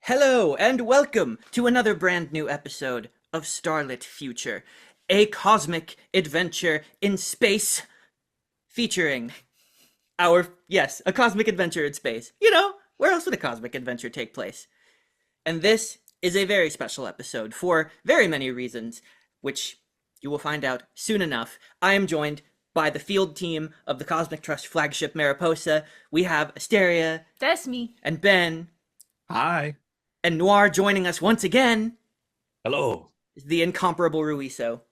Hello and welcome to another brand new episode of Starlit Future, a cosmic adventure in space featuring a cosmic adventure in space. Where else would a cosmic adventure take place? And this is a very special episode for very many reasons, which you will find out soon enough. I am joined by the field team of the Cosmic Trust flagship Mariposa. We have Asteria. That's me. And Ben. Hi. And Noir joining us once again. Hello. The incomparable Ruiso.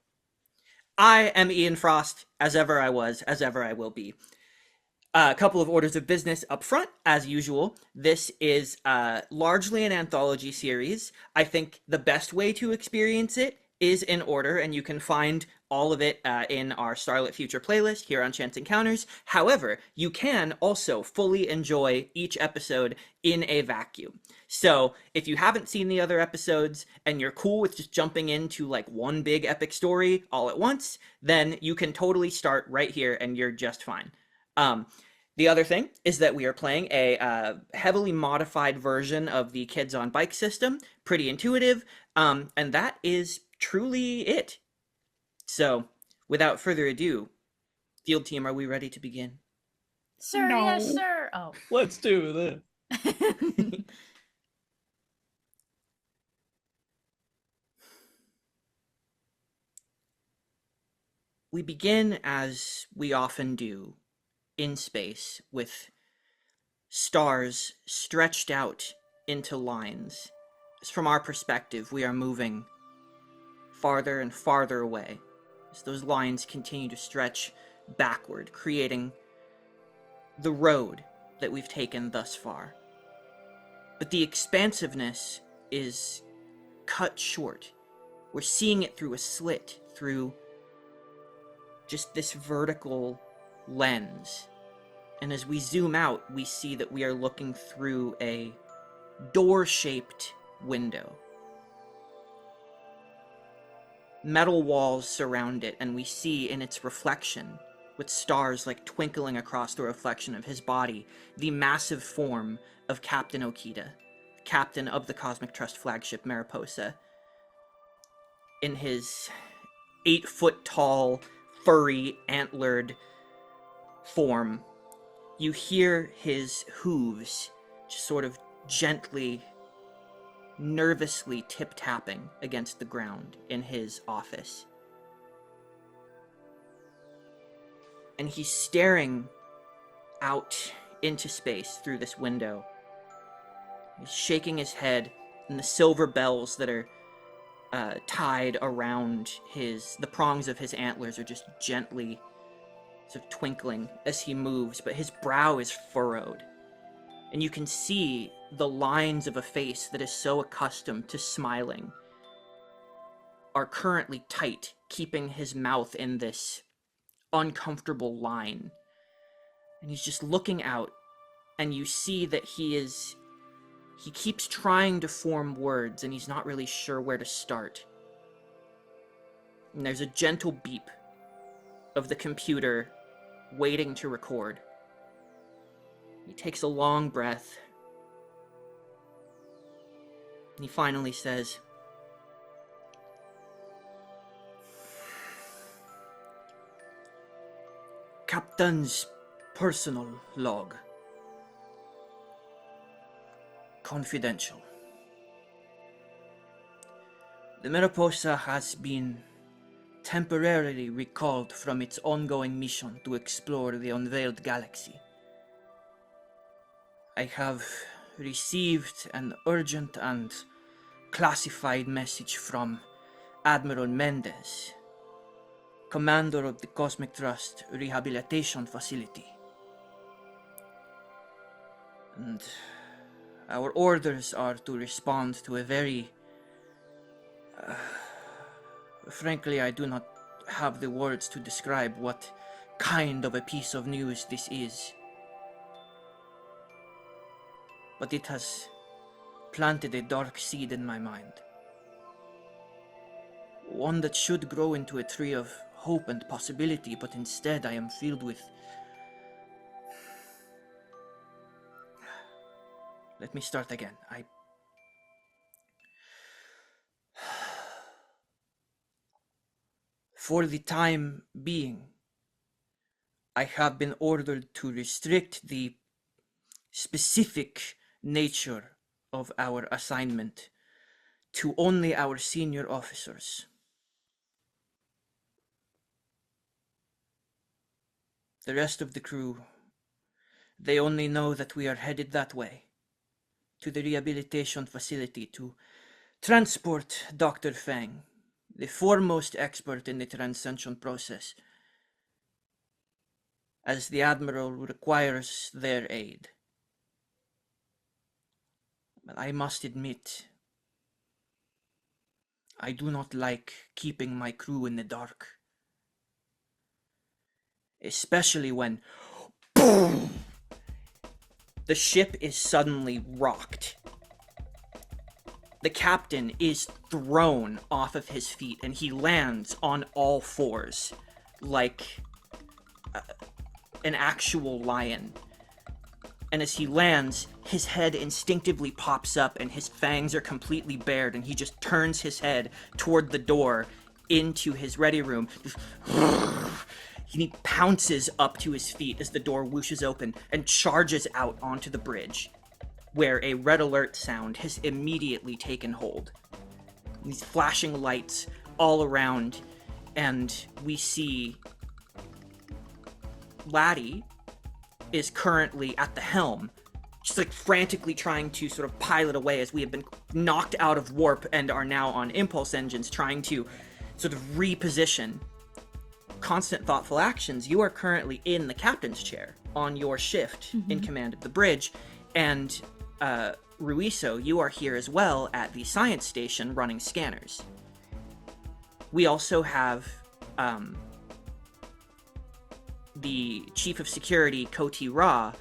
I am Ian Frost, as ever I was, as ever I will be. A couple of orders of business up front, as usual. This is largely an anthology series. I think the best way to experience it is in order, and you can find all of it in our Starlit Future playlist here on Chance Encounters. However, you can also fully enjoy each episode in a vacuum. So if you haven't seen the other episodes and you're cool with just jumping into like one big epic story all at once, then you can totally start right here and you're just fine. The other thing is that we are playing a heavily modified version of the Kids on Bike system, pretty intuitive, and that is truly it. So, without further ado, field team, are we ready to begin? Sir, No. yes, sir. Oh. Let's do this. We begin, as we often do, in space, with stars stretched out into lines. As from our perspective, we are moving farther and farther away, as those lines continue to stretch backward, creating the road that we've taken thus far. But the expansiveness is cut short. We're seeing it through a slit, through just this vertical lens. And as we zoom out, we see that we are looking through a door-shaped window. Metal walls surround it, and we see in its reflection, with stars like twinkling across the reflection of his body, the massive form of Captain Okita, captain of the Cosmic Trust flagship Mariposa. In his 8-foot-tall, furry, antlered form, you hear his hooves just sort of gently, nervously tip-tapping against the ground in his office. And he's staring out into space through this window. He's shaking his head, and the silver bells that are tied around the prongs of his antlers are just gently sort of twinkling as he moves, but his brow is furrowed. And you can see the lines of a face that is so accustomed to smiling are currently tight, keeping his mouth in this uncomfortable line. And he's just looking out, and you see that he keeps trying to form words, and he's not really sure where to start. And there's a gentle beep of the computer waiting to record. He takes a long breath, and he finally says, "Captain's personal log. Confidential. The Mariposa has been temporarily recalled from its ongoing mission to explore the unveiled galaxy. I have received an urgent and classified message from Admiral Mendez, commander of the Cosmic Trust Rehabilitation Facility. And our orders are to respond to a very... frankly, I do not have the words to describe what kind of a piece of news this is. But it has planted a dark seed in my mind. One that should grow into a tree of hope and possibility, but instead I am filled with... Let me start again. For the time being, I have been ordered to restrict the specific nature of our assignment to only our senior officers. The rest of the crew, they only know that we are headed that way, to the rehabilitation facility to transport Dr. Fang, the foremost expert in the transcension process, as the Admiral requires their aid. But I must admit, I do not like keeping my crew in the dark. Especially when boom, the ship is suddenly rocked. The captain is thrown off of his feet and he lands on all fours like an actual lion. And as he lands, his head instinctively pops up and his fangs are completely bared, and he just turns his head toward the door into his ready room. He pounces up to his feet as the door whooshes open and charges out onto the bridge, where a red alert sound has immediately taken hold. These flashing lights all around, and we see Laddie is currently at the helm, just like frantically trying to sort of pilot away as we have been knocked out of warp and are now on impulse engines trying to sort of reposition. Constant thoughtful actions, you are currently in the captain's chair on your shift in command of the bridge, and Ruiso, you are here as well at the science station running scanners. We also have the chief of security, Koti Ra,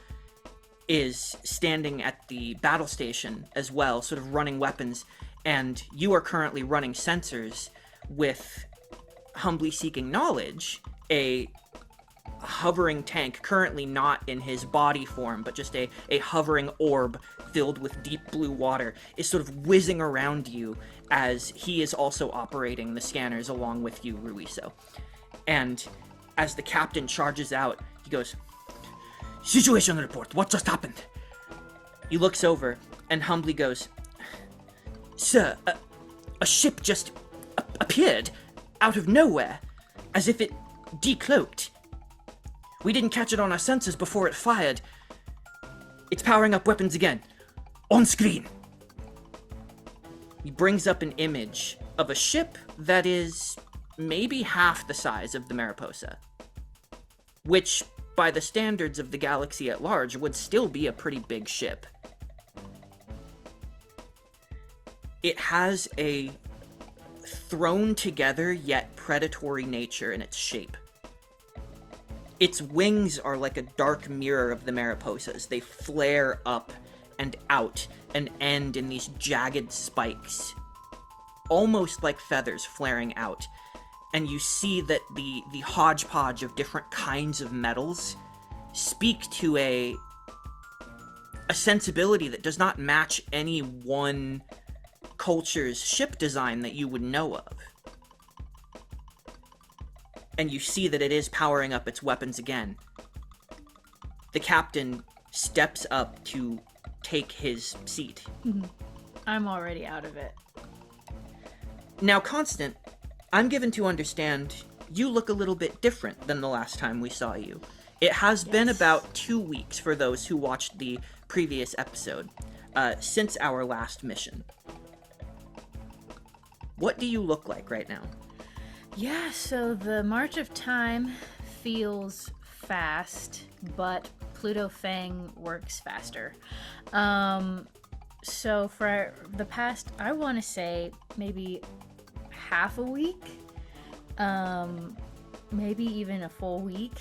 is standing at the battle station as well, sort of running weapons, and you are currently running sensors with Humbly Seeking Knowledge, a hovering tank, currently not in his body form, but just a hovering orb filled with deep blue water, is sort of whizzing around you as he is also operating the scanners along with you, Ruiso. And as the captain charges out, he goes, "Situation report, what just happened?" He looks over and humbly goes, "Sir, a ship just appeared out of nowhere, as if it decloaked. We didn't catch it on our sensors before it fired. It's powering up weapons again. On screen." He brings up an image of a ship that is maybe half the size of the Mariposa, which, by the standards of the galaxy at large, would still be a pretty big ship. It has a thrown together yet predatory nature in its shape. Its wings are like a dark mirror of the Mariposas. They flare up and out and end in these jagged spikes, almost like feathers flaring out. And you see that the hodgepodge of different kinds of metals speak to a sensibility that does not match any one culture's ship design that you would know of. And you see that it is powering up its weapons again. The captain steps up to take his seat. I'm already out of it. Now, Constant, I'm given to understand you look a little bit different than the last time we saw you. It has been about 2 weeks for those who watched the previous episode, since our last mission. What do you look like right now? Yeah, so the march of time feels fast, but Pluto Fang works faster. So for the past, I want to say maybe half a week, maybe even a full week,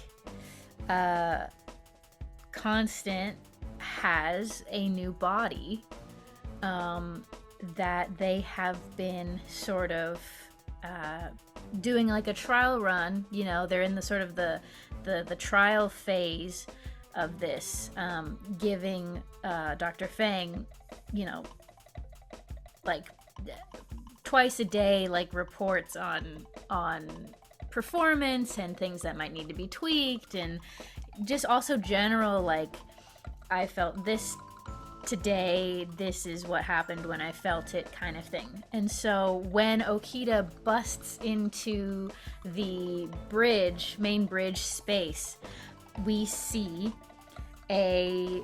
Constant has a new body that they have been sort of doing like a trial run. You know, they're in the sort of the trial phase of this, giving Dr. Fang, you know, like twice a day, like reports on performance and things that might need to be tweaked, and just also general, like, I felt this today, this is what happened when I felt it kind of thing. And so when Okita busts into the main bridge space, we see I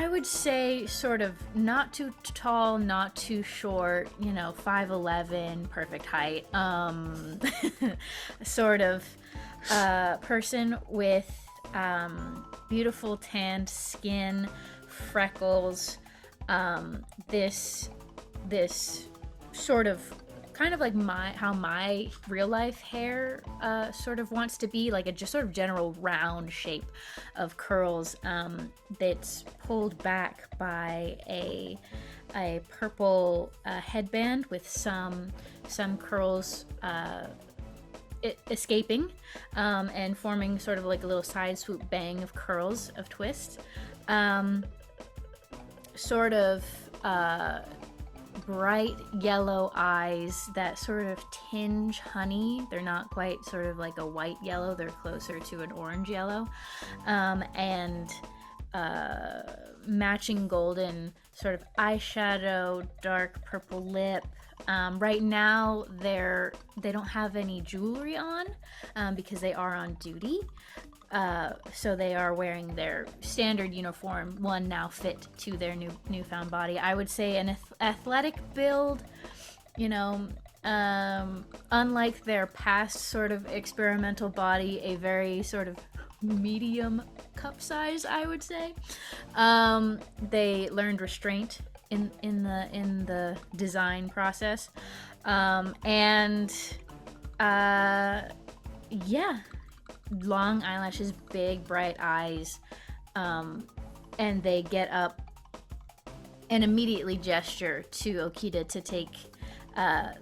would say sort of not too tall, not too short, 5'11", perfect height, sort of person with beautiful tanned skin, freckles, this sort of kind of like how my real life hair sort of wants to be, like a just sort of general round shape of curls that's pulled back by a purple headband with some curls escaping and forming sort of like a little side swoop bang of curls of twist, sort of bright yellow eyes that sort of tinge honey. They're not quite sort of like a white yellow, they're closer to an orange yellow, and matching golden sort of eyeshadow, dark purple lip. Right now they don't have any jewelry on because they are on duty. So they are wearing their standard uniform, one now fit to their newfound body. I would say an athletic build, unlike their past sort of experimental body, a very sort of medium cup size, I would say. They learned restraint in the design process, long eyelashes, big bright eyes, and they get up and immediately gesture to Okita to take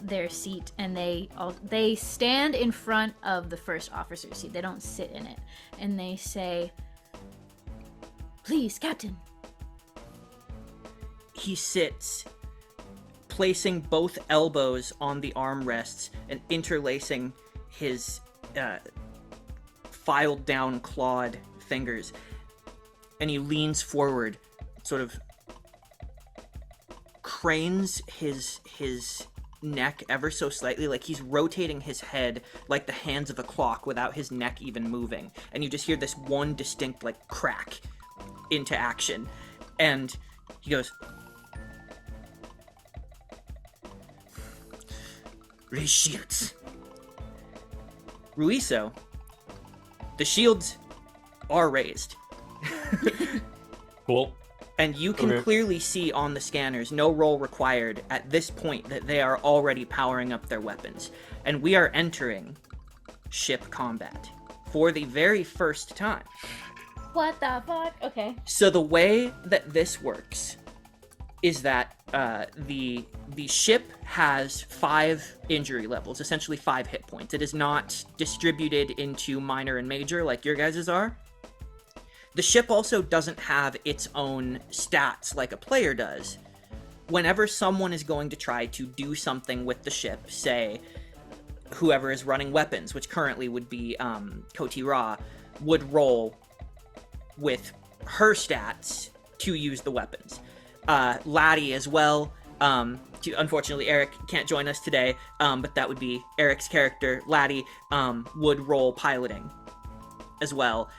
their seat, and they stand in front of the first officer's seat. They don't sit in it, and they say, "Please, Captain." He sits, placing both elbows on the armrests and interlacing his filed down clawed fingers, and he leans forward, sort of cranes his neck ever so slightly, like he's rotating his head like the hands of a clock without his neck even moving, and you just hear this one distinct like crack into action, and he goes, "Raise shields." Ruiso, the shields are raised. Cool. And you can clearly see on the scanners, no roll required at this point, that they are already powering up their weapons. And we are entering ship combat for the very first time. What the fuck? Okay. So the way that this works is that the ship has 5 injury levels, essentially 5 hit points. It is not distributed into minor and major like your guys's are. The ship also doesn't have its own stats like a player does. Whenever someone is going to try to do something with the ship, say whoever is running weapons, which currently would be Koti Ra, would roll with her stats to use the weapons. Laddie as well. Unfortunately, Eric can't join us today, but that would be Eric's character. Laddie would roll piloting as well,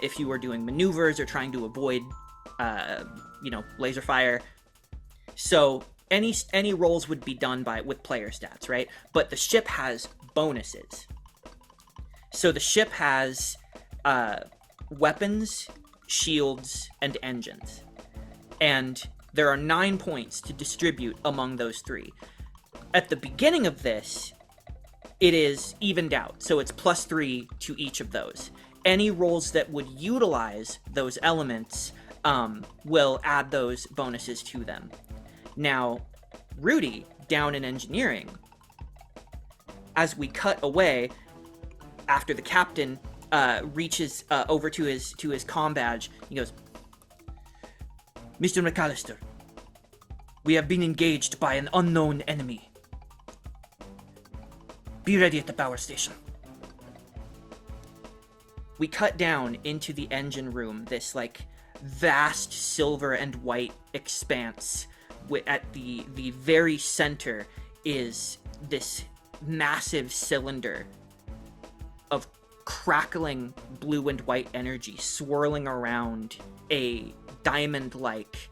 if you were doing maneuvers or trying to avoid, laser fire. So any rolls would be done with player stats, right? But the ship has bonuses. So the ship has weapons, shields, and engines. And there are 9 points to distribute among those 3. At the beginning of this, it is evened out, so it's +3 to each of those. Any rolls that would utilize those elements will add those bonuses to them. Now, Rudy, down in engineering, as we cut away, after the captain reaches over to his comm badge, he goes, "Mr. McAllister, we have been engaged by an unknown enemy. Be ready at the power station. We cut down into the engine room, this like vast silver and white expanse. At the very center is this massive cylinder of crackling blue and white energy swirling around a diamond-like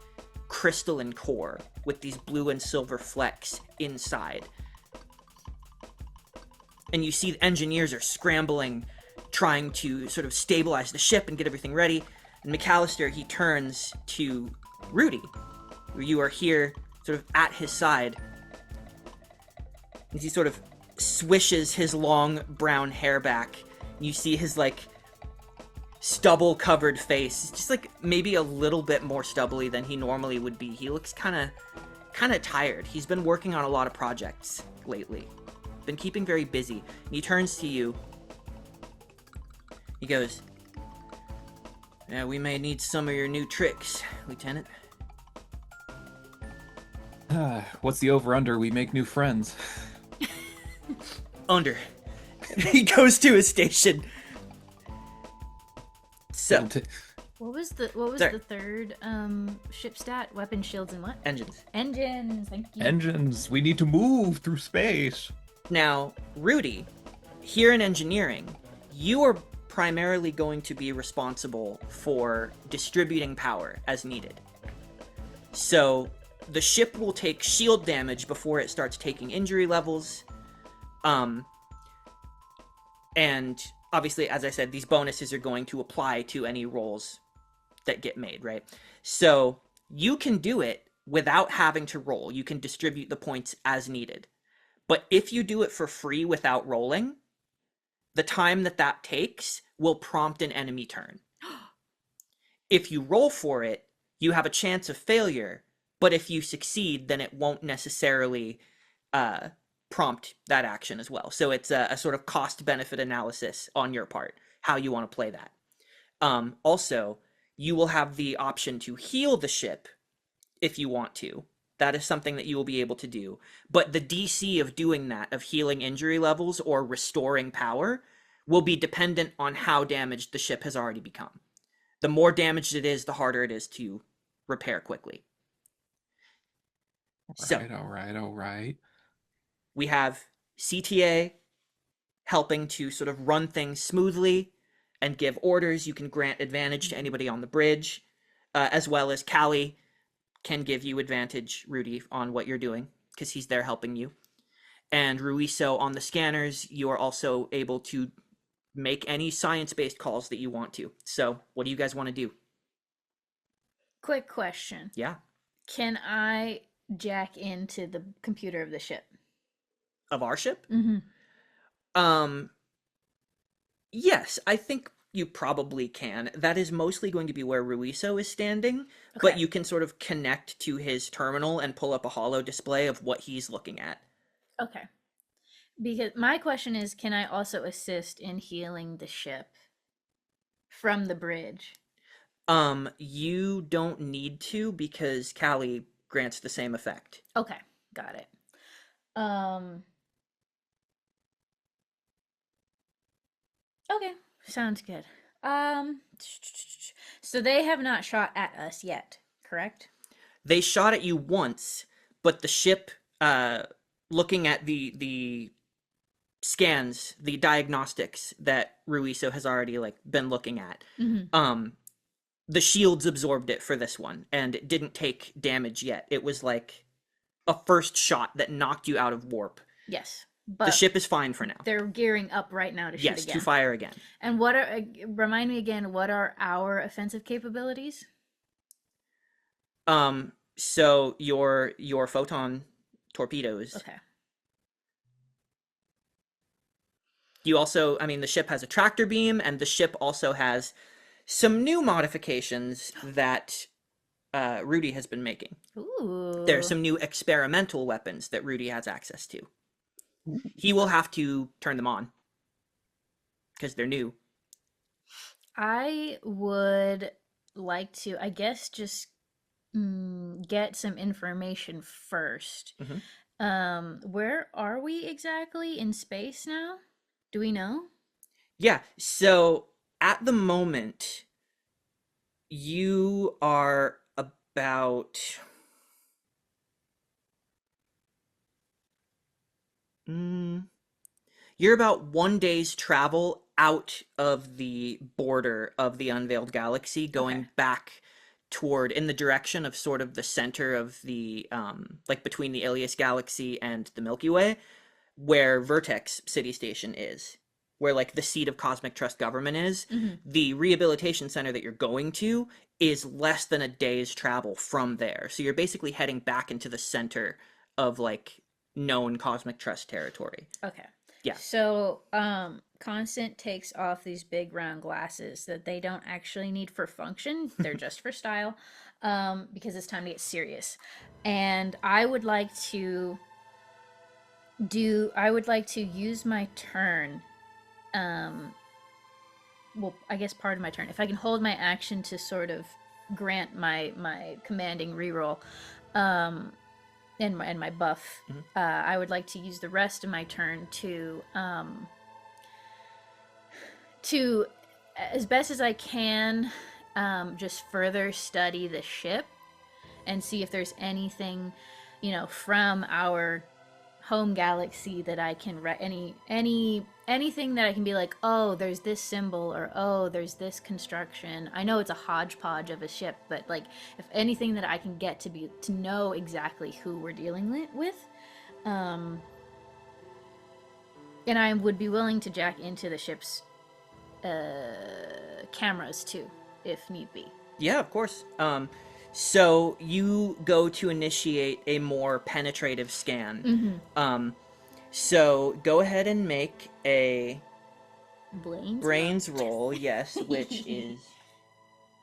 crystalline core with these blue and silver flecks inside. And you see the engineers are scrambling, trying to sort of stabilize the ship and get everything ready. And McAllister, he turns to Rudy. You are here, sort of at his side. As he sort of swishes his long brown hair back. You see his, like, stubble-covered face. It's just, like, maybe a little bit more stubbly than he normally would be. He looks kind of tired. He's been working on a lot of projects lately. Been keeping very busy. And he turns to you. He goes, "Yeah, we may need some of your new tricks, Lieutenant." What's the over-under? We make new friends. Under. He goes to his station. So, What was Sorry. the third ship stat? Weapon, shields, and what? engines. Engines. Thank you. Engines. We need to move through space. Now, Rudy, here in engineering, you are primarily going to be responsible for distributing power as needed. So, the ship will take shield damage before it starts taking injury levels. And obviously, as I said, these bonuses are going to apply to any rolls that get made, right? So, you can do it without having to roll. You can distribute the points as needed. But if you do it for free without rolling, the time that takes will prompt an enemy turn. If you roll for it, you have a chance of failure, but if you succeed, then it won't necessarily prompt that action as well. So it's a sort of cost-benefit analysis on your part, how you want to play that. Also, you will have the option to heal the ship if you want to. That is something that you will be able to do. But the DC of doing that, of healing injury levels or restoring power, will be dependent on how damaged the ship has already become. The more damaged it is, the harder it is to repair quickly. All right. We have CTA helping to sort of run things smoothly and give orders. You can grant advantage to anybody on the bridge, as well as Callie can give you advantage, Rudy, on what you're doing, because he's there helping you. And Ruiso on the scanners, you are also able to make any science-based calls that you want to. So, what do you guys want to do? Quick question. Yeah. Can I jack into the computer of the ship? Of our ship? Mm-hmm. Yes, I think you probably can. That is mostly going to be where Ruiso is standing, but Okay. you can sort of connect to his terminal and pull up a holo display of what he's looking at. Okay. Because my question is, can I also assist in healing the ship from the bridge? You don't need to because Callie grants the same effect. Okay, got it. Okay, sounds good. So they have not shot at us yet, correct? They shot at you once, but the ship, looking at the scans, the diagnostics that Ruiso has already been looking at, Mm-hmm. the shields absorbed it for this one, and it didn't take damage yet. It was like a first shot that knocked you out of warp. Yes, The but ship is fine for now. they're gearing up right now to shoot Yes, again. to fire again. And what are remind me again? What are our offensive capabilities? So your photon torpedoes. Okay. You also, I mean, the ship has a tractor beam, and the ship also has some new modifications that Rudy has been making. Ooh. There are some new experimental weapons that Rudy has access to. He will have to turn them on because they're new. I would like to, I guess, just get some information first. Mhm. Where are we exactly in space now? Do we know? Yeah, so at the moment, you are about. Mm, you're about 1 day's travel out of the border of the unveiled galaxy, Okay. going back toward in the direction of sort of the center of the like between the Ilias galaxy and the Milky Way, where Vertex City Station is, where like the seat of Cosmic Trust government is. Mm-hmm. The rehabilitation center that you're going to is less than a day's travel from there. So you're basically heading back into the center of like known Cosmic Trust territory. Okay. Yeah. So, Constant takes off these big round glasses that they don't actually need for function. They're just for style, because it's time to get serious. And I would like to use my turn. Um, well, I guess part of my turn. If I can hold my action to sort of grant my commanding reroll, um, and my buff, Mhm. I would like to use the rest of my turn to as best as I can, just further study the ship and see if there's anything, from our home galaxy that I can anything that I can be like, oh, there's this symbol, or oh, there's this construction. I know it's a hodgepodge of a ship, but like if anything that I can get to know exactly who we're dealing with, um, and I would be willing to jack into the ship's cameras too, if need be. Yeah, of course. So you go to initiate a more penetrative scan. Mm-hmm. So go ahead and make a Brains roll, yes, which is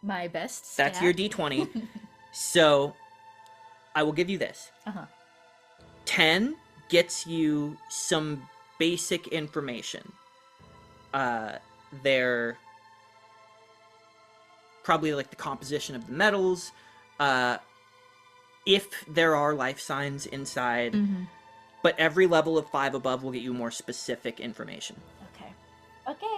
my best that's your stat. d20. So I will give you this. Uh-huh. 10 gets you some basic information. They're probably like the composition of the metals, if there are life signs inside. Mm-hmm. But every level of 5 above will get you more specific information. Okay.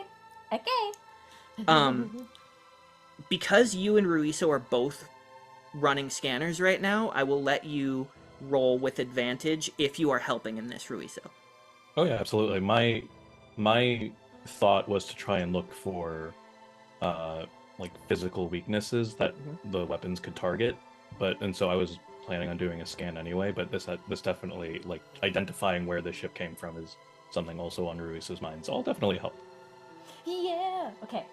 Because you and Ruiso are both running scanners right now, I will let you roll with advantage if you are helping in this, Ruiso. Oh yeah, absolutely. My thought was to try and look for like physical weaknesses that the weapons could target, and so I was planning on doing a scan anyway, but this definitely, like, identifying where the ship came from is something also on Ruiz's mind, so I'll definitely help. Yeah. Okay.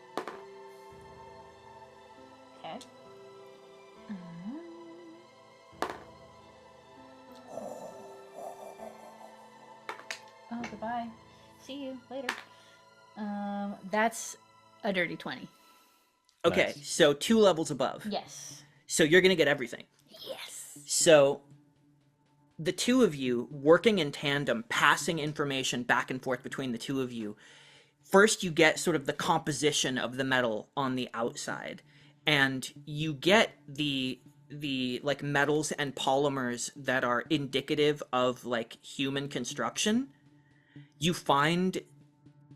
Oh, goodbye. See you later. That's a dirty 20. Okay, Nice. so 2 levels above. Yes. So you're going to get everything. Yes. So the two of you working in tandem, passing information back and forth between the two of you. First, you get sort of the composition of the metal on the outside, and you get the like metals and polymers that are indicative of like human construction. You find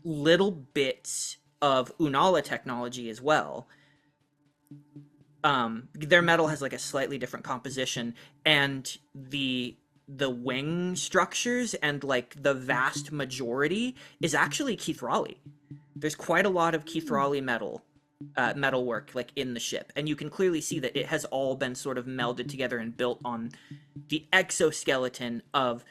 little bits of Unala technology as well. Their metal has like a slightly different composition, and the wing structures and like the vast majority is actually Keithrali. There's quite a lot of Keithrali metalwork like in the ship, and you can clearly see that it has all been sort of melded together and built on the exoskeleton of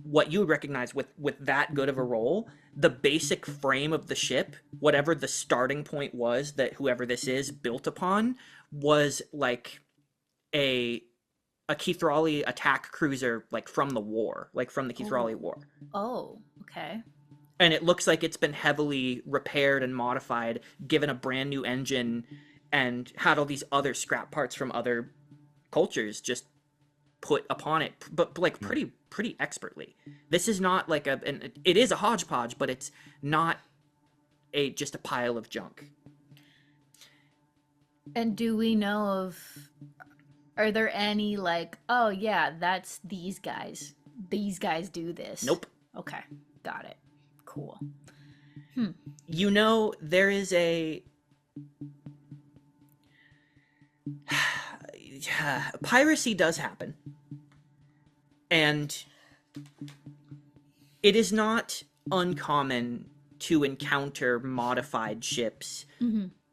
what you would recognize with that good of a roll. The basic frame of the ship, whatever the starting point was that whoever this is built upon, was like a Keithrali attack cruiser, like from the war, like from the Keithrali War. Oh, okay. And it looks like it's been heavily repaired and modified, given a brand new engine, and had all these other scrap parts from other cultures just put upon it, but like pretty expertly. This is not like it is a hodgepodge, but it's not just a pile of junk. And do we know are there any like, oh yeah, that's these guys? these guys do this? Nope. Okay, got it. Cool. You know, there is a piracy does happen, and it is not uncommon to encounter modified ships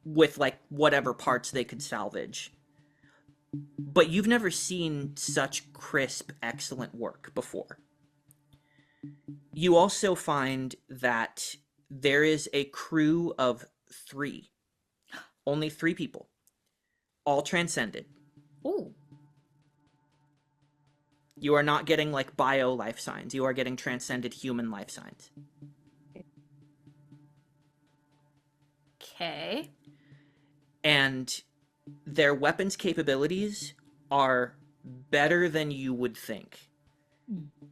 with like whatever parts they could salvage. But you've never seen such crisp, excellent work before. You also find that there is a crew of 3. Only 3 people. All transcended. Ooh. You are not getting like bio life signs. You are getting transcended human life signs. Okay. And their weapons capabilities are better than you would think.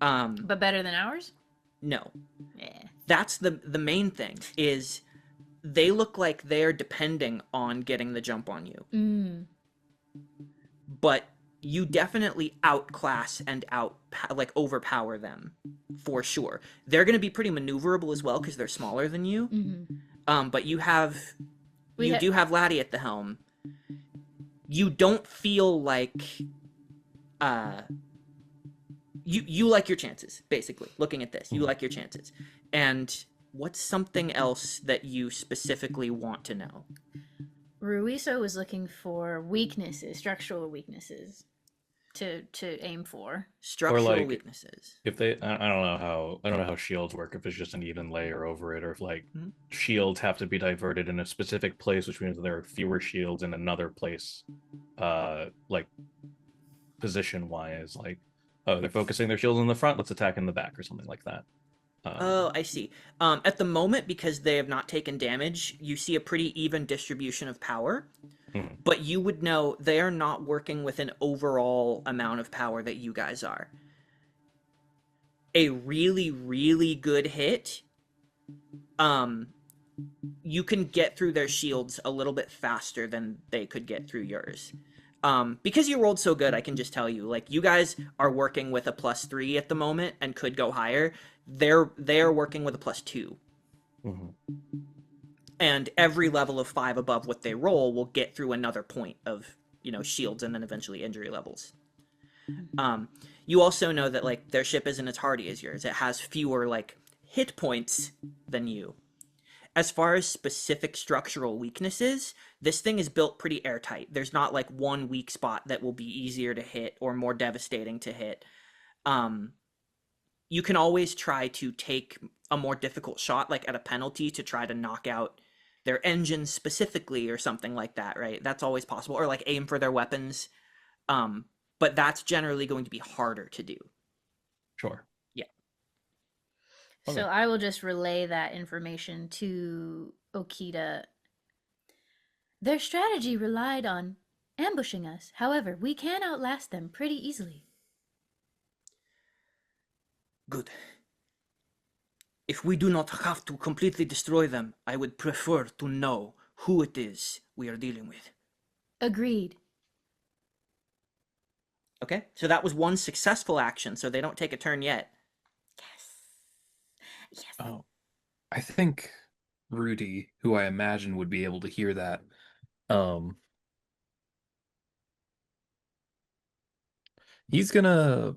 But better than ours? No. Yeah. That's the main thing, is they look like they're depending on getting the jump on you. But you definitely outclass and overpower them for sure. They're going to be pretty maneuverable as well because they're smaller than you. But you do have Laddie at the helm. You don't feel like you like your chances, basically. Looking at this, you like your chances. And what's something else that you specifically want to know? Ruiso was looking for weaknesses, structural weaknesses, to aim for. Structural like, weaknesses. If they, I don't know how shields work. If it's just an even layer over it, or if like shields have to be diverted in a specific place, which means there are fewer shields in another place, like position wise, like they're focusing their shields in the front, let's attack in the back or something like that. Oh, I see. At the moment, because they have not taken damage, you see a pretty even distribution of power. But you would know they are not working with an overall amount of power that you guys are. A really, really good hit, you can get through their shields a little bit faster than they could get through yours. Because you rolled so good, I can just tell you, like, you guys are working with a +3 at the moment and could go higher. They're working with a +2. And every level of 5 above what they roll will get through another point of, shields and then eventually injury levels. You also know that, like, their ship isn't as hardy as yours. It has fewer, like, hit points than you. As far as specific structural weaknesses, this thing is built pretty airtight. There's not, like, one weak spot that will be easier to hit or more devastating to hit. You can always try to take a more difficult shot, like at a penalty, to try to knock out their engines specifically or something like that, right? That's always possible. Or like aim for their weapons. But that's generally going to be harder to do. Sure. Yeah. So I will just relay that information to Okita. Their strategy relied on ambushing us. However, we can outlast them pretty easily. Good. If we do not have to completely destroy them, I would prefer to know who it is we are dealing with. Agreed. Okay, so that was one successful action, so they don't take a turn yet. Yes. Oh, I think Rudy, who I imagine would be able to hear that, he's gonna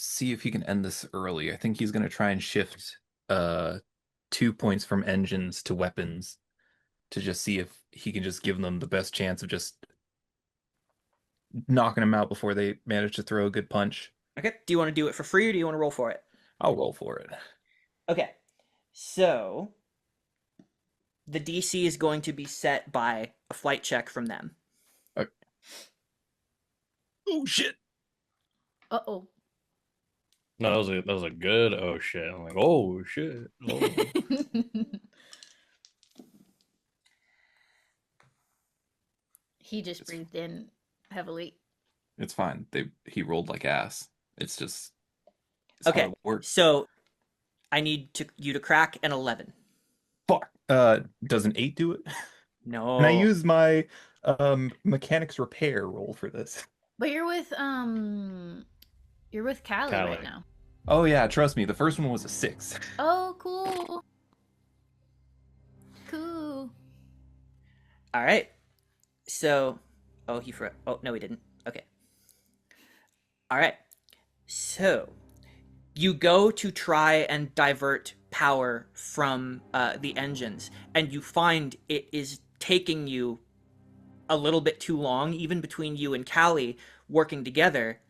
see if he can end this early. I think he's gonna try and shift 2 points from engines to weapons to just see if he can just give them the best chance of just knocking them out before they manage to throw a good punch. Okay, do you want to do it for free or do you want to roll for it? I'll roll for it. Okay, so the DC is going to be set by a flight check from them. Okay. Oh shit! Uh-oh. No, that was a good oh shit. I'm like, oh shit. Oh. He just breathed in heavily. It's fine. He rolled like ass. It's how Okay, it works. so I need you to crack an 11. Fuck. Does an 8 do it? No. Can I use my mechanics repair roll for this? But you're with You're with Callie Callie. right now. Oh yeah, trust me. The first one was a 6. Oh, cool. Cool. All right. So, oh, he froze. Oh, no, he didn't. Okay. All right. So, you go to try and divert power from the engines, and you find it is taking you a little bit too long, even between you and Callie working together,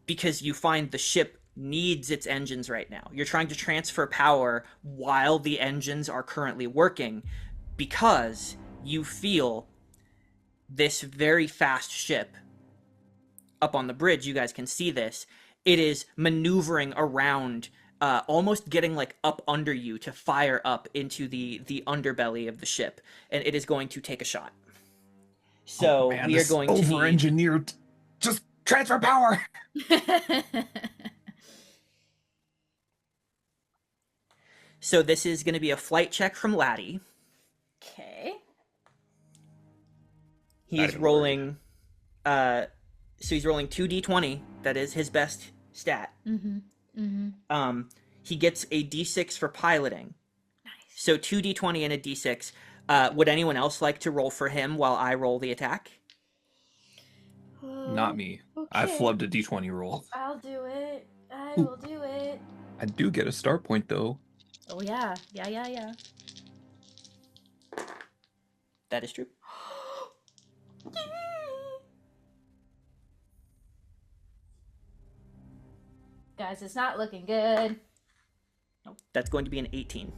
because you find the ship needs its engines right now. You're trying to transfer power while the engines are currently working, because you feel this very fast ship up on the bridge. You guys can see this. It is maneuvering around, almost getting like up under you to fire up into the underbelly of the ship, and it is going to take a shot. So we are going to need... over-engineered. Just transfer power. So this is going to be a flight check from Laddie. Okay. He is rolling. So he's rolling 2d20. That is his best stat. He gets a d6 for piloting. Nice. So 2d20 and a d6. Would anyone else like to roll for him while I roll the attack? Not me. Okay. I flubbed a d20 roll. I'll do it. I will do it. I do get a start point though. Oh yeah. Yeah. That is true. Guys, it's not looking good. Nope. That's going to be an 18.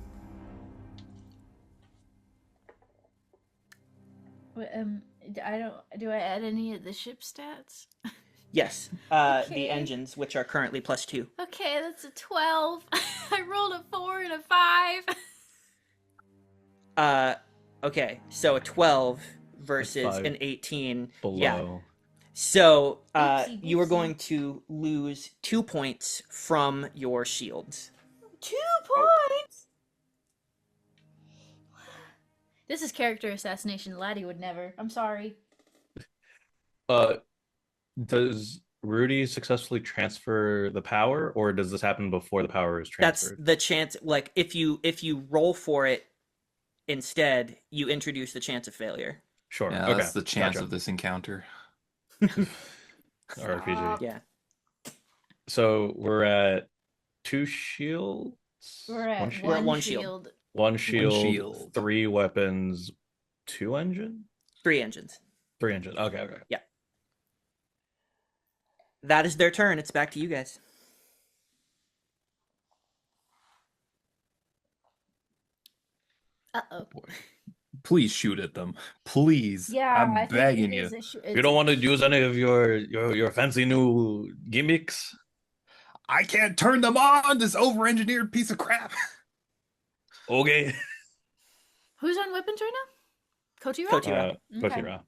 Do I add any of the ship stats? Yes. Okay. The engines, which are currently +2. Okay, that's a 12. I rolled a 4 and a 5. Okay. So a 12 versus That's 5 an 18. Below. Yeah. So Oopsie you are doopsie. going to lose 2 points from your shields. 2 points! This is character assassination. Laddie would never. I'm sorry. Does Rudy successfully transfer the power, or does this happen before the power is That's transferred? the chance. Like if you roll for it instead, you introduce the chance of failure. Sure. Yeah, Okay. that's the chance Gotcha. of this encounter. RPG. Yeah. So we're at 2 shields. We're at One shield? We're at one one shield. shield. 1 shield, shield. 3 weapons, 2 engine, 3 engines. 3 engine. Okay. That is their turn. It's back to you guys. Uh-oh. Please shoot at them. Please. Yeah, I I'm think begging it you. is a sh- You it's- don't want to use any of your fancy new gimmicks? I can't turn them on, this over-engineered piece of crap. Okay. Who's on weapons right now? Kotira? Kotira. Okay. Kotira.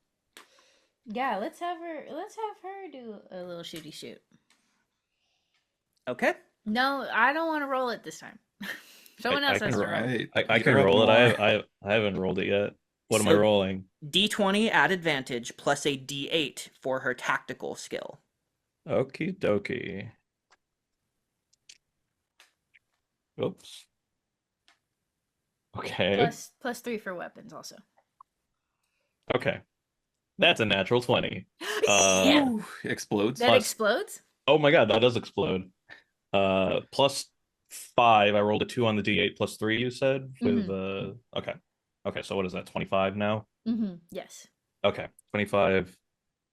Yeah, let's have her do a little shooty shoot. Okay. No, I don't want to roll it this time. Someone else I has can to roll. Right. I can You're up, roll it. Noir. I haven't rolled it yet. What am I So- rolling? D20 at advantage plus a D8 for her tactical skill. Okie dokie. Oops. Okay. Plus 3 for weapons also. Okay. That's a natural 20. Yeah. Ooh, explodes. That plus- explodes? Oh my god, that does explode. Plus 5. I rolled a 2 on the D8 plus 3, you said? With okay. Okay, so what is that? 25 now? Mm-hmm. Yes. Okay. 25.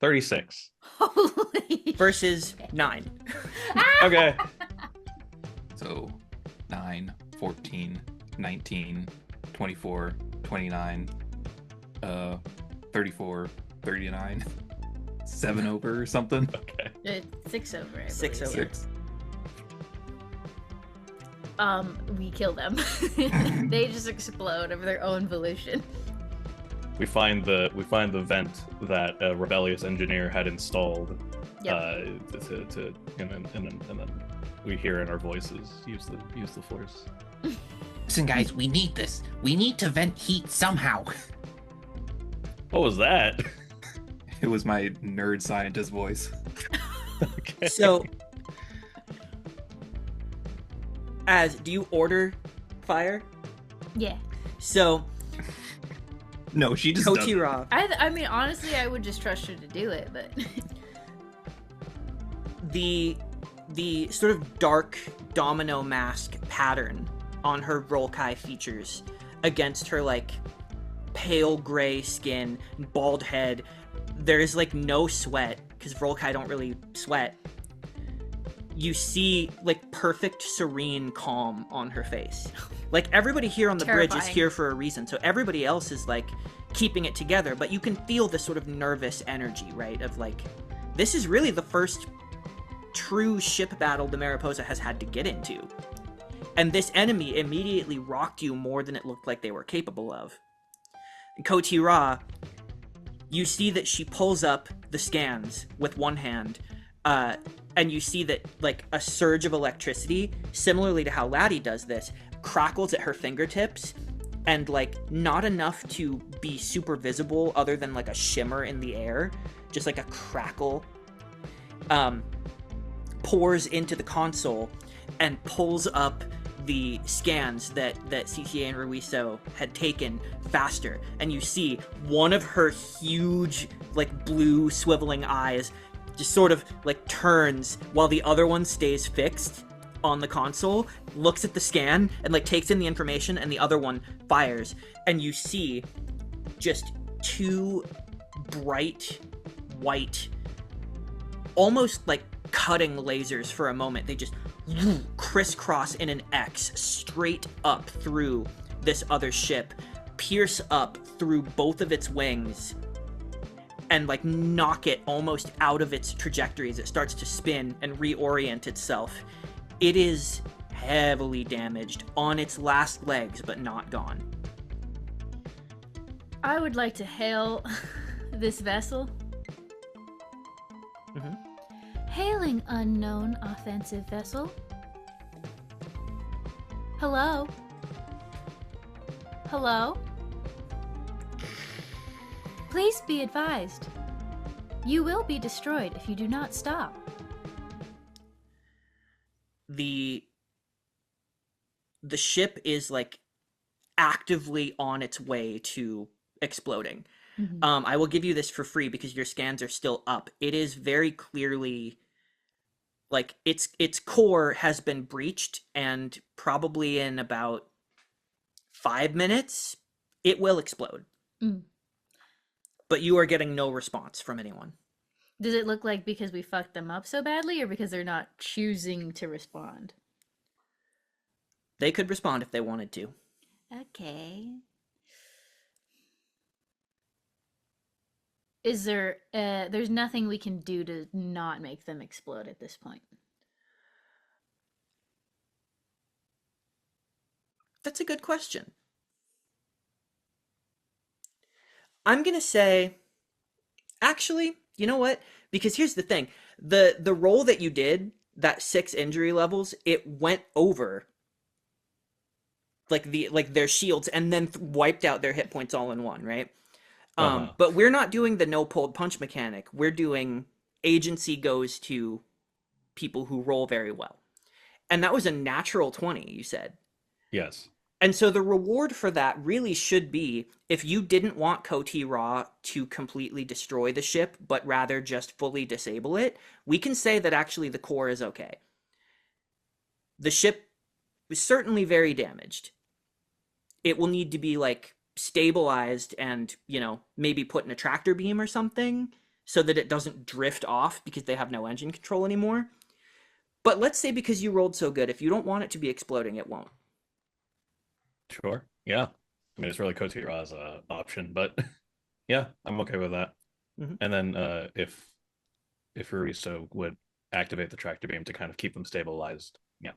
36. Holy Versus 9. Okay. So 9, 14, 19, 24, 29, 34, 39, 7 over or something. Okay. It's 6 over. I 6 believe. over. 6. We kill them. They just explode of their own volition. We find the vent that a rebellious engineer had installed. Yep. And then we hear in our voices use the force. Listen, guys, we need this. We need to vent heat somehow. What was that? It was my nerd scientist voice. Okay. So, do you order fire? Yeah. So, No, she just does it. Kotira, I mean, honestly, I would just trust her to do it, but the sort of dark domino mask pattern on her Rolkai features against her like pale gray skin, bald head. There is like no sweat because Rolkai don't really sweat. You see like perfect serene calm on her face. Like everybody here on the bridge is Terrifying. here for a reason, so everybody else is like keeping it together, but you can feel this sort of nervous energy, right? Of like, this is really the first true ship battle the Mariposa has had to get into. And this enemy immediately rocked you more than it looked like they were capable of. Kotira, you see that she pulls up the scans with one hand, and you see that like a surge of electricity, similarly to how Laddie does this, crackles at her fingertips, and like not enough to be super visible other than like a shimmer in the air, just like a crackle, pours into the console and pulls up the scans that CTA and Ruiso had taken faster. And you see one of her huge like blue swiveling eyes just sort of like turns while the other one stays fixed on the console, looks at the scan and like takes in the information, and the other one fires, and you see just two bright white, almost like cutting lasers for a moment. They just crisscross in an X straight up through this other ship, pierce up through both of its wings, and like knock it almost out of its trajectory as it starts to spin and reorient itself. It is heavily damaged on its last legs, but not gone. I would like to hail this vessel. Mhm. Hailing unknown offensive vessel. Hello? Hello? Please be advised. You will be destroyed if you do not stop. The ship is like actively on its way to exploding. I will give you this for free because your scans are still up. It is very clearly like its core has been breached, and probably in about 5 minutes it will explode. Mm. But you are getting no response from anyone. Does it look like because we fucked them up so badly, or because they're not choosing to respond? They could respond if they wanted to. Okay. Is there, there's nothing we can do to not make them explode at this point? That's a good question. I'm gonna say, actually, you know what? Because here's the thing: the roll that you did, that 6 injury levels, it went over like their shields and then wiped out their hit points all in one, right? But we're not doing the no pulled punch mechanic. We're doing agency goes to people who roll very well, and that was a natural 20. You said. Yes. And so the reward for that really should be, if you didn't want Koti Ra to completely destroy the ship, but rather just fully disable it, we can say that actually the core is okay. The ship is certainly very damaged. It will need to be like stabilized and, you know, maybe put in a tractor beam or something so that it doesn't drift off because they have no engine control anymore. But let's say because you rolled so good, if you don't want it to be exploding, it won't. Sure. Yeah. I mean, it's really Kotira's option, but yeah, I'm okay with that. Mhm. And then if Ruiso would activate the tractor beam to kind of keep them stabilized. Yeah.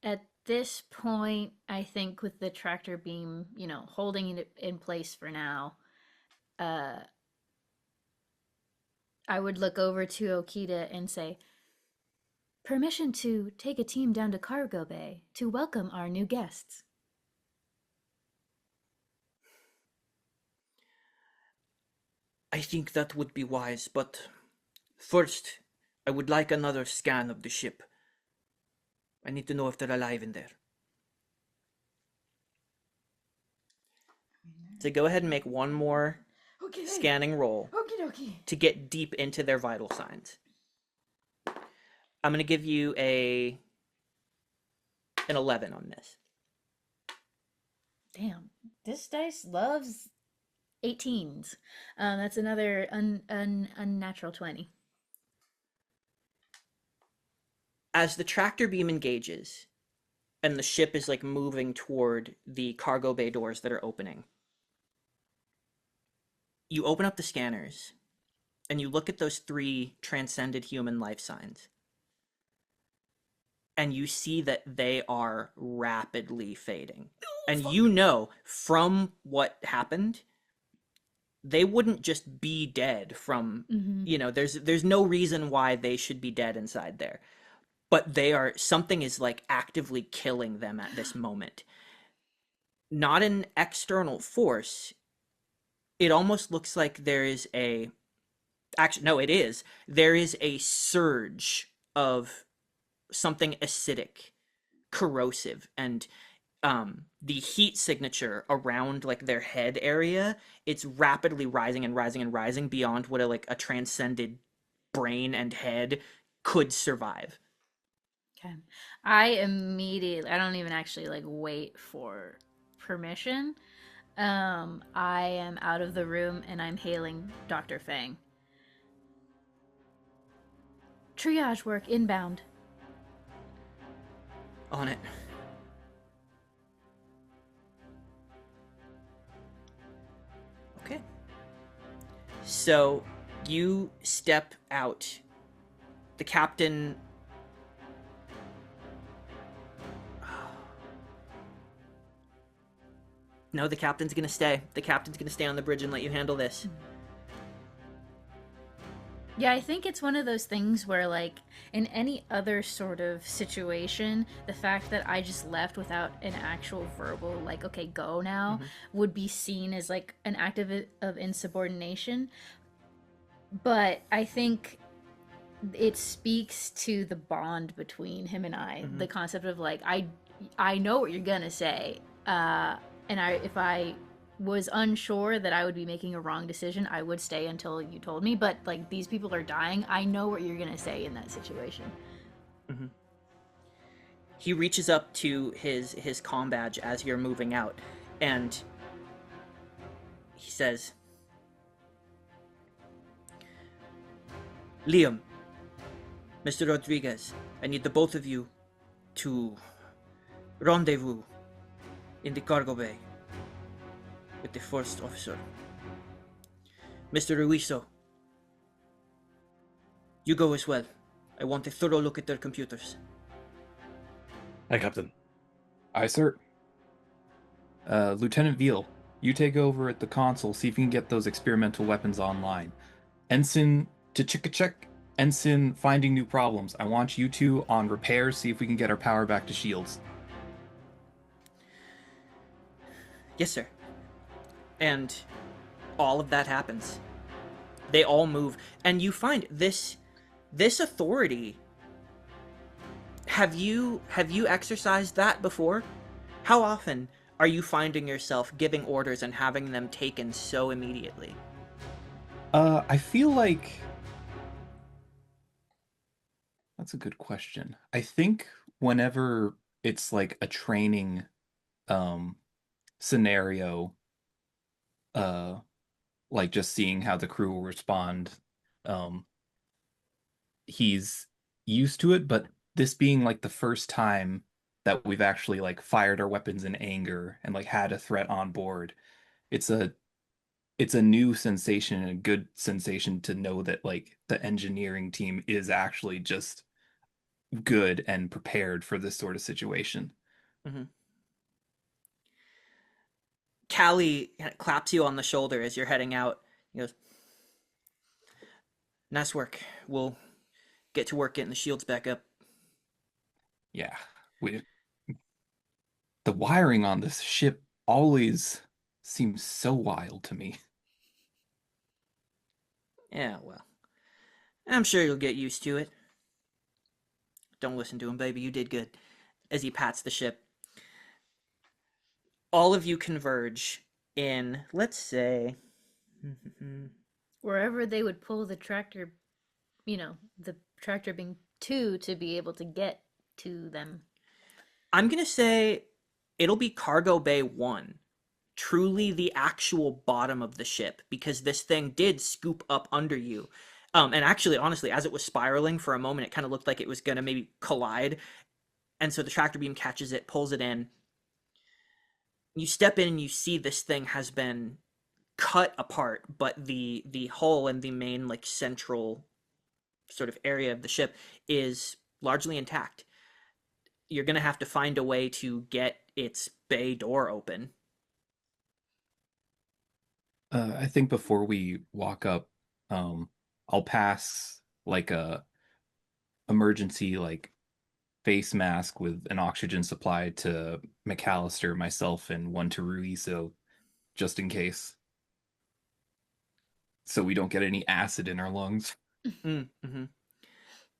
At this point, I think with the tractor beam, you know, holding it in place for now, I would look over to Okita and say, permission to take a team down to Cargo Bay to welcome our new guests. I think that would be wise, but first, I would like another scan of the ship. I need to know if they're alive in there. So go ahead and make one more scanning roll to get deep into their vital signs. I'm going to give you an 11 on this. Damn, this dice loves 18s. That's another unnatural 20. As the tractor beam engages and the ship is like moving toward the cargo bay doors that are opening, you open up the scanners and you look at those 3 transcended human life signs. And you see that they are rapidly fading. And you know from what happened, they wouldn't just be dead from, there's no reason why they should be dead inside there. But something is like actively killing them at this moment. Not an external force. It almost looks like there is it is. There is a surge of something acidic, corrosive, and the heat signature around like their head area, it's rapidly rising and rising and rising beyond what a transcended brain and head could survive. Okay. I don't even actually like wait for permission. I am out of the room and I'm hailing Dr. Fang. Triage work inbound. On it. Okay. So you step out. The captain. No, the captain's gonna stay. The captain's gonna stay on the bridge and let you handle this. Yeah, I think it's one of those things where, like, in any other sort of situation, the fact that I just left without an actual verbal, like, okay, go now, would be seen as, like, an act of insubordination. But I think it speaks to the bond between him and I, the concept of, like, I know what you're gonna say, and if I was unsure that I would be making a wrong decision, I would stay until you told me. But like, these people are dying. I know what you're gonna say in that situation. He reaches up to his comm badge as you're moving out, and he says, "Liam, Mr. Rodriguez, I need the both of you to rendezvous in the cargo bay with the first officer. Mr. Ruiso, you go as well. I want a thorough look at their computers." Hi, Captain. Aye, sir. Lieutenant Veal, you take over at the console, see if you can get those experimental weapons online. Ensign Tchikachek, Ensign finding new problems. I want you two on repairs, see if we can get our power back to shields. Yes, sir. And all of that happens. They all move, and you find this authority. Have you exercised that before? How often are you finding yourself giving orders and having them taken so immediately? I feel like that's a good question. I think whenever it's like a training scenario, like just seeing how the crew will respond, he's used to it, but this being like the first time that we've actually like fired our weapons in anger and like had a threat on board, it's a new sensation and a good sensation to know that like the engineering team is actually just good and prepared for this sort of situation. Callie claps you on the shoulder as you're heading out. He goes, "Nice work. We'll get to work getting the shields back up." Yeah. We the wiring on this ship always seems so wild to me. Yeah, well, I'm sure you'll get used to it. Don't listen to him, baby. You did good. As he pats the ship, all of you converge in, let's say, Wherever they would pull the tractor, the tractor being two to be able to get to them. I'm gonna say it'll be Cargo Bay 1. Truly the actual bottom of the ship, because this thing did scoop up under you. And actually, honestly, as it was spiraling for a moment, it kind of looked like it was gonna maybe collide. And so the tractor beam catches it, pulls it in. You step in and you see this thing has been cut apart, but the hull and the main like central sort of area of the ship is largely intact. You're gonna have to find a way to get its bay door open. I think before we walk up, I'll pass like a emergency like face mask with an oxygen supply to McAllister, myself, and one to Ruiso, just in case, so we don't get any acid in our lungs. Mm-hmm.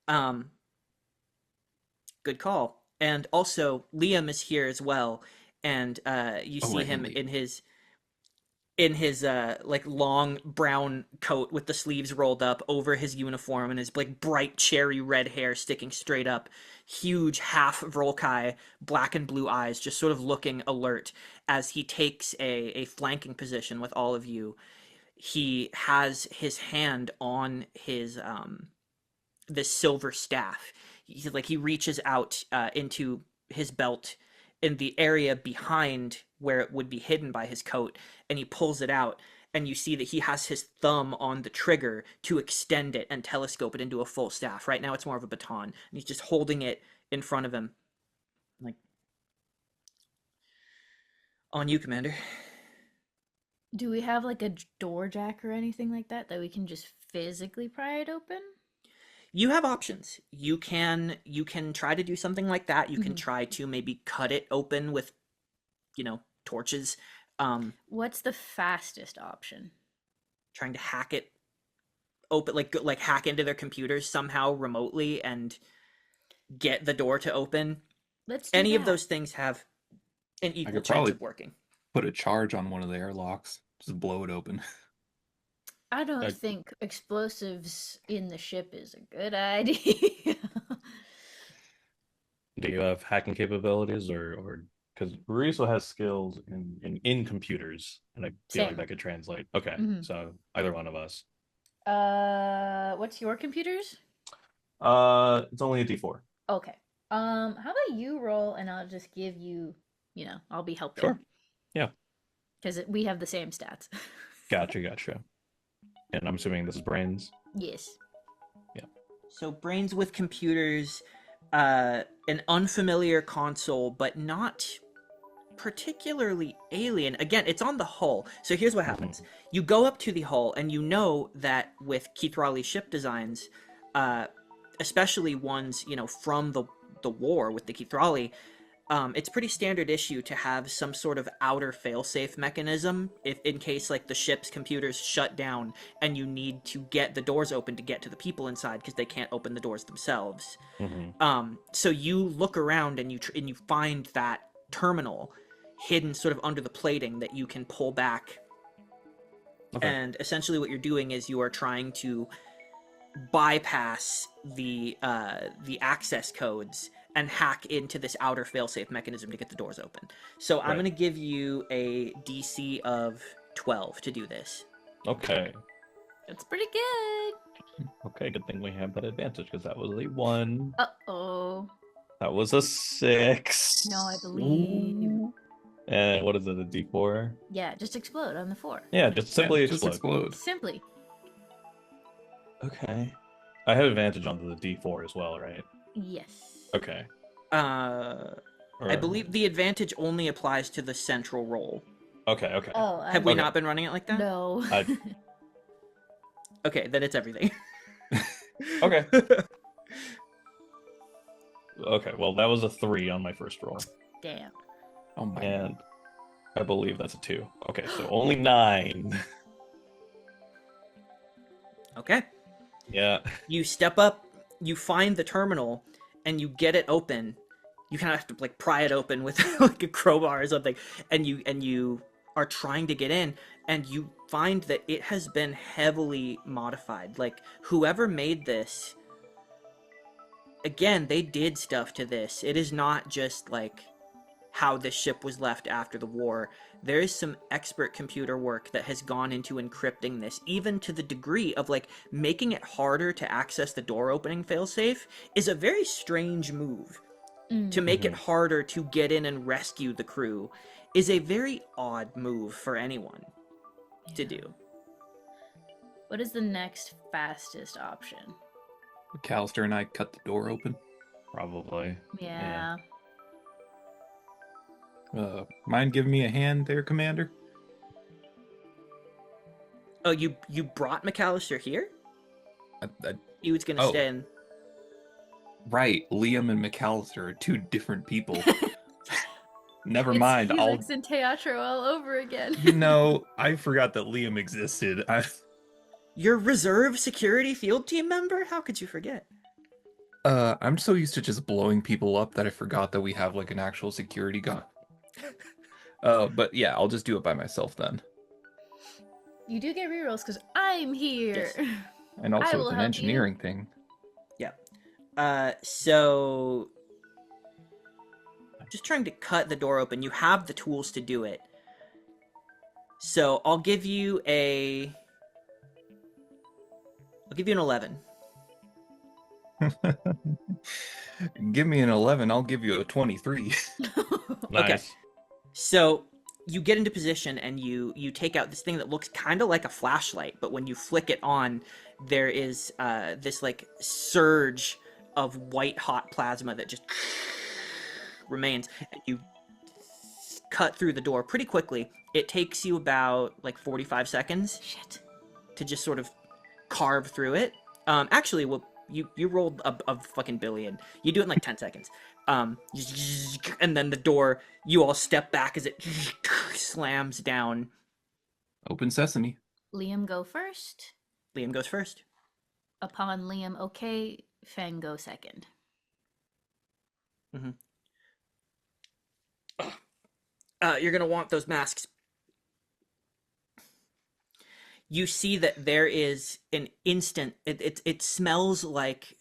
Um, Good call. And also, Liam is here as well, and you Oh, see right, him Liam. in his like long brown coat with the sleeves rolled up over his uniform and his like bright cherry red hair sticking straight up, huge half Volkai, black and blue eyes, just sort of looking alert as he takes a flanking position with all of you. He has his hand on his this silver staff. He reaches out into his belt in the area behind where it would be hidden by his coat, and he pulls it out. And you see that he has his thumb on the trigger to extend it and telescope it into a full staff. Right now, it's more of a baton, and he's just holding it in front of him, like, on you, Commander. Do we have like a door jack or anything like that we can just physically pry it open? You have options. You can try to do something like that. You can Mhm. try to maybe cut it open with, torches. What's the fastest option? Trying to hack it open, like hack into their computers somehow remotely and get the door to open. Let's do Any of that. those things have an I equal could chance probably of working. put a charge on one of the airlocks, just blow it open. I don't I, think explosives in the ship is a good idea. do you have hacking capabilities, or because Riso has skills in computers, and I feel like Same. that could translate. Okay, Mhm. so either one of us. What's your computers? It's only a D4. Okay. How about you roll and I'll just give you, I'll be helping. Sure. Yeah. Because we have the same stats. Gotcha. And I'm assuming this is brains. Yes. So brains with computers, an unfamiliar console, but not particularly alien. Again, it's on the hull. So here's what happens. You go up to the hull, and you know that with Keith Raleigh ship designs, especially ones, from the war with the Keith Raleigh, it's pretty standard issue to have some sort of outer failsafe mechanism if in case like the ship's computers shut down and you need to get the doors open to get to the people inside because they can't open the doors themselves. So you look around and you find that terminal hidden sort of under the plating that you can pull back. Okay. And essentially what you're doing is you are trying to bypass the access codes and hack into this outer failsafe mechanism to get the doors open. So I'm Right. going to give you a DC of 12 to do this. Okay. That's pretty good. Okay. Good thing we have that advantage because that was a 1. Uh-oh. That was a 6. No, I believe. And what is it? A D4? Yeah, just explode on the 4. Yeah, just simply Just explode. Simply. Okay. I have advantage on the D4 as well, right? Yes. Okay. I believe the advantage only applies to the central roll. Okay. Oh, Have we not been running it like that? No. Okay, then it's everything. Okay. Okay, well, that was a 3 on my first roll. Damn. Oh my. And I believe that's a 2. Okay, so only 9. Okay. Yeah. You step up, you find the terminal, and you get it open. You kind of have to like pry it open with like a crowbar or something, and you are trying to get in, and you find that it has been heavily modified. Like whoever made this, again, they did stuff to this. It is not just like how the ship was left after the war. There is some expert computer work that has gone into encrypting this, even to the degree of like making it harder to access the door opening failsafe is a very strange move. To make it harder to get in and rescue the crew is a very odd move for anyone to do. What is the next fastest option? McAllister and I cut the door open. Probably. Yeah. Mind giving me a hand there, Commander? Oh, you brought McAllister here? He was gonna Oh. stay in. Right, Liam and McAllister are two different people. Never It's mind. Helix and Teatro all over again. You know, I forgot that Liam existed. Your reserve security field team member? How could you forget? I'm so used to just blowing people up that I forgot that we have like an actual security guard. But yeah, I'll just do it by myself then. You do get rerolls because I'm here. Yes. And I also will it's an help engineering thing. So just trying to cut the door open. You have the tools to do it. So I'll give you an 11. Give me an 11, I'll give you a 23. Nice. So you get into position and you take out this thing that looks kind of like a flashlight, but when you flick it on, there is this like surge of white hot plasma that just remains, and you cut through the door pretty quickly. It takes you about like 45 seconds Shit. to just sort of carve through it. Actually, well, you rolled a fucking billion. You do it in like 10 seconds. And then the door, you all step back as it slams down. Open sesame. Liam go first. Liam goes first. Upon Liam okay, Fang go second. You're gonna want those masks. You see that there is an instant. It smells like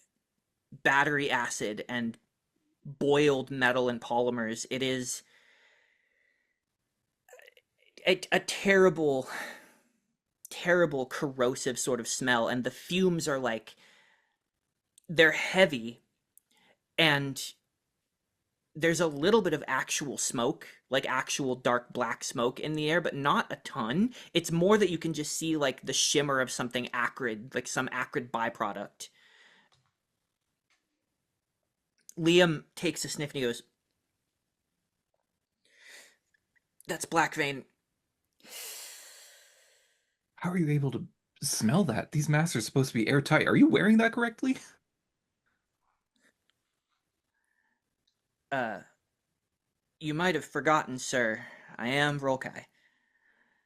battery acid and boiled metal and polymers. It is a terrible, terrible corrosive sort of smell, and the fumes are like, they're heavy, and there's a little bit of actual smoke, like actual dark black smoke in the air, but not a ton. It's more that you can just see like the shimmer of something acrid, like some acrid byproduct. Liam takes a sniff and he goes, "That's black vein." How are you able to smell that? These masks are supposed to be airtight. Are you wearing that correctly? You might have forgotten, sir. I am Volkai.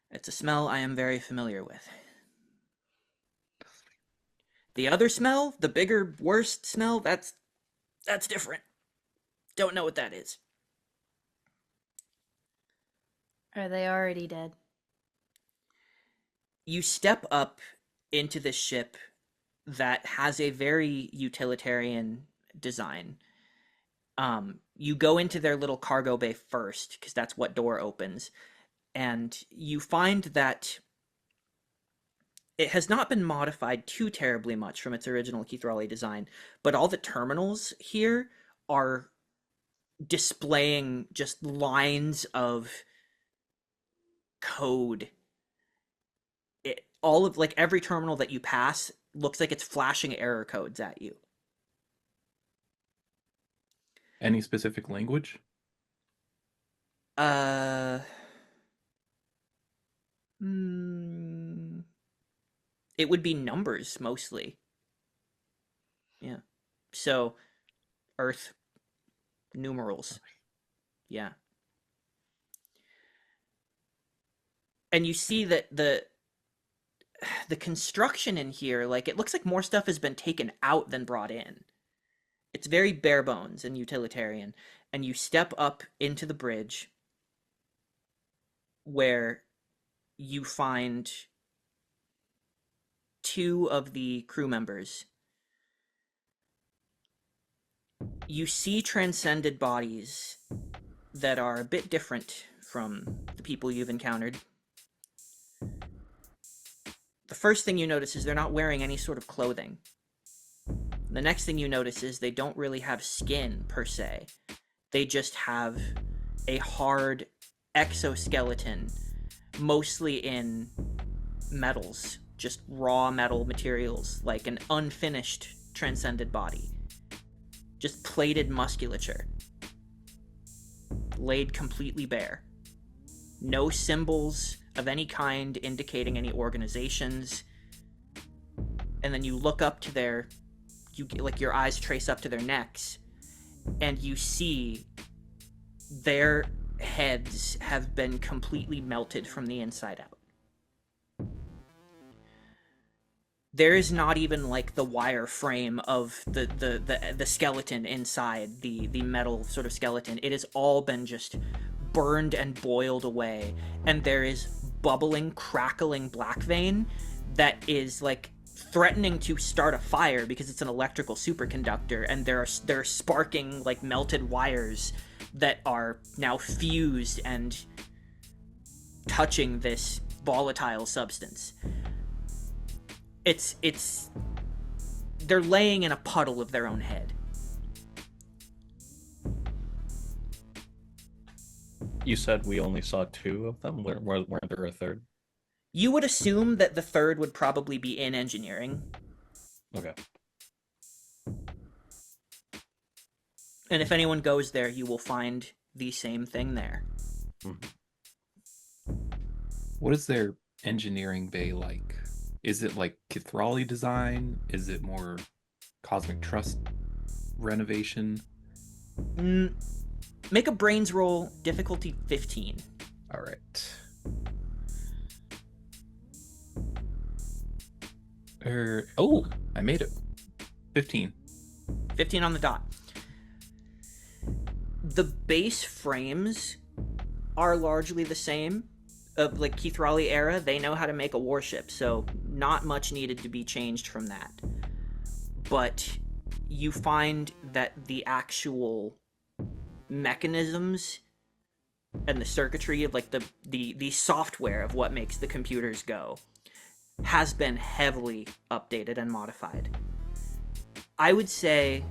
It's a smell I am very familiar with. The other smell, the bigger, worse smell, that's different. Don't know what that is. Are they already dead? You step up into this ship that has a very utilitarian design. You go into their little cargo bay first, because that's what door opens, and you find that it has not been modified too terribly much from its original Keith Raleigh design, but all the terminals here are displaying just lines of code. All of, like, every terminal that you pass looks like it's flashing error codes at you. Any specific language? It would be numbers mostly. Yeah. So, Earth, numerals. Yeah. And you see that the construction in here, like, it looks like more stuff has been taken out than brought in. It's very bare bones and utilitarian. And you step up into the bridge where you find two of the crew members. You see transcended bodies that are a bit different from the people you've encountered. The first thing you notice is they're not wearing any sort of clothing. The next thing you notice is they don't really have skin, per se. They just have a hard exoskeleton, mostly in metals, just raw metal materials, like an unfinished transcended body. Just plated musculature. Laid completely bare. No symbols of any kind indicating any organizations. And then you look up to their, your eyes trace up to their necks, and you see their heads have been completely melted from the inside out. There is not even like the wire frame of the skeleton inside the metal sort of skeleton. It has all been just burned and boiled away, and there is bubbling, crackling black vein that is like threatening to start a fire because it's an electrical superconductor, and there are sparking like melted wires that are now fused and touching this volatile substance. It's they're laying in a puddle of their own head. You said we only saw two of them? Weren't there a third? You would assume that the third would probably be in engineering. Okay. And if anyone goes there, you will find the same thing there. Mm-hmm. What is their engineering bay like? Is it like Kithrali design? Is it more Cosmic Trust renovation? Make a brains roll, difficulty 15. All right. Oh, I made it. 15. 15 on the dot. The base frames are largely the same. Of like Kithrali era, they know how to make a warship, so not much needed to be changed from that. But you find that the actual mechanisms and the circuitry of like the software of what makes the computers go has been heavily updated and modified. I would say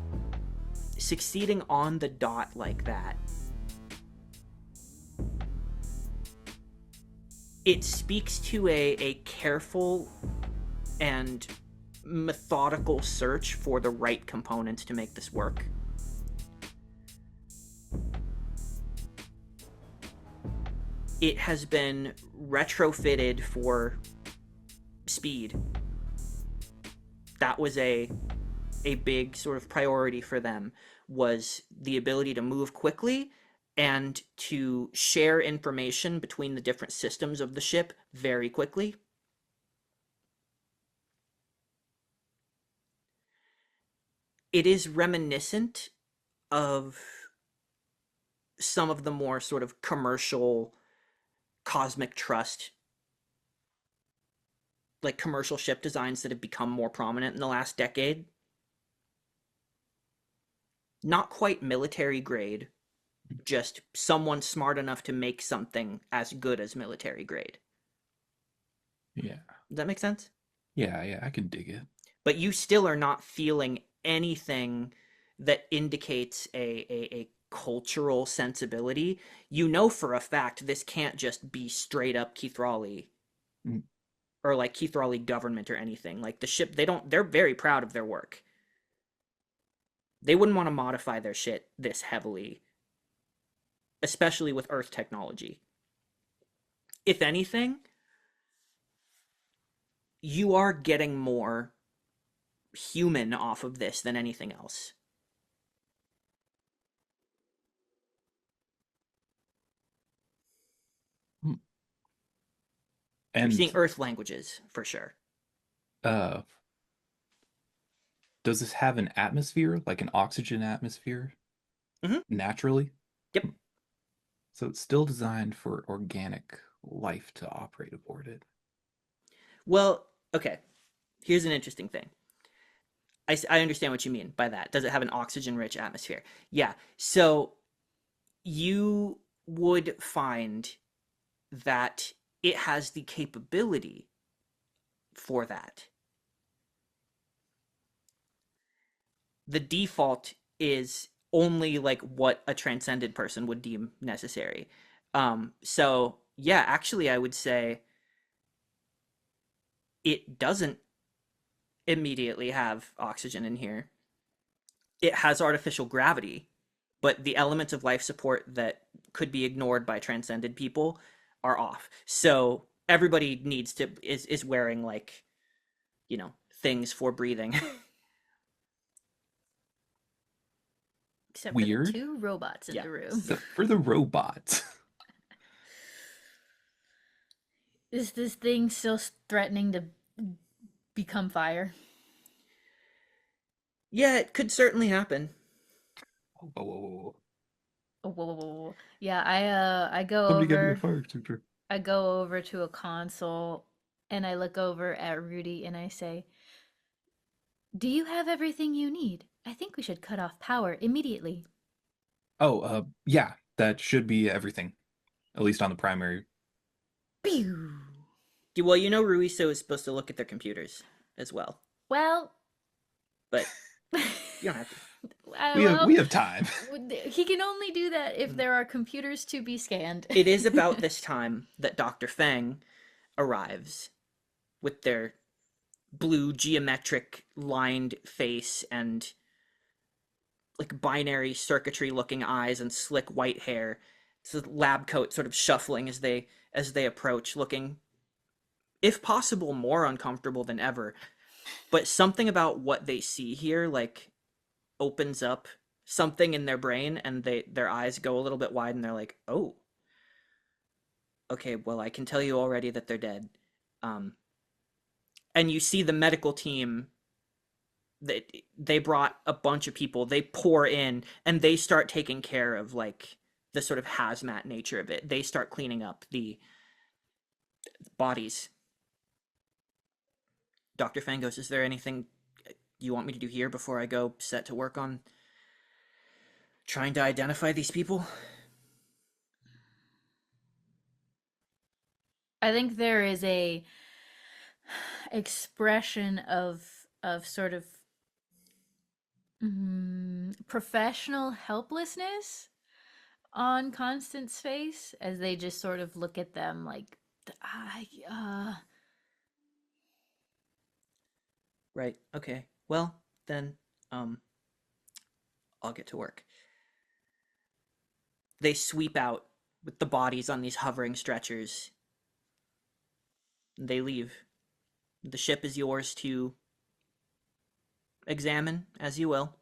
succeeding on the dot like that, it speaks to a careful and methodical search for the right components to make this work. It has been retrofitted for speed. That was a big sort of priority for them, was the ability to move quickly and to share information between the different systems of the ship very quickly. It is reminiscent of some of the more sort of commercial Cosmic Trust, like commercial ship designs that have become more prominent in the last decade. Not quite military grade, just someone smart enough to make something as good as military grade. Yeah. Does that make sense? Yeah, I can dig it. But you still are not feeling anything that indicates a cultural sensibility. You know for a fact this can't just be straight up Kithrali. Or like Kithrali government or anything. Like the ship, they're very proud of their work. They wouldn't want to modify their shit this heavily, especially with Earth technology. If anything, you are getting more human off of this than anything else. You're And seeing Earth languages for sure. uh, does this have an atmosphere, like an oxygen atmosphere, Mhm. naturally? Yep. So it's still designed for organic life to operate aboard it. Well, okay. Here's an interesting thing. I understand what you mean by that. Does it have an oxygen-rich atmosphere? Yeah. So you would find that it has the capability for that. The default is only like what a transcended person would deem necessary. So yeah, actually I would say it doesn't immediately have oxygen in here. It has artificial gravity, but the elements of life support that could be ignored by transcended people are off. So everybody needs to is wearing like, things for breathing. Except for the Weird. 2 robots in Yeah. the room. Except for the robots. Is this thing still threatening to become fire? Yeah, it could certainly happen. Whoa, whoa, whoa. Oh, whoa, whoa, whoa, whoa. Yeah, I go Somebody get me a over. fire extinguisher. I go over to a console and I look over at Rudy and I say, "Do you have everything you need? I think we should cut off power immediately." Oh, yeah, that should be everything. At least on the primary. Pew! Well, Ruiso is supposed to look at their computers as well, Well, but you don't have to. We have time. He can only do that if there are computers to be scanned. It is about this time that Dr. Feng arrives with their blue geometric lined face and like binary circuitry looking eyes and slick white hair. It's a lab coat sort of shuffling as they approach, looking, if possible, more uncomfortable than ever. But something about what they see here, like, opens up something in their brain, and their eyes go a little bit wide, and they're like, "Oh, okay. Well, I can tell you already that they're dead." And you see the medical team. They brought a bunch of people. They pour in, and they start taking care of like the sort of hazmat nature of it. They start cleaning up the bodies. Dr. Fang goes, "Is there anything you want me to do here before I go set to work on trying to identify these people?" I think there is a expression of sort of professional helplessness on Constance's face as they just sort of look at them like, Right. Okay. Well, then, I'll get to work. They sweep out with the bodies on these hovering stretchers. They leave. The ship is yours to examine as you will.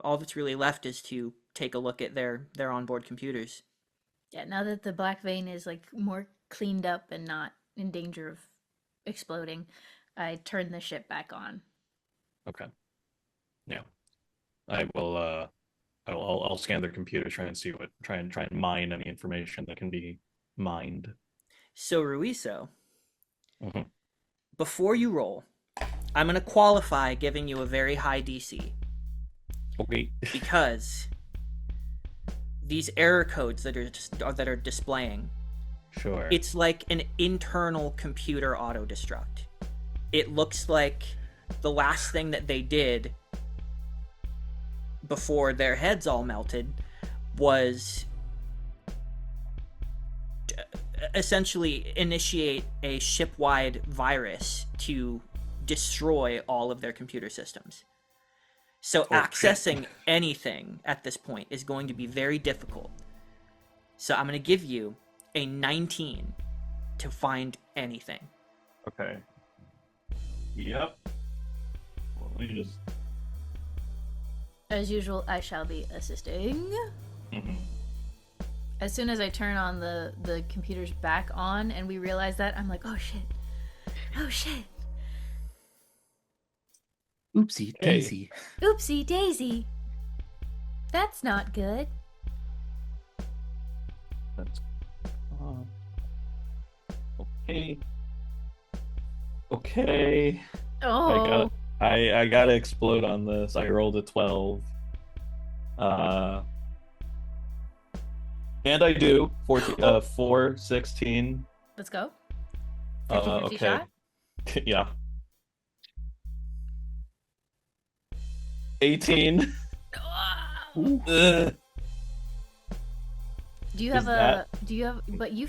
All that's really left is to take a look at their onboard computers. Yeah, now that the Black Vein is like more cleaned up and not in danger of exploding, I turn the ship back on. Okay. Yeah. I will I'll scan their computers, try and mine any information that can be mined. So, Ruiso, Mhm. before you roll, I'm going to qualify giving you a very high DC Okay. because these error codes that are displaying, Sure. it's like an internal computer auto destruct. It looks like the last thing that they did before their heads all melted was essentially initiate a ship-wide virus to destroy all of their computer systems. So accessing anything at this point is going to be very difficult. So I'm going to give you a 19 to find anything. Okay. Yep. Well, let me just. As usual, I shall be assisting. As soon as I turn on the computers back on and we realize that, I'm like, oh shit. Oh shit. Oopsie Hey. daisy. Oopsie daisy. That's not good. That's okay. Okay. Oh. I gotta explode on this. I rolled a 12. And I do 14 4 16. Let's go. 50-50 Okay. shot. Yeah. 18. Ugh. Do you have Is a? that- Do you have? But you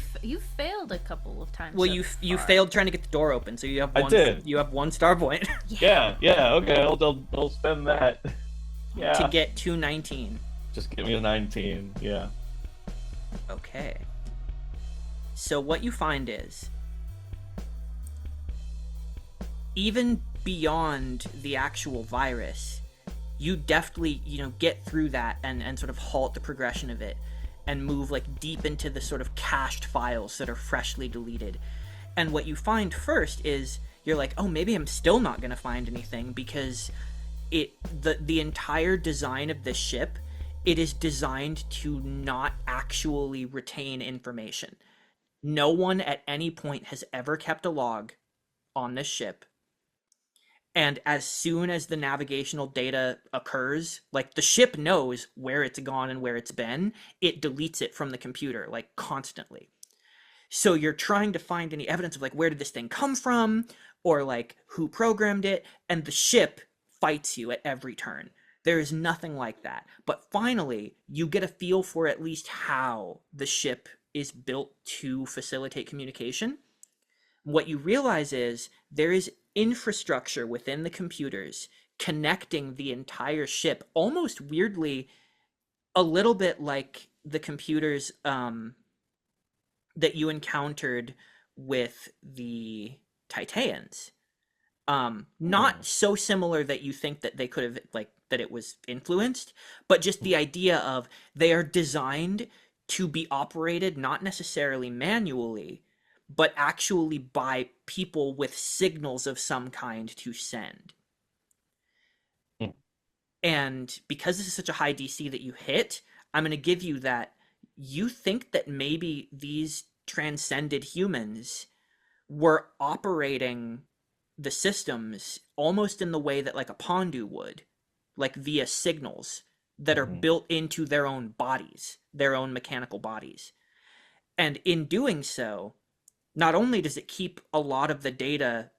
failed a couple of times. Well, so you far. failed trying to get the door open, so you have I one. did. You have 1 star point Yeah, okay, I'll spend that. Yeah. to get to 19. Just give me a 19. Yeah. Okay. So what you find is, even beyond the actual virus, you deftly, get through that and sort of halt the progression of it and move like deep into the sort of cached files that are freshly deleted. And what you find first is you're like, oh, maybe I'm still not going to find anything, because the entire design of this ship, it is designed to not actually retain information. No one at any point has ever kept a log on this ship. And as soon as the navigational data occurs, like the ship knows where it's gone and where it's been, it deletes it from the computer, like constantly. So you're trying to find any evidence of like, where did this thing come from, or like who programmed it, and the ship fights you at every turn. There is nothing like that. But finally, you get a feel for at least how the ship is built to facilitate communication. What you realize is there is infrastructure within the computers connecting the entire ship, almost weirdly, a little bit like the computers that you encountered with the Titans. Not so similar that you think that they could have, like, that it was influenced, but just the idea of they are designed to be operated not necessarily manually, but actually by people with signals of some kind to send. Hmm. And because this is such a high DC that you hit, I'm going to give you that you think that maybe these transcended humans were operating the systems almost in the way that like a Pondu would, like via signals that are built into their own bodies, their own mechanical bodies. And in doing so, not only does it keep a lot of the data,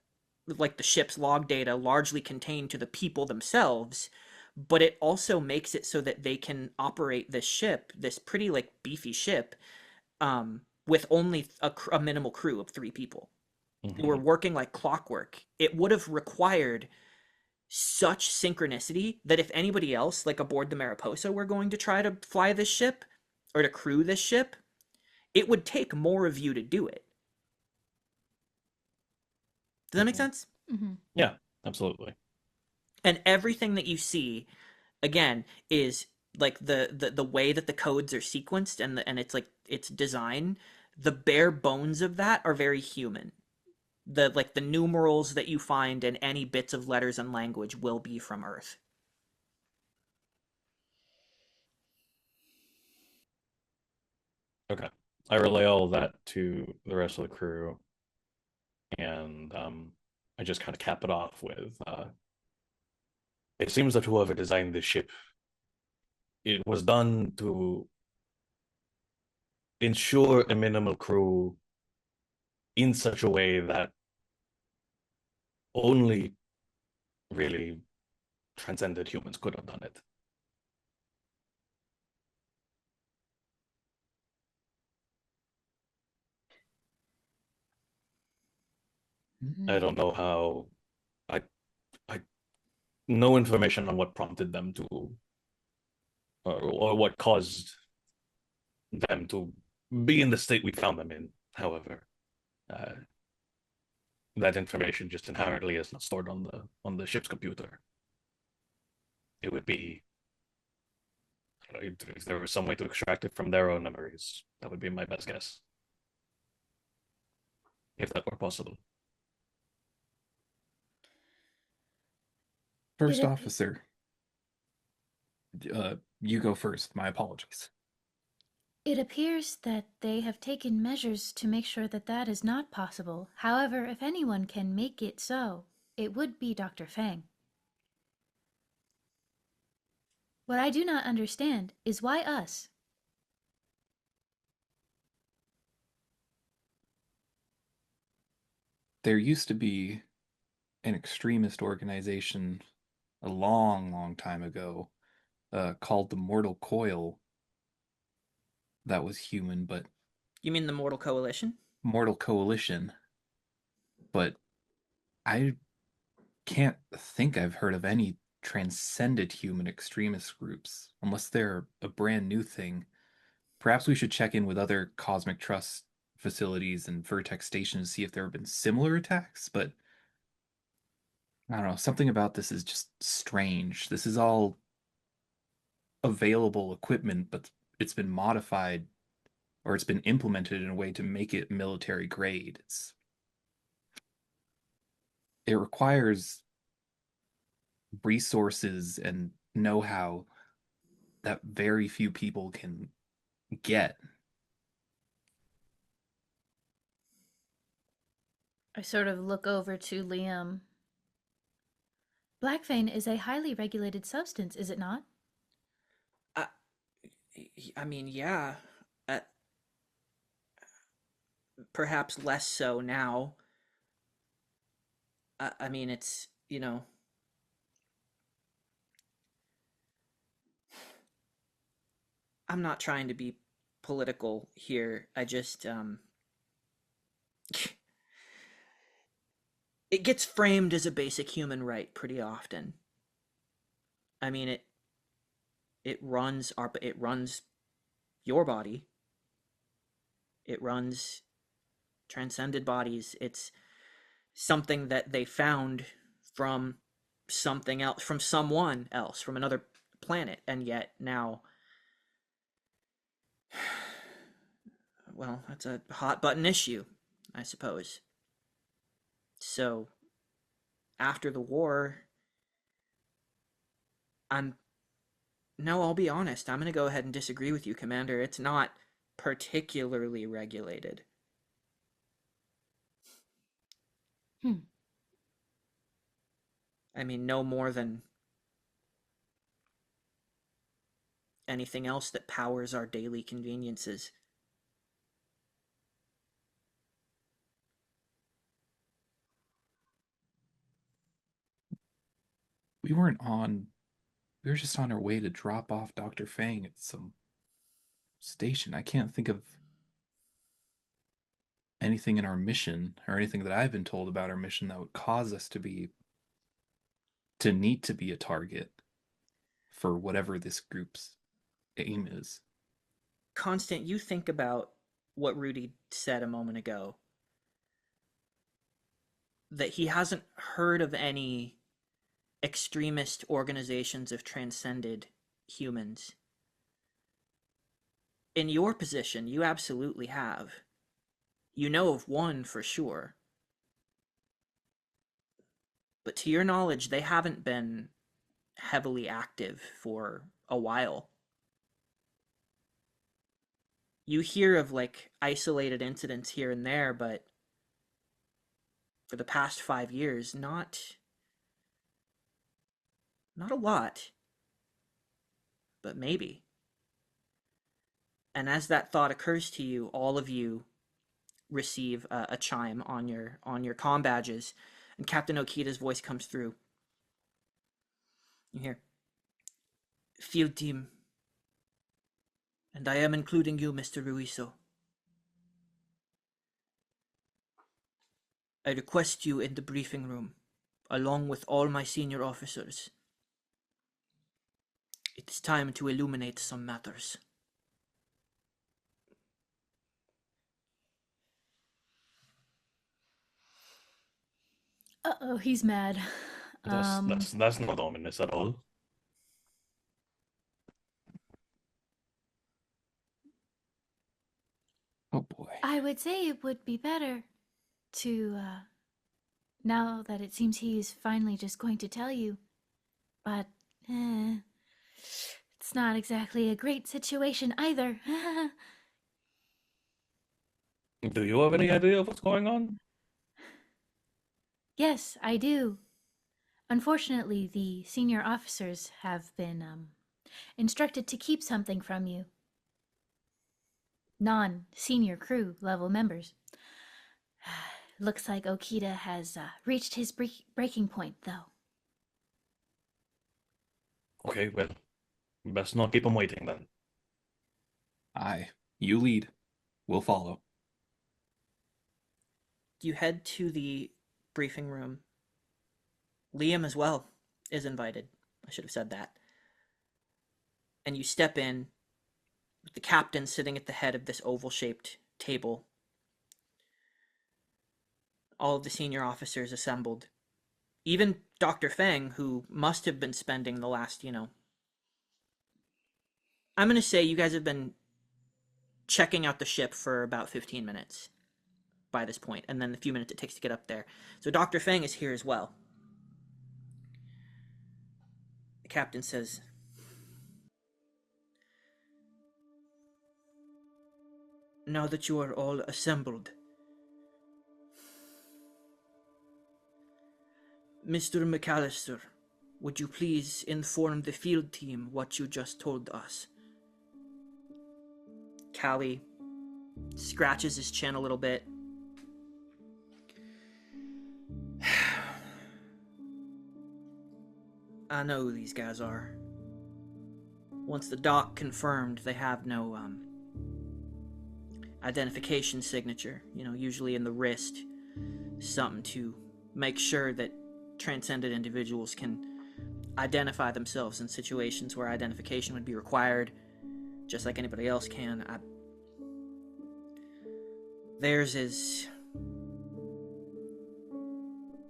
like the ship's log data, largely contained to the people themselves, but it also makes it so that they can operate this ship, this pretty like beefy ship, with only a minimal crew of 3 people who were working like clockwork. It would have required such synchronicity that if anybody else, like aboard the Mariposa, were going to try to fly this ship or to crew this ship, it would take more of you to do it. Does that make sense? Mm-hmm. Yeah, absolutely. And everything that you see, again, is like the way that the codes are sequenced and it's like its design. The bare bones of that are very human. The numerals that you find and any bits of letters and language will be from Earth. Okay. I relay all of that to the rest of the crew, and I just kind of cap it off with it seems that whoever designed this ship, it was done to ensure a minimal crew in such a way that only really transcended humans could have done it. I don't know how. I no information on what prompted them to, or what caused them to be in the state we found them in. However, uh, that information just inherently is not stored on the ship's computer. It would be If there was some way to extract it from their own memories, that would be my best guess, if that were possible. First It, officer, you go first. My apologies. it appears that they have taken measures to make sure that that is not possible. However, if anyone can make it so, it would be Dr. Fang. What I do not understand is why us? There used to be an extremist organization a long, long time ago called the Mortal Coil that was human, but You mean the Mortal Coalition? Mortal Coalition. But I can't think I've heard of any transcended human extremist groups unless they're a brand new thing. Perhaps we should check in with other Cosmic Trust facilities and Vertex stations to see if there have been similar attacks, but I don't know, something about this is just strange. This is all available equipment, but it's been modified or it's been implemented in a way to make it military grade. It requires resources and know-how that very few people can get. I sort of look over to Liam. Blackfein is a highly regulated substance, is it not? Uh, I mean, yeah. Uh, Perhaps less so now. I mean, it's, I'm not trying to be political here. I just, it gets framed as a basic human right pretty often. I mean, it runs your body. It runs transcended bodies. It's something that they found from something else, from someone else, from another planet, and yet now, well, that's a hot button issue, I suppose. So, after the war, I'm no, I'll be honest. I'm going to go ahead and disagree with you, Commander. It's not particularly regulated. Hmm. I mean, no more than anything else that powers our daily conveniences. We weren't on, we were just on our way to drop off Dr. Fang at some station. I can't think of anything in our mission or anything that I've been told about our mission that would cause us to need to be a target for whatever this group's aim is. Constant, you think about what Rudy said a moment ago, that he hasn't heard of any extremist organizations of transcended humans. In your position, you absolutely have. You know of one for sure. But to your knowledge, they haven't been heavily active for a while. You hear of like isolated incidents here and there, but for the past 5 years, not a lot, but maybe. And as that thought occurs to you, all of you receive a chime on your comm badges, and Captain Okita's voice comes through. You hear, "Field team, and I am including you, Mr. Ruiso. I request you in the briefing room, along with all my senior officers. It is time to illuminate some matters." Uh-oh, he's mad. That's not ominous at all. I would say it would be better to, now that it seems he's finally just going to tell you. But, it's not exactly a great situation either. Do you have any idea of what's going on? Yes, I do. Unfortunately, the senior officers have been, instructed to keep something from you. Non-senior crew level members. Looks like Okita has reached his breaking point, though. Okay, well, best not keep him waiting then. Aye, you lead. We'll follow. You head to the briefing room. Liam as well is invited. I should have said that. And you step in with the captain sitting at the head of this oval-shaped table. All of the senior officers assembled. Even Dr. Feng, who must have been spending the last, I'm going to say you guys have been checking out the ship for about 15 minutes by this point, and then the few minutes it takes to get up there. So Dr. Feng is here as well. The captain says, "Now that you are all assembled, Mr. McAllister, would you please inform the field team what you just told us?" Callie scratches his chin a little bit. I know who these guys are. Once the doc confirmed, they have no identification signature, usually in the wrist, something to make sure that transcended individuals can identify themselves in situations where identification would be required, just like anybody else can. Theirs is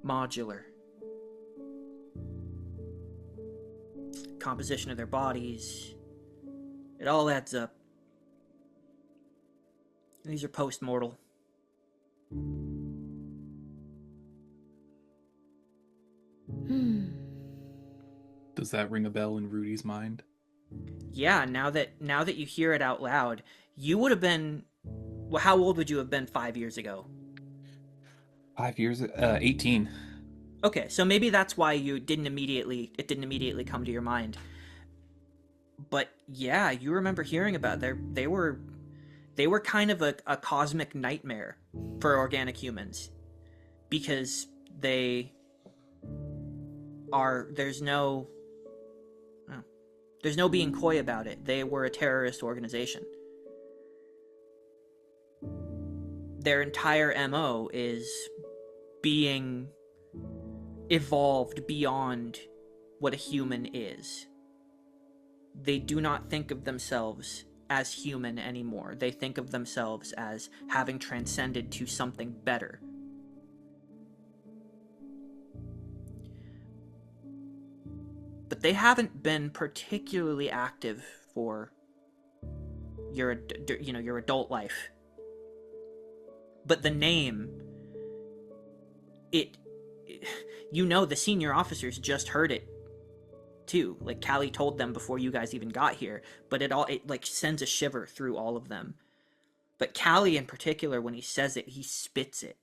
modular. Composition of their bodies, it all adds up. These are post-mortal. Does that ring a bell in Rudy's mind? Yeah, now that you hear it out loud, you would have been, well, how old would you have been 5 years ago? 5 years, 18. Okay, so maybe that's why it didn't immediately come to your mind. But yeah, you remember hearing about they were kind of a cosmic nightmare for organic humans, because there's no being coy about it. They were a terrorist organization. Their entire MO is being evolved beyond what a human is. They do not think of themselves as human anymore. They think of themselves as having transcended to something better. But they haven't been particularly active for your adult life. But the name, the senior officers just heard it too. Like, Callie told them before you guys even got here, but it like sends a shiver through all of them. But Callie in particular, when he says it, he spits it.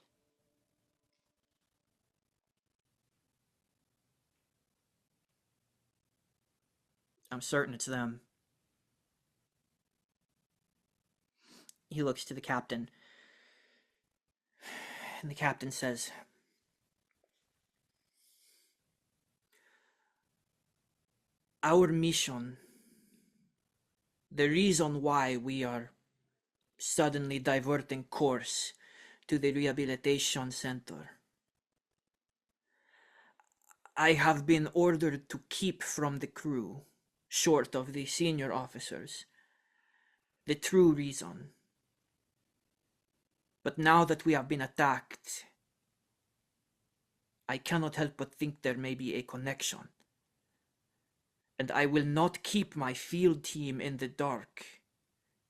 I'm certain it's them. He looks to the captain, and the captain says, "Our mission, the reason why we are suddenly diverting course to the rehabilitation center, I have been ordered to keep from the crew, short of the senior officers, the true reason. But now that we have been attacked, I cannot help but think there may be a connection. And I will not keep my field team in the dark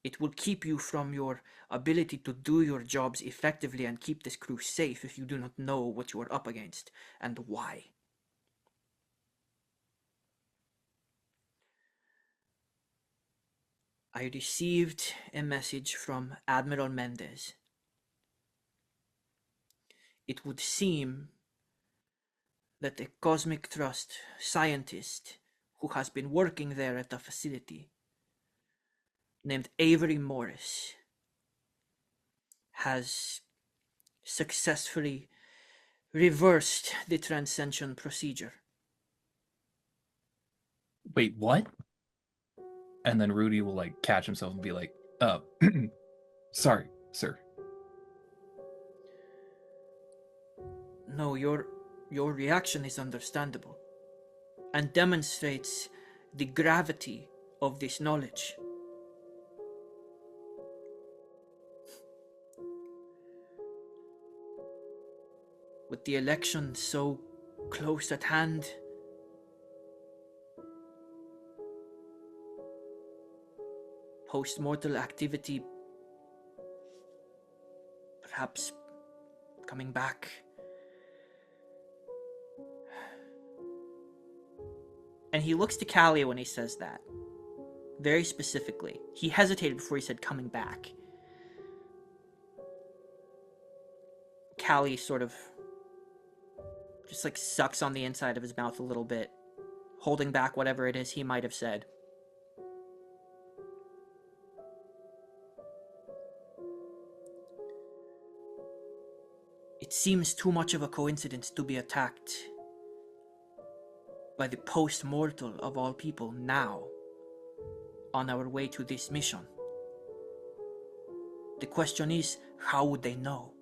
It will keep you from your ability to do your jobs effectively and keep this crew safe if you do not know what you are up against and why. I received a message from Admiral Mendez. It would seem that a Cosmic Trust scientist who has been working there at the facility, named Avery Morris, has successfully reversed the transcension procedure. Wait, what? And then Rudy will like catch himself and be like, sorry, sir. No, your reaction is understandable and demonstrates the gravity of this knowledge. With the election so close at hand, post-mortal activity perhaps coming back. And he looks to Callie when he says that. Very specifically. He hesitated before he said coming back. Callie sort of just like sucks on the inside of his mouth a little bit, holding back whatever it is he might have said. It seems too much of a coincidence to be attacked by the post-mortal of all people now, on our way to this mission. The question is, how would they know?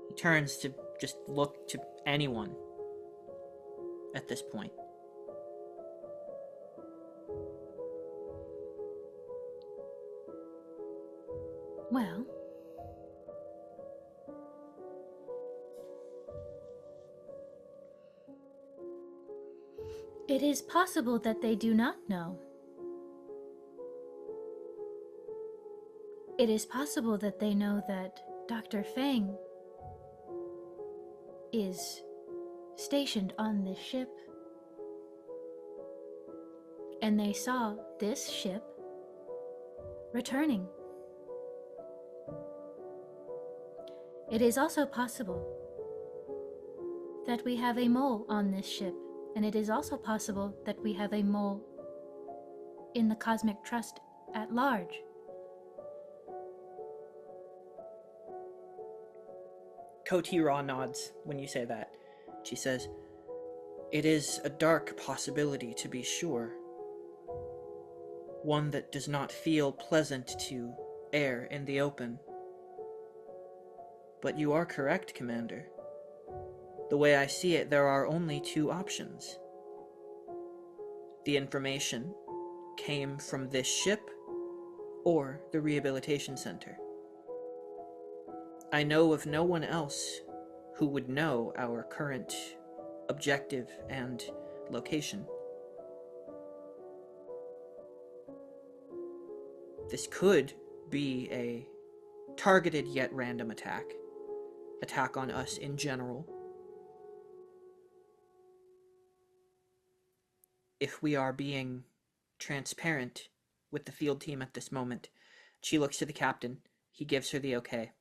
He turns to just look to anyone at this point. Well, it is possible that they do not know. It is possible that they know that Dr. Fang is stationed on this ship, and they saw this ship returning. It is also possible that we have a mole on this ship, and it is also possible that we have a mole in the Cosmic Trust at large. Koti Ra nods when you say that. She says, "It is a dark possibility, to be sure. One that does not feel pleasant to air in the open. But you are correct, Commander. The way I see it, there are only two options. The information came from this ship or the rehabilitation center. I know of no one else who would know our current objective and location. This could be a targeted yet random attack on us in general. If we are being transparent with the field team at this moment." She looks to the captain. He gives her the okay.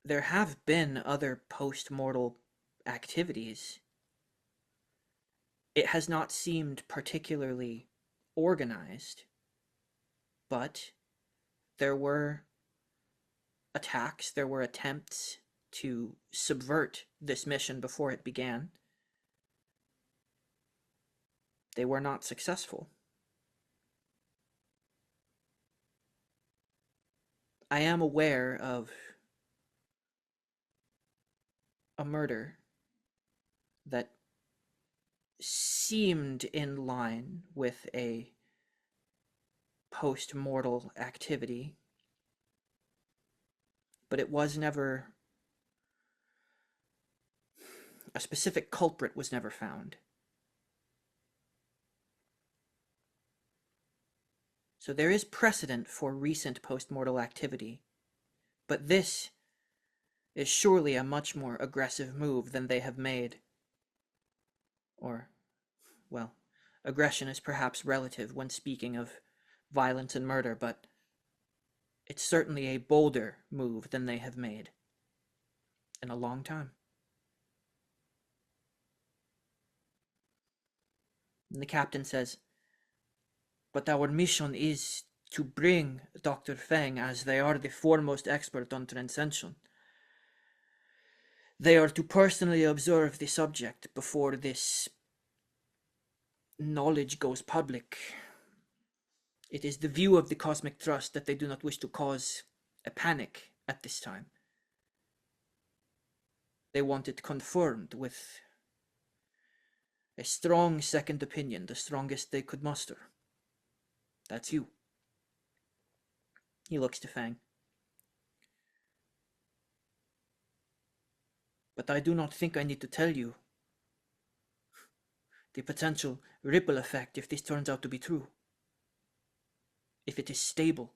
There have been other post-mortal activities. It has not seemed particularly organized, but there were attacks, there were attempts to subvert this mission before it began. They were not successful. I am aware of a murder that seemed in line with a post-mortal activity, but it was never... a specific culprit was never found. So there is precedent for recent post-mortal activity, but this is surely a much more aggressive move than they have made. Or, well, aggression is perhaps relative when speaking of violence and murder, but it's certainly a bolder move than they have made in a long time. And the captain says, "But our mission is to bring Dr. Feng, as they are the foremost expert on transcension. They are to personally observe the subject before this knowledge goes public. It is the view of the Cosmic Trust that they do not wish to cause a panic at this time. They want it confirmed with a strong second opinion, the strongest they could muster. That's you." He looks to Fang. "But I do not think I need to tell you the potential ripple effect if this turns out to be true. If it is stable."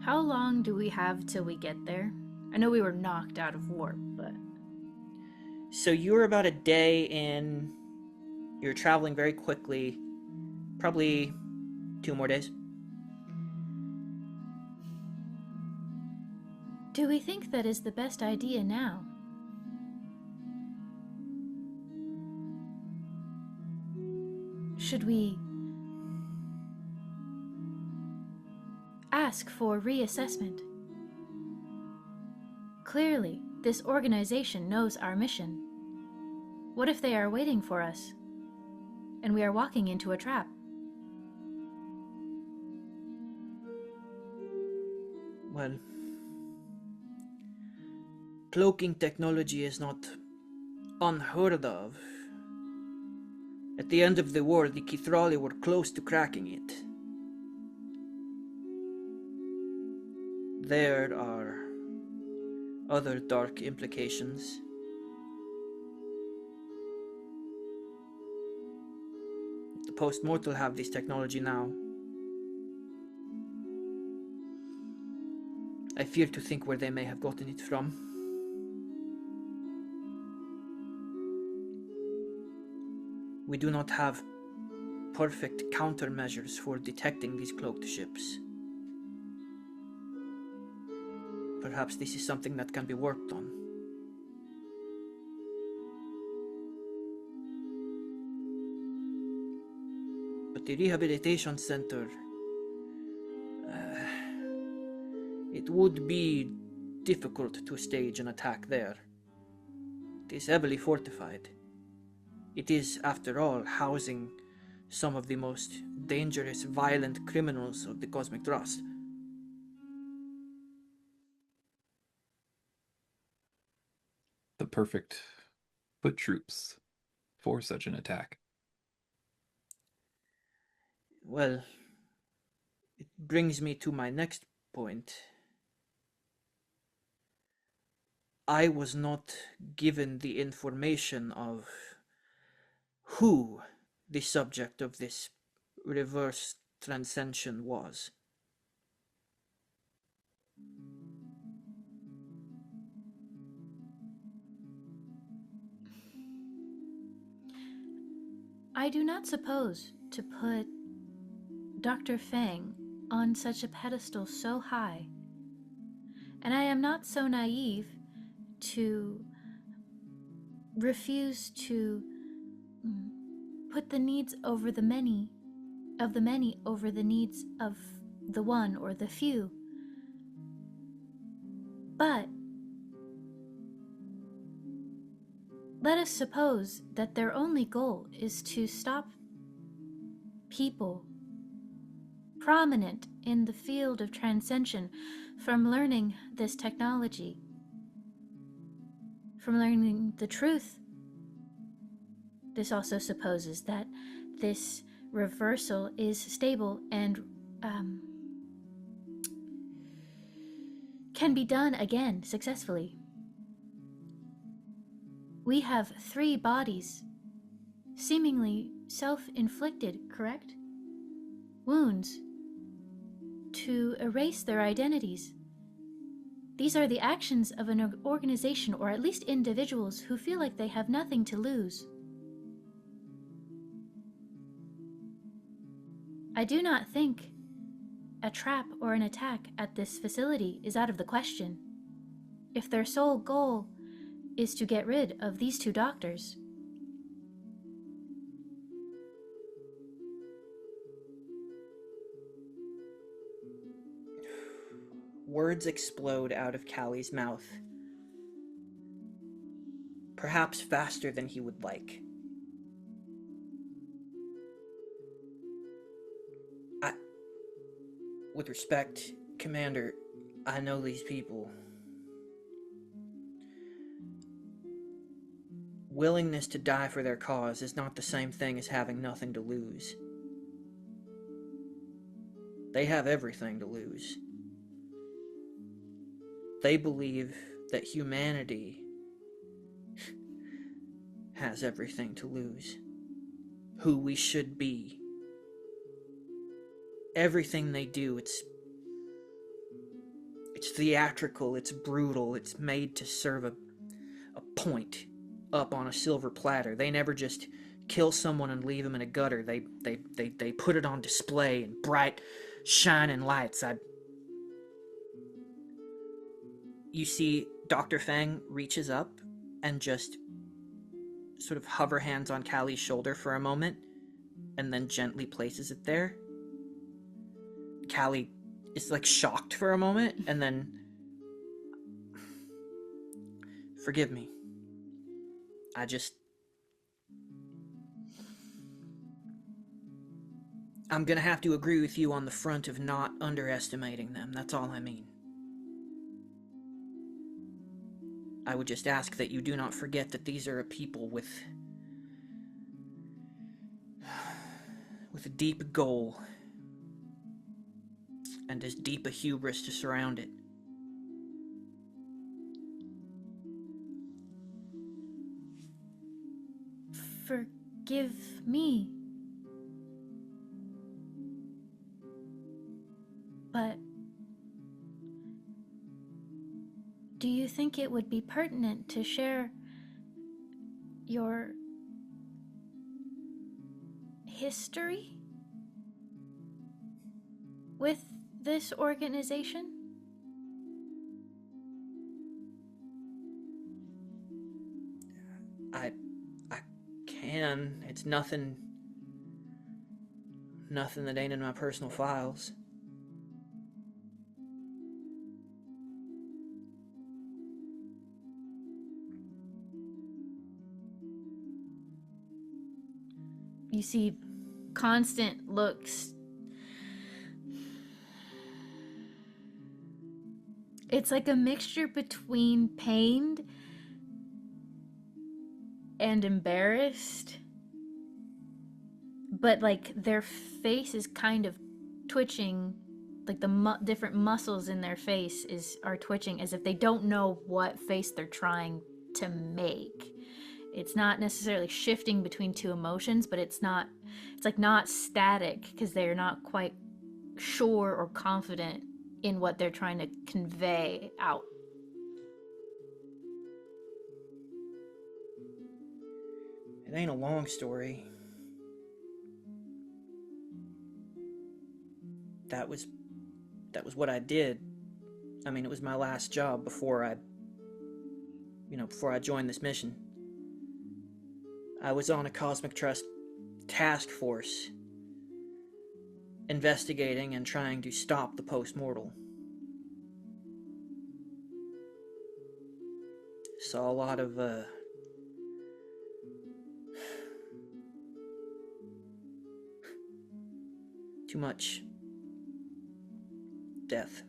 How long do we have till we get there? I know we were knocked out of warp, but... So you're about a day in. You're traveling very quickly. Probably 2 more days. Do we think that is the best idea now? Should we ask for reassessment? Clearly, this organization knows our mission. What if they are waiting for us, and we are walking into a trap? Well, cloaking technology is not unheard of. At the end of the war, the Kithrali were close to cracking it. There are other dark implications. The post-mortal have this technology now. I fear to think where they may have gotten it from. We do not have perfect countermeasures for detecting these cloaked ships. Perhaps this is something that can be worked on. But the rehabilitation center, it would be difficult to stage an attack there. It is heavily fortified. It is, after all, housing some of the most dangerous, violent criminals of the Cosmic Trust. The perfect foot troops for such an attack. Well, it brings me to my next point. I was not given the information of who the subject of this reverse transcension was. I do not suppose to put Dr. Feng on such a pedestal so high, and I am not so naive to refuse to put the needs over the many, of the many over the needs of the one or the few. But let us suppose that their only goal is to stop people prominent in the field of transcension from learning this technology, from learning the truth. This also supposes that this reversal is stable and can be done again successfully. We have 3 bodies, seemingly self-inflicted, correct? Wounds to erase their identities. These are the actions of an organization, or at least individuals, who feel like they have nothing to lose. I do not think a trap or an attack at this facility is out of the question, if their sole goal is to get rid of these 2 doctors. Words explode out of Callie's mouth, perhaps faster than he would like. With respect, Commander, I know these people. Willingness to die for their cause is not the same thing as having nothing to lose. They have everything to lose. They believe that humanity has everything to lose. Who we should be. Everything they do, it's theatrical, it's brutal, it's made to serve a point up on a silver platter. They never just kill someone and leave them in a gutter. They put it on display in bright, shining lights. You see Dr. Fang reaches up and just sort of hover hands on Callie's shoulder for a moment and then gently places it there. Callie is like shocked for a moment and then, forgive me. I'm gonna have to agree with you on the front of not underestimating them. That's all I mean. I would just ask that you do not forget that these are a people with a deep goal and as deep a hubris to surround it. Forgive me. But do you think it would be pertinent to share your history with this organization? I can. It's nothing that ain't in my personal files. You see Constant looks... It's like a mixture between pained and embarrassed. But like their face is kind of twitching, like the different muscles in their face are twitching as if they don't know what face they're trying to make. It's not necessarily shifting between 2 emotions, but it's like not static because they're not quite sure or confident in what they're trying to convey out. It ain't a long story. That was what I did. I mean, it was my last job before I joined this mission. I was on a Cosmic Trust task force investigating and trying to stop the post-mortal. Saw a lot of too much death.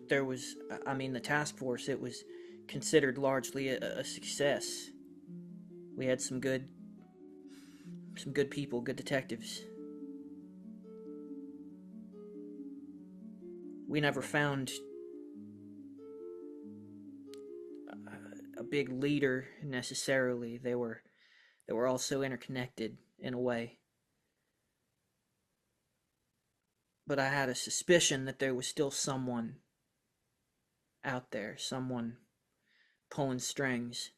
there was, I mean, the task force, it was considered largely a success. We had some good people, good detectives. We never found a big leader necessarily. They were all so interconnected in a way. But I had a suspicion that there was still someone out there, someone pulling strings,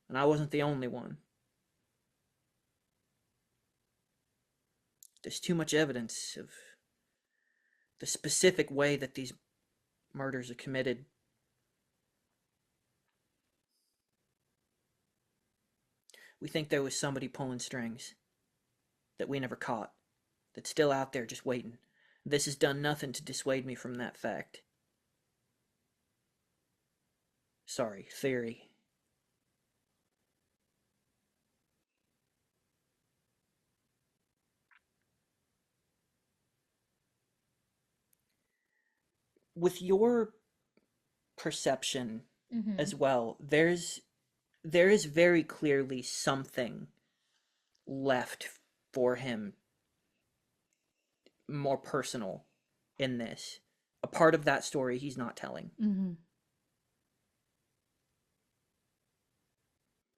and I wasn't the only one. There's too much evidence of the specific way that these murders are committed. We think there was somebody pulling strings that we never caught, that's still out there just waiting. This has done nothing to dissuade me from that fact. Sorry, theory. With your perception as well, there is very clearly something left for him more personal in this. A part of that story he's not telling.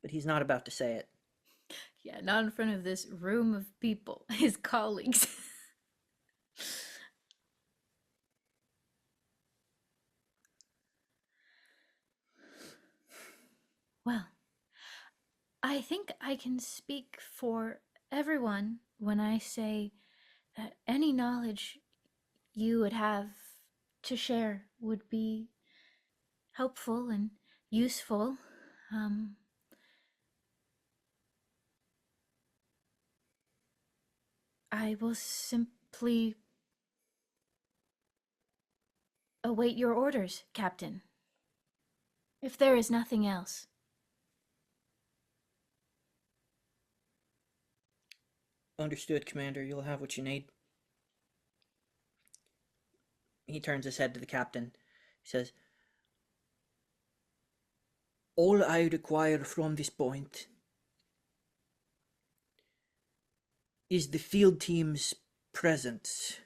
But he's not about to say it. Yeah, not in front of this room of people, his colleagues. Well, I think I can speak for everyone when I say that any knowledge you would have to share would be helpful and useful. I will simply await your orders, Captain. If there is nothing else. Understood, Commander. You'll have what you need. He turns his head to the captain. He says, all I require from this point is the field team's presence.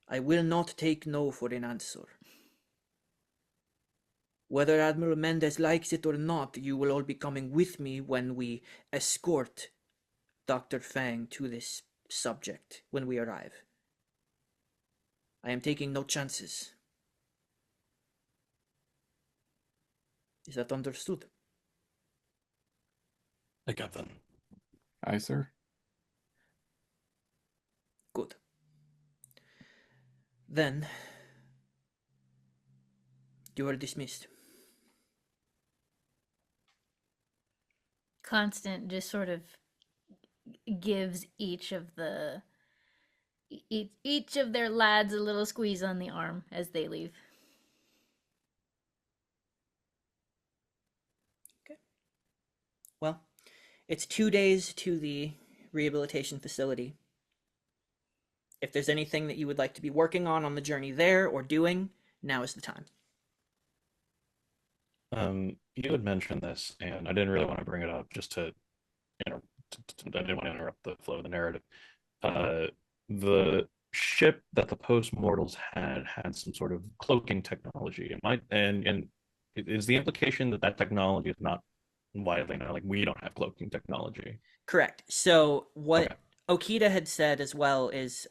I will not take no for an answer. Whether Admiral Mendez likes it or not, you will all be coming with me when we escort Dr. Fang to this subject when we arrive. I am taking no chances. Is that understood? I got that. Aye, sir. Good. Then, you are dismissed. Constant just sort of gives each of their lads a little squeeze on the arm as they leave. Okay. Well, it's 2 days to the rehabilitation facility. If there's anything that you would like to be working on the journey there or doing, now is the time. You had mentioned this, and I didn't really want to bring it up just to, I didn't want to interrupt the flow of the narrative. The ship that the post-mortals had some sort of cloaking technology. And is the implication that that technology is not widely known? Like, we don't have cloaking technology. Correct. So what Okay. Okita had said as well is,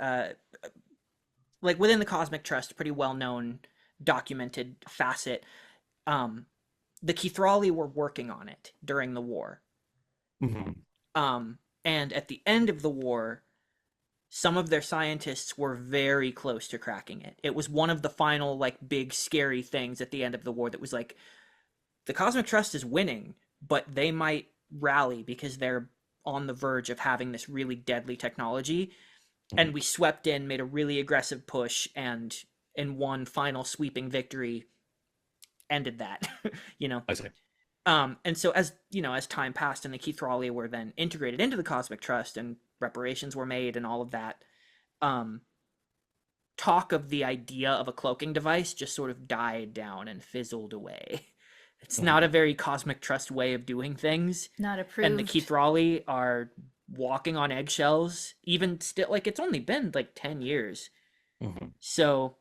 like within the Cosmic Trust, pretty well-known, documented facet. The Kithrali were working on it during the war. Mm-hmm. And at the end of the war, some of their scientists were very close to cracking it. It was one of the final, like, big, scary things at the end of the war that was like, the Cosmic Trust is winning, but they might rally because they're on the verge of having this really deadly technology. Mm-hmm. And we swept in, made a really aggressive push, and in one final sweeping victory, ended that. I see. And so as time passed and the Kithrali were then integrated into the Cosmic Trust and reparations were made and all of that, talk of the idea of a cloaking device just sort of died down and fizzled away. It's not a very cosmic trust way of doing things. Not And the approved. Keith Raleigh are walking on eggshells, even still. Like, it's only been like 10 years. Mhm. So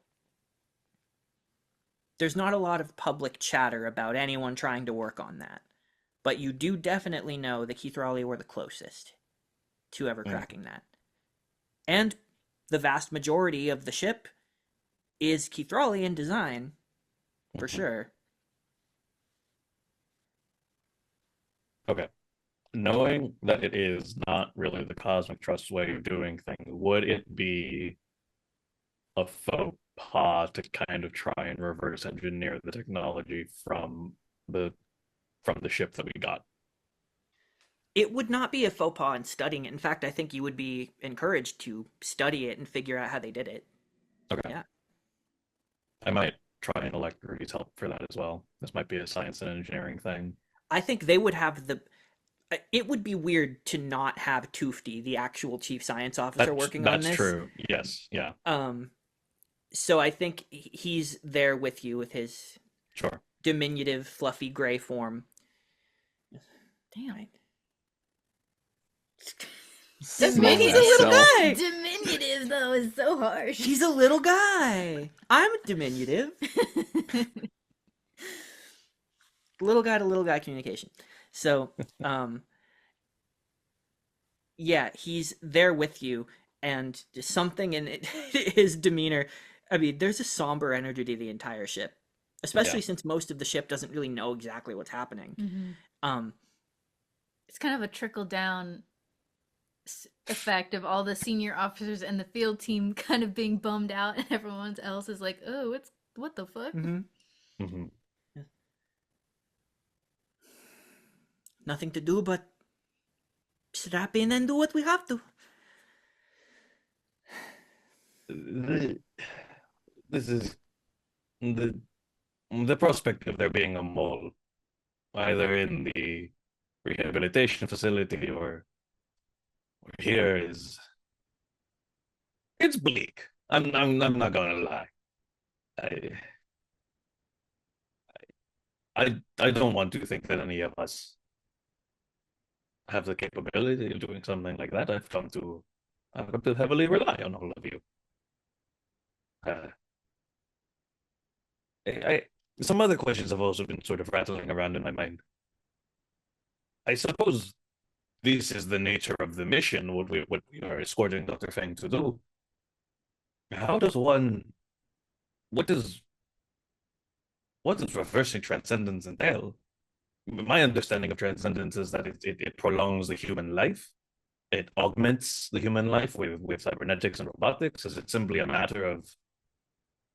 there's not a lot of public chatter about anyone trying to work on that. But you do definitely know that Keith Raleigh were the closest to ever cracking that. And the vast majority of the ship is Keith Raleigh in design, for sure. Okay. Knowing that it is not really the cosmic trust way of doing things, would it be a faux pas to kind of try and reverse engineer the technology the from the ship that we got? It would not be a faux pas in studying it. In fact, I think you would be encouraged to study it and figure out how they did it. Okay. Yeah. I might try and elect Rudy's help for that as well. This might be a science and engineering thing. I think they would have the. It would be weird to not have Toofty, the actual chief science officer, working on this. That's true. Yes. Yeah. So I think he's there with you with his Sure. diminutive, fluffy gray form. Damn. He's a little guy. Diminutive though is so harsh. He's a little guy. I'm diminutive. Little guy to little guy communication. So, yeah, he's there with you, and just something in his demeanor. I mean, there's a somber energy to the entire ship, especially since most of the ship doesn't really know exactly what's happening. Mm-hmm. It's kind of a trickle down effect of all the senior officers and the field team kind of being bummed out, and everyone else is like, "Oh, what the fuck?" Mm-hmm. Mm-hmm. Yeah. Nothing to do but strap in and do what we have to. This is the prospect of there being a mole, either in the rehabilitation facility or here, it's bleak. I'm not gonna lie. I don't want to think that any of us have the capability of doing something like that. I've come to heavily rely on all of you. Some other questions have also been sort of rattling around in my mind. I suppose this is the nature of the mission, what we are escorting Dr. Feng to do. How does one what does reversing transcendence entail? My understanding of transcendence is that it prolongs the human life. It augments the human life with cybernetics and robotics. Is it simply a matter of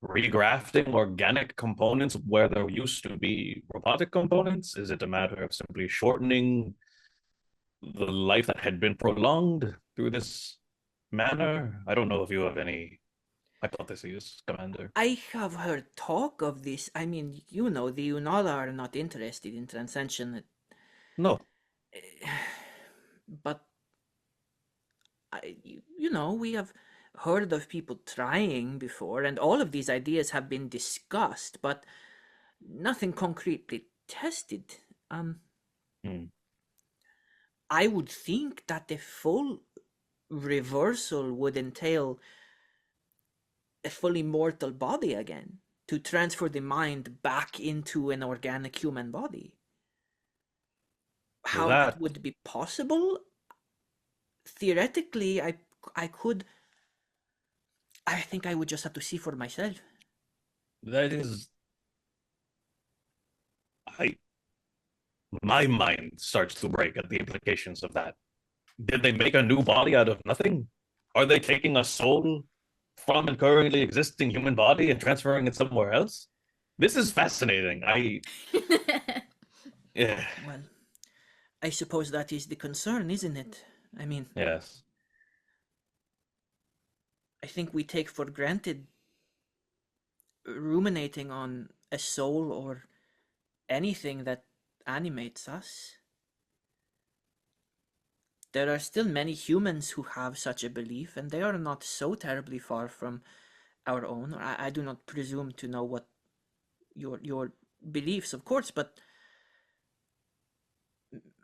regrafting organic components where there used to be robotic components? Is it a matter of simply shortening the life that had been prolonged through this manner? I don't know if you have any hypotheses, Commander. I have heard talk of this. I mean, you know, the Unala are not interested in transcension. No. But, you know, we have heard of people trying before, and all of these ideas have been discussed, but nothing concretely tested. I would think that the full reversal would entail a fully mortal body again, to transfer the mind back into an organic human body. How that would be possible? Theoretically, I could. I think I would just have to see for myself. That is, my mind starts to break at the implications of that. Did they make a new body out of nothing? Are they taking a soul from a currently existing human body and transferring it somewhere else? This is fascinating. Yeah. Well, I suppose that is the concern, isn't it? I mean, yes. I think we take for granted ruminating on a soul or anything that animates us. There are still many humans who have such a belief, and they are not so terribly far from our own. I do not presume to know what your beliefs, of course, but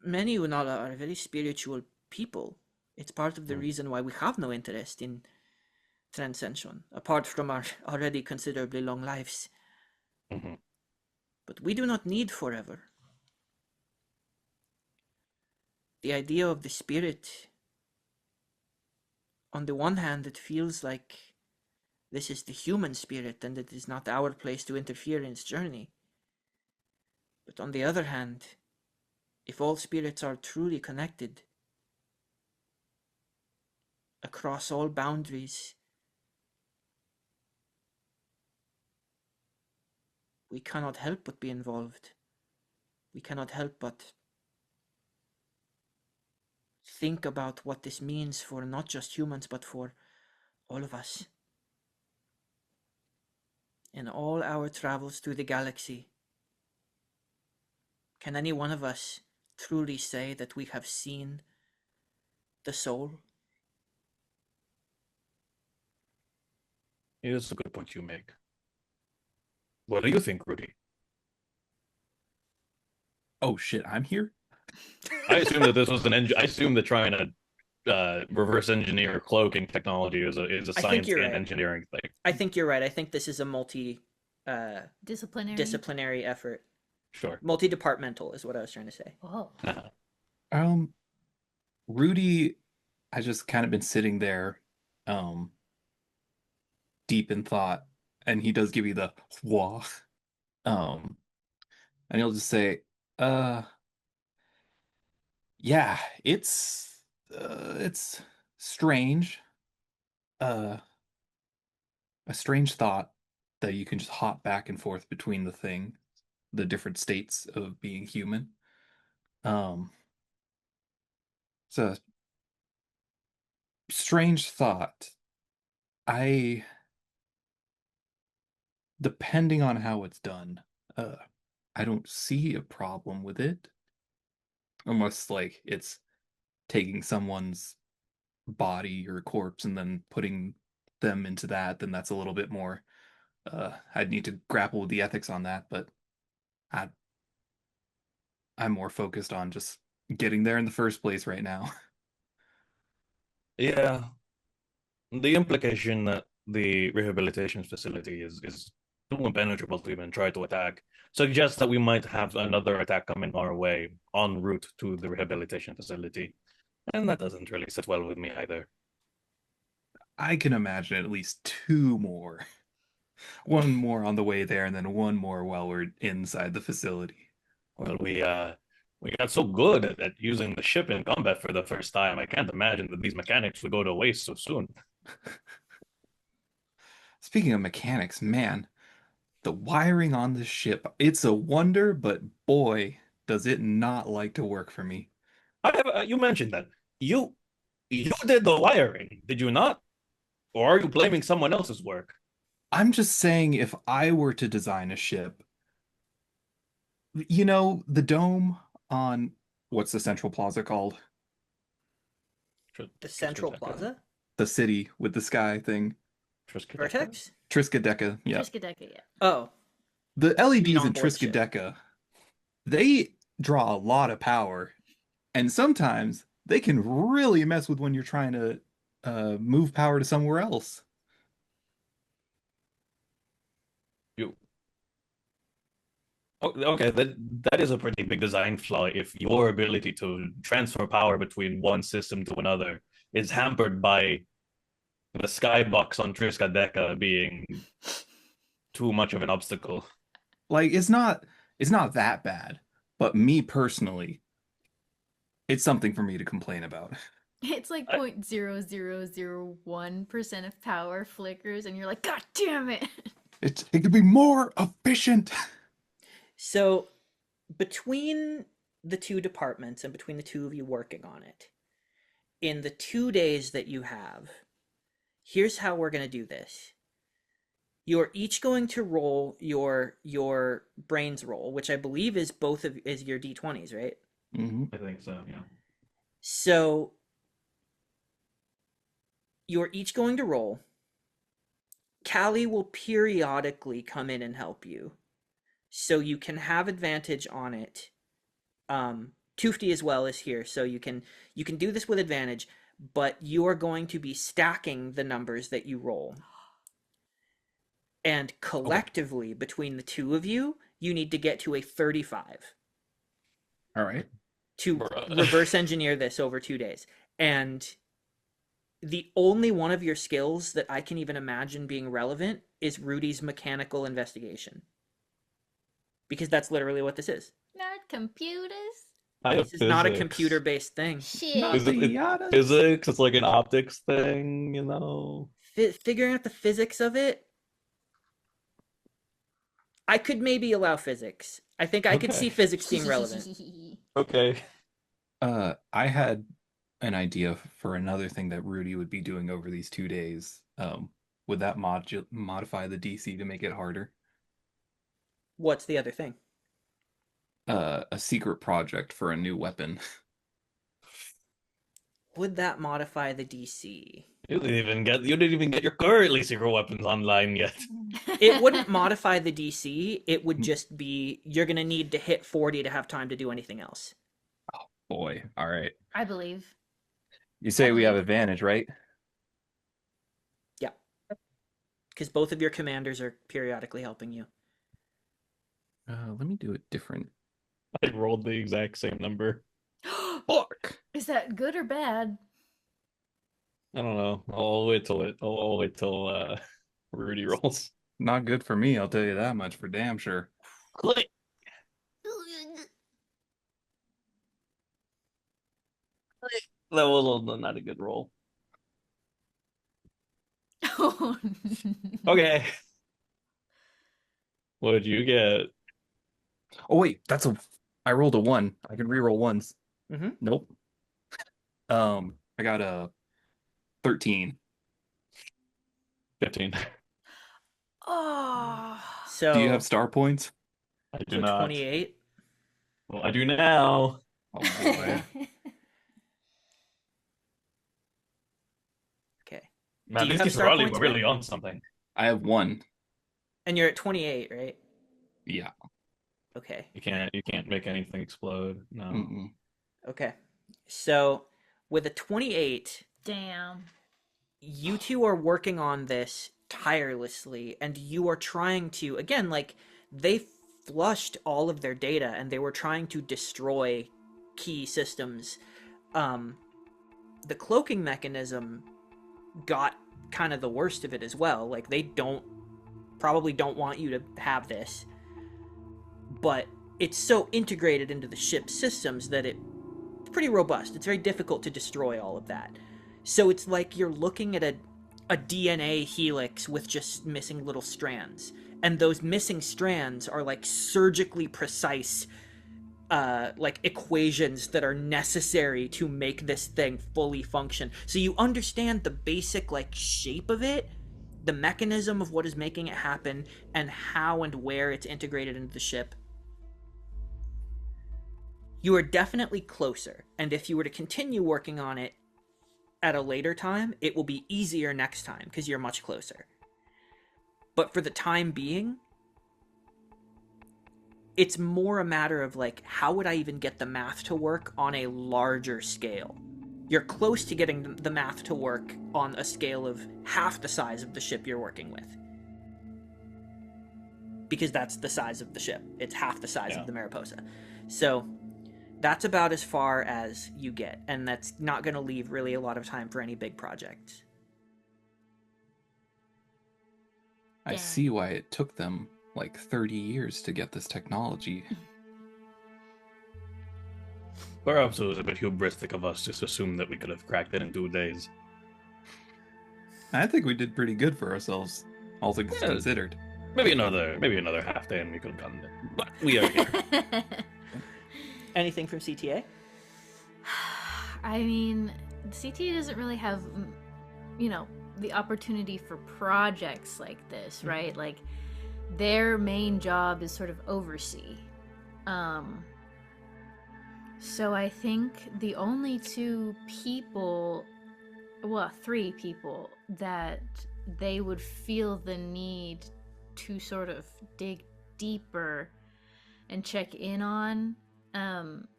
many Unala are very spiritual people. It's part of the reason why we have no interest in transcension, apart from our already considerably long lives. Mhm. But we do not need forever. The idea of the spirit, on the one hand, it feels like this is the human spirit and it is not our place to interfere in its journey. But on the other hand, if all spirits are truly connected across all boundaries, we cannot help but be involved. We cannot help but think about what this means for not just humans, but for all of us. In all our travels through the galaxy, can any one of us truly say that we have seen the soul? It is a good point you make. What do you think, Rudy? Oh shit, I'm here? I assume that this was an I assume that trying to reverse engineer cloaking technology is a I think science you're and right. engineering thing. I think you're right. I think this is a Disciplinary. disciplinary effort. Sure. Multi-departmental is what I was trying to say. Oh. Um, Rudy has just kind of been sitting there, deep in thought, and he does give you the wah. Um, and he'll just say, uh, yeah, it's strange. Uh, a strange thought that you can just hop back and forth between the different states of being human. Um, it's a strange thought. I, depending on how it's done, I don't see a problem with it. Almost like it's taking someone's body or corpse and then putting them into that, then that's a little bit more. I'd need to grapple with the ethics on that, but I, I'm more focused on just getting there in the first place right now. Yeah, the implication that the rehabilitation facility is too impenetrable to even try to attack suggests that we might have another attack coming our way en route to the rehabilitation facility. And that doesn't really sit well with me either. I can imagine at least two more. One more on the way there, and then one more while we're inside the facility. Well, we got so good at using the ship in combat for the first time. I can't imagine that these mechanics would go to waste so soon. Speaking of mechanics, man, the wiring on this ship, it's a wonder, but boy, does it not like to work for me. I have, you mentioned that you you did the wiring, did you not? Or are you blaming someone else's work? I'm just saying, if I were to design a ship, you know, the dome on what's the Central Plaza called? The Central Plaza? The city with the sky thing. Vertex? Triskaideka, yeah. Triskaideka, yeah. Oh, The You mean LEDs on in board ship. Triskaideka, they draw a lot of power, and sometimes they can really mess with when you're trying to move power to somewhere else. You okay, that is a pretty big design flaw if your ability to transfer power between one system to another is hampered by the skybox on Triskaideka being too much of an obstacle. Like it's not that bad, but me personally, it's something for me to complain about. It's like I, 0.0001% of power flickers, and you're like, God damn it! It could be more efficient. so between the two departments and between the two of you working on it, in the 2 days that you have, here's how we're going to do this. You're each going to roll your brains roll, which I believe is both of is your d20s, right? Mm-hmm. I think so, yeah. So you're each going to roll Callie will periodically come in and help you, so you can have advantage on it. Tufty as well is here, so you can do this with advantage, but you are going to be stacking the numbers that you roll. And collectively, between the two of you, you need to get to a 35 All right. to Bruh. reverse engineer this over 2 days. And the only one of your skills that I can even imagine being relevant is Rudy's mechanical investigation. Because that's literally what this is. Not computers. I have This is not a physics. computer-based thing. Shit. Not Is it the Yadas. physics? It's like an optics thing, you know? Figuring out the physics of it, I could maybe allow physics. I think I could Okay. see physics being relevant. Okay. I had an idea for another thing that Rudy would be doing over these 2 days. Would that modify the DC to make it harder? What's the other thing? A secret project for a new weapon. Would that modify the DC? You didn't even get your currently secret weapons online yet. It wouldn't modify the DC. It would just be you're going to need to hit 40 to have time to do anything else. Oh boy. All right. I believe. You say we have believe- advantage, right? Yeah. Because both of your commanders are periodically helping you. Let me do it different. I rolled the exact same number. Fuck. Is that good or bad? I don't know. I'll wait till Rudy rolls. Not good for me, I'll tell you that much for damn sure. Click. That was not a good roll. Oh, Okay. What did you get? Oh wait, I rolled a 1. I can reroll ones. Mhm. Nope. I got a 13. 15. Oh. So, Do you have star points? I do so not. 28. Well, I do now. Oh boy. Okay. Man, you these have kids star are really, points, really Ben? on something. I have 1. And you're at 28, right? Yeah. Okay. You can't make anything explode. No. Mm-mm. Okay. So, with a 28, Damn. you two are working on this tirelessly, and you are trying to, again, like, they flushed all of their data and they were trying to destroy key systems. The cloaking mechanism got kind of the worst of it as well. Like, they probably don't want you to have this, but it's so integrated into the ship's systems that it's pretty robust. It's very difficult to destroy all of that. So it's like you're looking at a DNA helix with just missing little strands. And those missing strands are like surgically precise like equations that are necessary to make this thing fully function. So you understand the basic like shape of it, the mechanism of what is making it happen, and how and where it's integrated into the ship. You are definitely closer, and if you were to continue working on it at a later time, it will be easier next time because you're much closer. But for the time being, it's more a matter of like, how would I even get the math to work on a larger scale? You're close to getting the math to work on a scale of half the size of the ship you're working with. Because that's the size of the ship. It's half the size of the Mariposa. So that's about as far as you get, and that's not going to leave really a lot of time for any big projects. I Damn. see why it took them like 30 years to get this technology. Perhaps it was a bit hubristic of us just to assume that we could have cracked it in 2 days. I think we did pretty good for ourselves, all things Yeah. considered. Maybe another half day and we could have gotten it. But we are here. Anything from CTA? I mean, CTA doesn't really have, the opportunity for projects like this, right? Like, their main job is sort of oversee. So I think the only 3 people that they would feel the need to sort of dig deeper and check in on,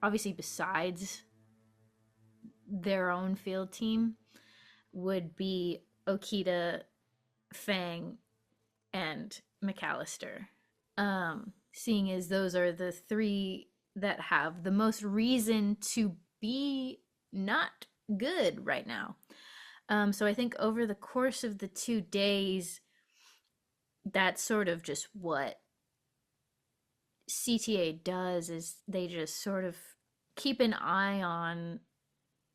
obviously besides their own field team, would be Okita, Fang, and McAllister. Seeing as those are the three that have the most reason to be not good right now. So I think over the course of the 2 days, that's sort of just what CTA does, is they just sort of keep an eye on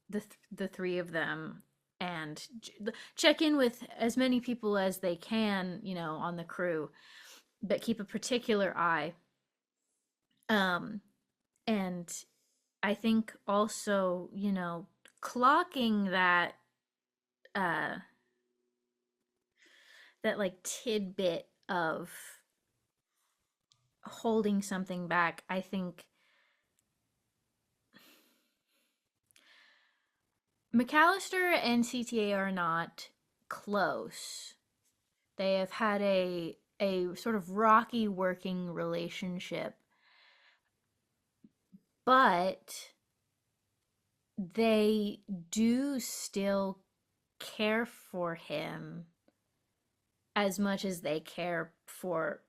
the three of them and check in with as many people as they can, on the crew, but keep a particular eye. And I think also, clocking that like tidbit of holding something back. I think McAllister and CTA are not close. They have had a sort of rocky working relationship, but they do still care for him as much as they care for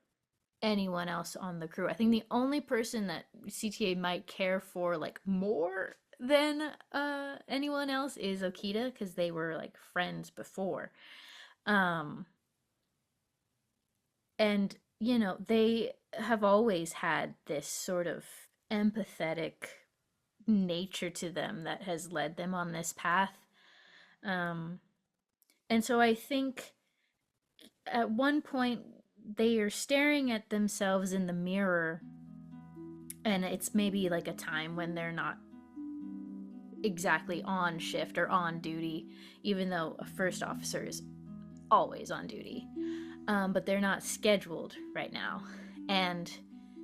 anyone else on the crew. I think the only person that CTA might care for like more than anyone else is Okita, because they were like friends before. And they have always had this sort of empathetic nature to them that has led them on this path. And so I think at one point they are staring at themselves in the mirror, and it's maybe like a time when they're not exactly on shift or on duty, even though a first officer is always on duty. But they're not scheduled right now, and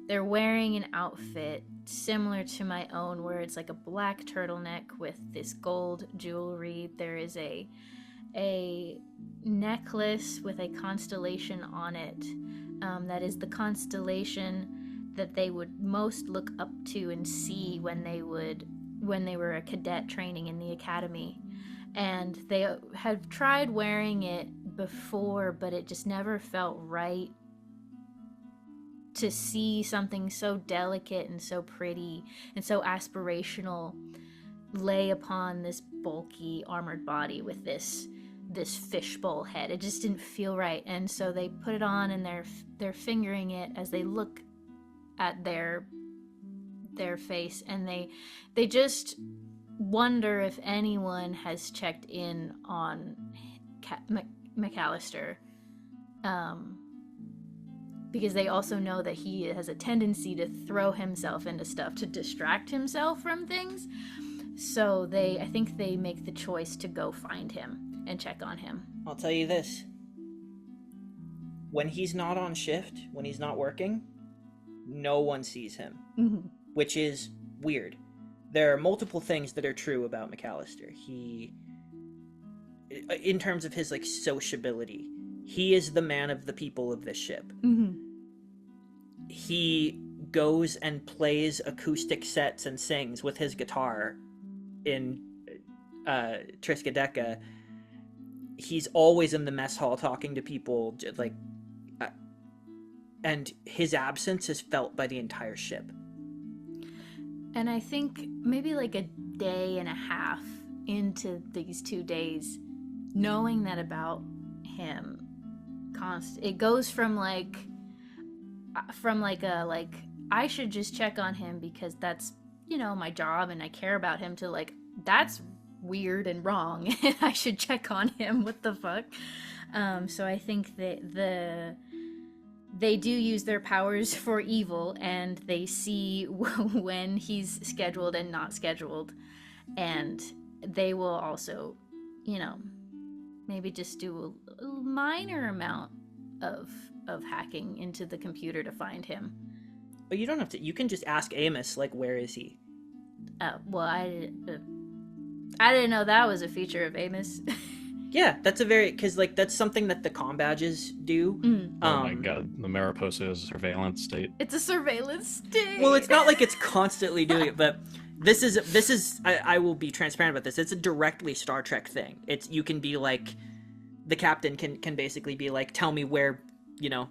they're wearing an outfit similar to my own, where it's like a black turtleneck with this gold jewelry. There is a necklace with a constellation on it, that is the constellation that they would most look up to and see when they were a cadet training in the academy. And they have tried wearing it before, but it just never felt right to see something so delicate and so pretty and so aspirational lay upon this bulky armored body with this fishbowl head. It just didn't feel right, and so they put it on, and they're fingering it as they look at their face, and they just wonder if anyone has checked in on McAllister, because they also know that he has a tendency to throw himself into stuff to distract himself from things. So I think they make the choice to go find him and check on him. I'll tell you this. When he's not on shift, when he's not working, no one sees him, which is weird. There are multiple things that are true about McAllister. In terms of his like sociability, he is the man of the people of this ship. He goes and plays acoustic sets and sings with his guitar in Triskaideka. He's always in the mess hall talking to people, and his absence is felt by the entire ship. And I think maybe like a day and a half into these 2 days, knowing that about him, it goes from I should just check on him because that's my job and I care about him, to like that's weird and wrong and I should check on him. What the fuck? So I think that they do use their powers for evil, and they see when he's scheduled and not scheduled, and they will also, maybe just do a minor amount of hacking into the computer to find him. But you don't have to. You can just ask Amos, like, where is he? Well, I didn't know that was a feature of Amos. Yeah, that's a very because like that's something that the comm badges do. Oh my god, the Mariposa is a surveillance state. It's a surveillance state. Well, it's not like it's constantly doing it, but this is I will be transparent about this. It's a directly Star Trek thing. It's you can be like the captain can basically be like, tell me where, you know,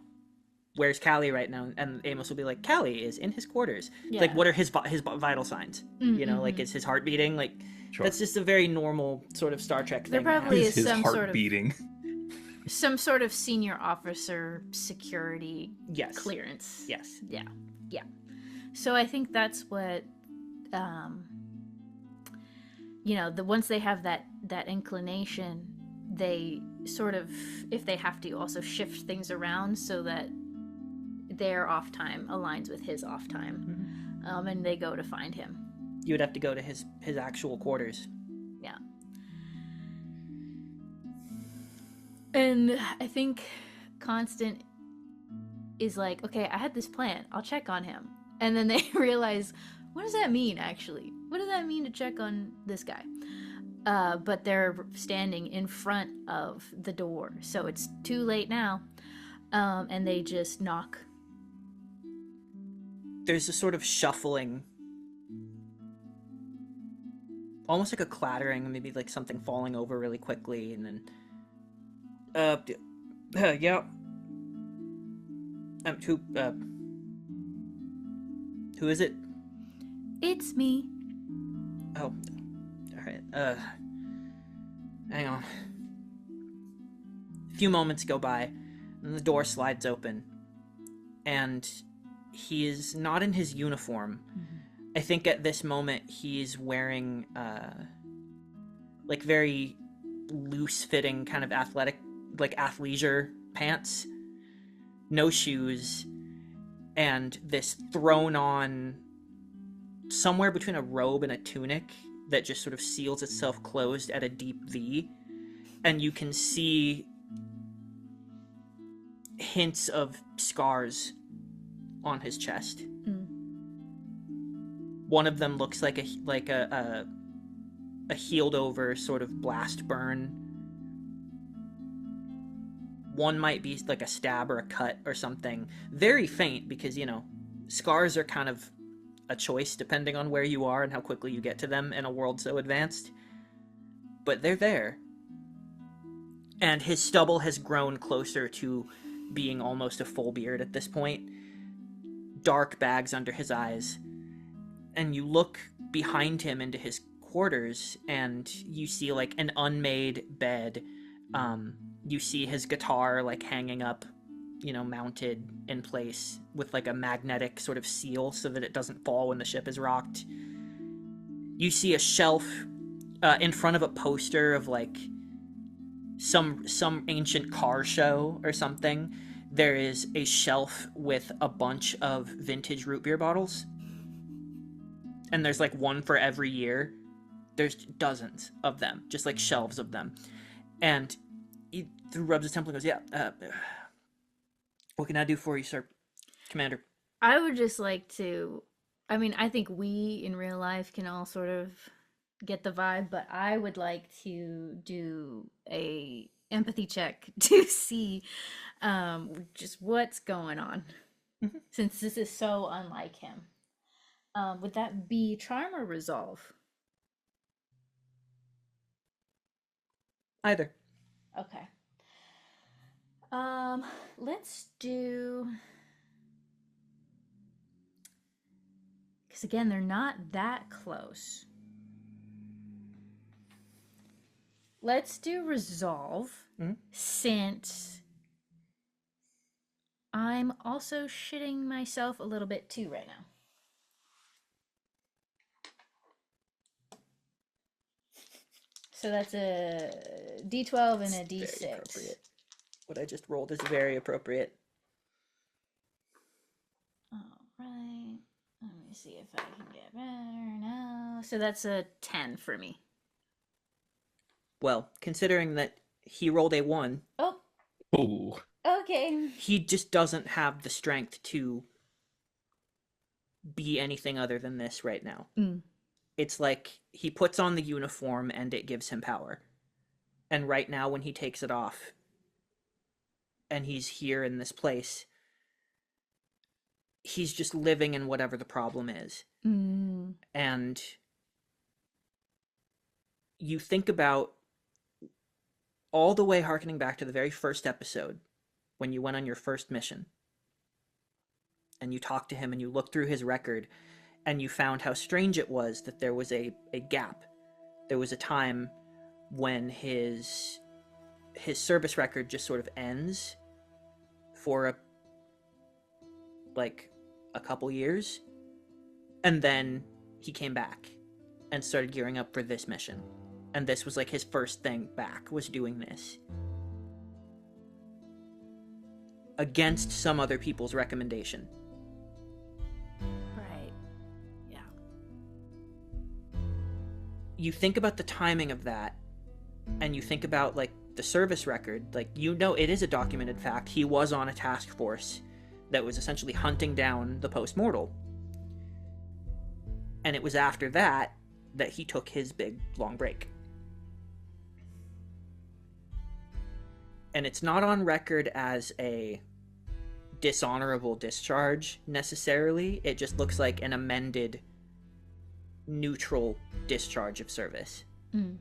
where's Callie right now, and Amos will be like, Callie is in his quarters. Yeah. Like, what are his vital signs? You know, like, is his heart beating? Like, Sure. that's just a very normal sort of Star Trek There thing. probably is His some heart sort of beating. some sort of senior officer security Yes. clearance. Yes. Yeah. So I think that's what, you know, once they have that inclination, they sort of, if they have to, also shift things around so that their off time aligns with his off time, and they go to find him. You would have to go to his actual quarters. Yeah. And I think Constant is like, okay, I had this plan. I'll check on him. And then they realize, what does that mean, actually? What does that mean to check on this guy? But they're standing in front of the door. So it's too late now. And they just knock. There's a sort of shuffling, almost like a clattering, maybe like something falling over really quickly, and then yeah. Who is it? It's me. Oh, all right. Hang on. A few moments go by, and the door slides open, and he is not in his uniform. I think at this moment he's wearing like very loose-fitting kind of athletic, like athleisure pants, no shoes, and this thrown-on somewhere between a robe and a tunic that just sort of seals itself closed at a deep V, and you can see hints of scars on his chest. One of them looks like a healed over sort of blast burn. One might be like a stab or a cut or something. Very faint because, you know, scars are kind of a choice depending on where you are and how quickly you get to them in a world so advanced. But they're there. And his stubble has grown closer to being almost a full beard at this point. Dark bags under his eyes. And you look behind him into his quarters, and you see, like, an unmade bed. You see his guitar, like, hanging up, you know, mounted in place with, like, a magnetic sort of seal so that it doesn't fall when the ship is rocked. You see a shelf in front of a poster of, like, some ancient car show or something. There is a shelf with a bunch of vintage root beer bottles. And there's like one for every year. There's dozens of them, just like shelves of them. And he rubs his temple and goes, yeah, what can I do for you, sir? Commander. I would just like to, I mean, I think we in real life can all sort of get the vibe, but I would like to do a empathy check to see just what's going on, since this is so unlike him. Would that be charm or resolve? Either. Okay. Let's do, because again, they're not that close. Let's do resolve, since I'm also shitting myself a little bit too right now. So that's a D12 and a D6. Very appropriate. What I just rolled is very appropriate. All right. Let me see if I can get better now. So that's a 10 for me. Well, considering that he rolled a 1, Oh, Oh, okay. he just doesn't have the strength to be anything other than this right now. It's like he puts on the uniform and it gives him power. And right now, when he takes it off and he's here in this place, he's just living in whatever the problem is. Mm. And you think about all the way harkening back to the very first episode when you went on your first mission and you talked to him and you looked through his record and you found how strange it was that there was a gap. There was a time when his service record just sort of ends for a couple years, and then he came back and started gearing up for this mission, and this was like his first thing back, was doing this against some other people's recommendation. Right. Yeah. You think about the timing of that, and you think about like the service record, like, you know, it is a documented fact. He was on a task force that was essentially hunting down the post-mortal. And it was after that that he took his big long break. And it's not on record as a dishonorable discharge necessarily. It just looks like an amended neutral discharge of service. Mm.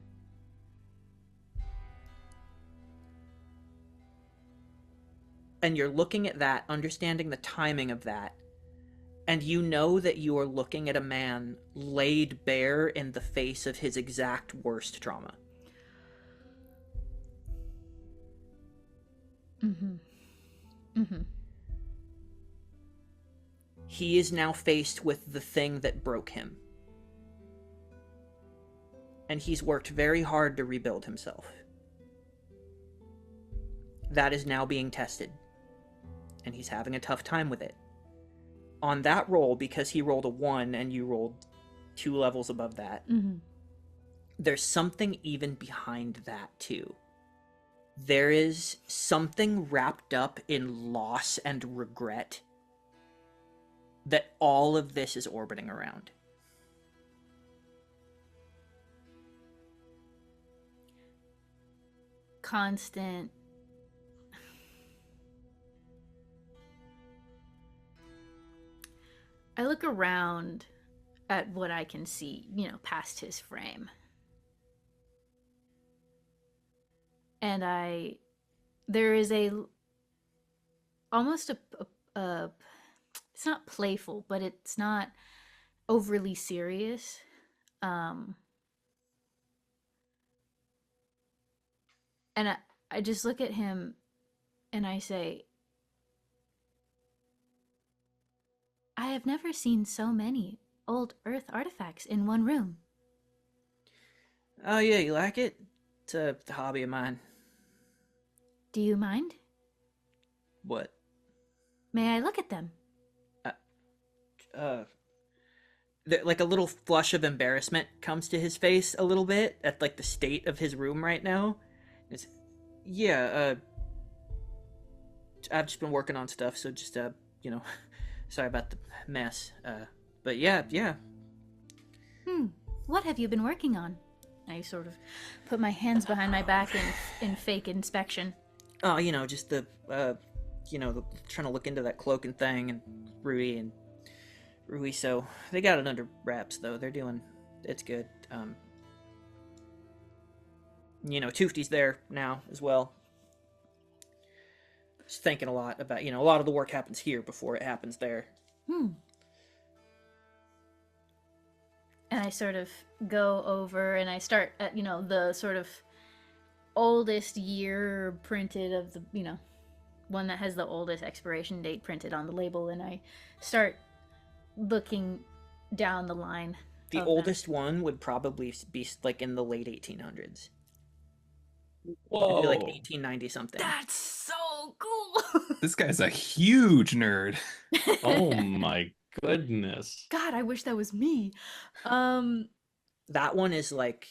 And you're looking at that, understanding the timing of that, and you know that you are looking at a man laid bare in the face of his exact worst trauma. Mm-hmm. Mm-hmm. He is now faced with the thing that broke him. And he's worked very hard to rebuild himself. That is now being tested. And he's having a tough time with it. On that roll, because he rolled a 1 and you rolled 2 levels above that, Mm-hmm. there's something even behind that too. There is something wrapped up in loss and regret that all of this is orbiting around. Constant. I look around at what I can see, past his frame. And there is almost a it's not playful, but it's not overly serious. And I just look at him and I say, I have never seen so many old Earth artifacts in one room. Oh yeah, you like it? It's a hobby of mine. Do you mind? What? May I look at them? Like a little flush of embarrassment comes to his face a little bit at like the state of his room right now. I've just been working on stuff, so just sorry about the mess. But yeah. What have you been working on? I sort of put my hands behind my back in fake inspection. Oh, just the trying to look into that cloaking thing, and Rui. So they got it under wraps, though. It's good. Toofty's there now as well. Just thinking a lot about, a lot of the work happens here before it happens there. And I sort of go over and I start at, the sort of oldest year printed of the, one that has the oldest expiration date printed on the label, and I start looking down the line. The oldest one would probably be like in the late 1800s. Whoa. It'd be like 1890 something. That's so cool. This guy's a huge nerd. Oh my goodness. God, I wish that was me. That one is like,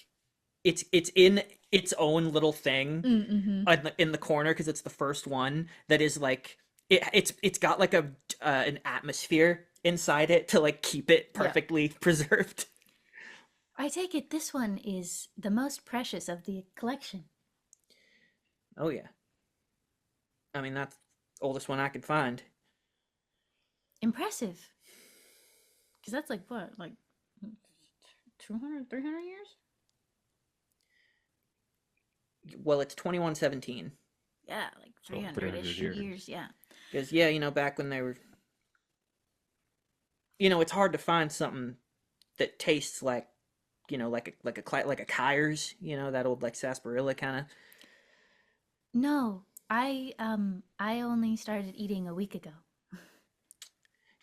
it's in its own little thing in the corner, because it's the first one that is like, it's got like an atmosphere inside it to like keep it perfectly preserved. I take it this one is the most precious of the collection. Oh yeah. I mean, that's the oldest one I could find. Impressive. Because that's like what? Like 200, 300 years? Well, it's 2117. Yeah, like So 300-ish 300 years. years, yeah. Because yeah, back when they were, it's hard to find something that tastes like, like a Kyers, that old like sarsaparilla kind of. No, I only started eating a week ago.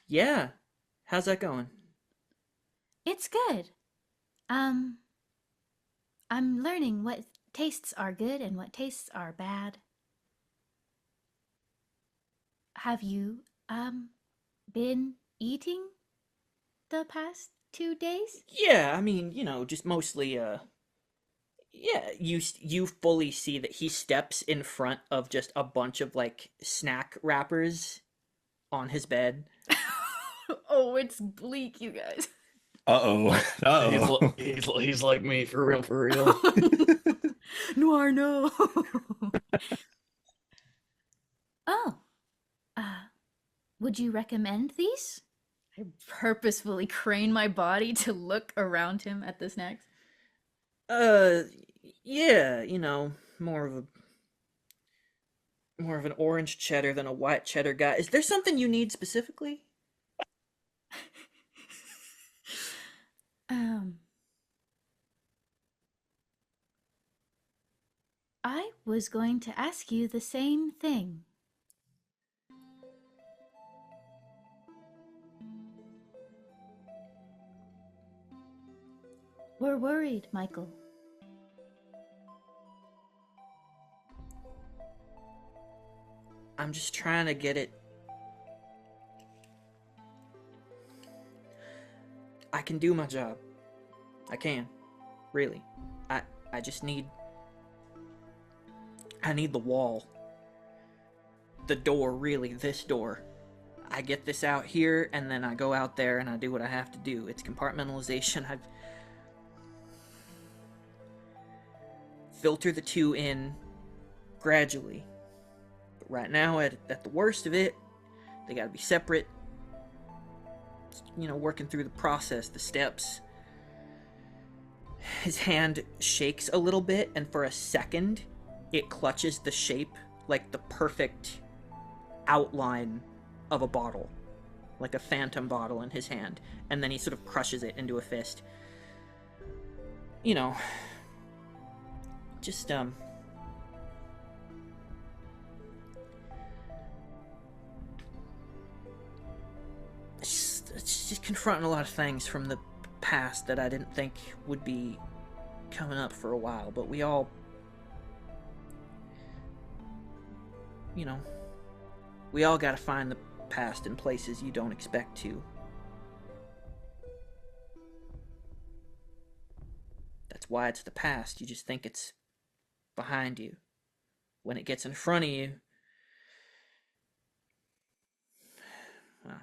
Yeah, how's that going? It's good. Um, I'm learning what tastes are good and what tastes are bad. Have you been eating the past 2 days? Yeah, I mean, just mostly yeah, you fully see that he steps in front of just a bunch of like snack wrappers on his bed. Oh, it's bleak, you guys. Uh-oh. Uh-oh. He's like me, for real, for real. Noir, no. Oh, uh, would you recommend these? I purposefully crane my body to look around him at the snacks. Uh, yeah, more of an orange cheddar than a white cheddar guy. Is there something you need specifically? Um, I was going to ask you the same thing. We're worried, Michael. I'm just trying to get it. I can do my job. I can. Really. I just need the wall. The door, really, this door. I get this out here and then I go out there and I do what I have to do. It's compartmentalization. I've filter the two in gradually. But right now, at the worst of it, they gotta be separate. Working through the process, the steps. His hand shakes a little bit, and for a second, it clutches the shape, like the perfect outline of a bottle. Like a phantom bottle in his hand. And then he sort of crushes it into a fist. Just, it's just confronting a lot of things from the past that I didn't think would be coming up for a while, but we all, we all gotta find the past in places you don't expect to. That's why it's the past. You just think it's behind you. When it gets in front of you, well,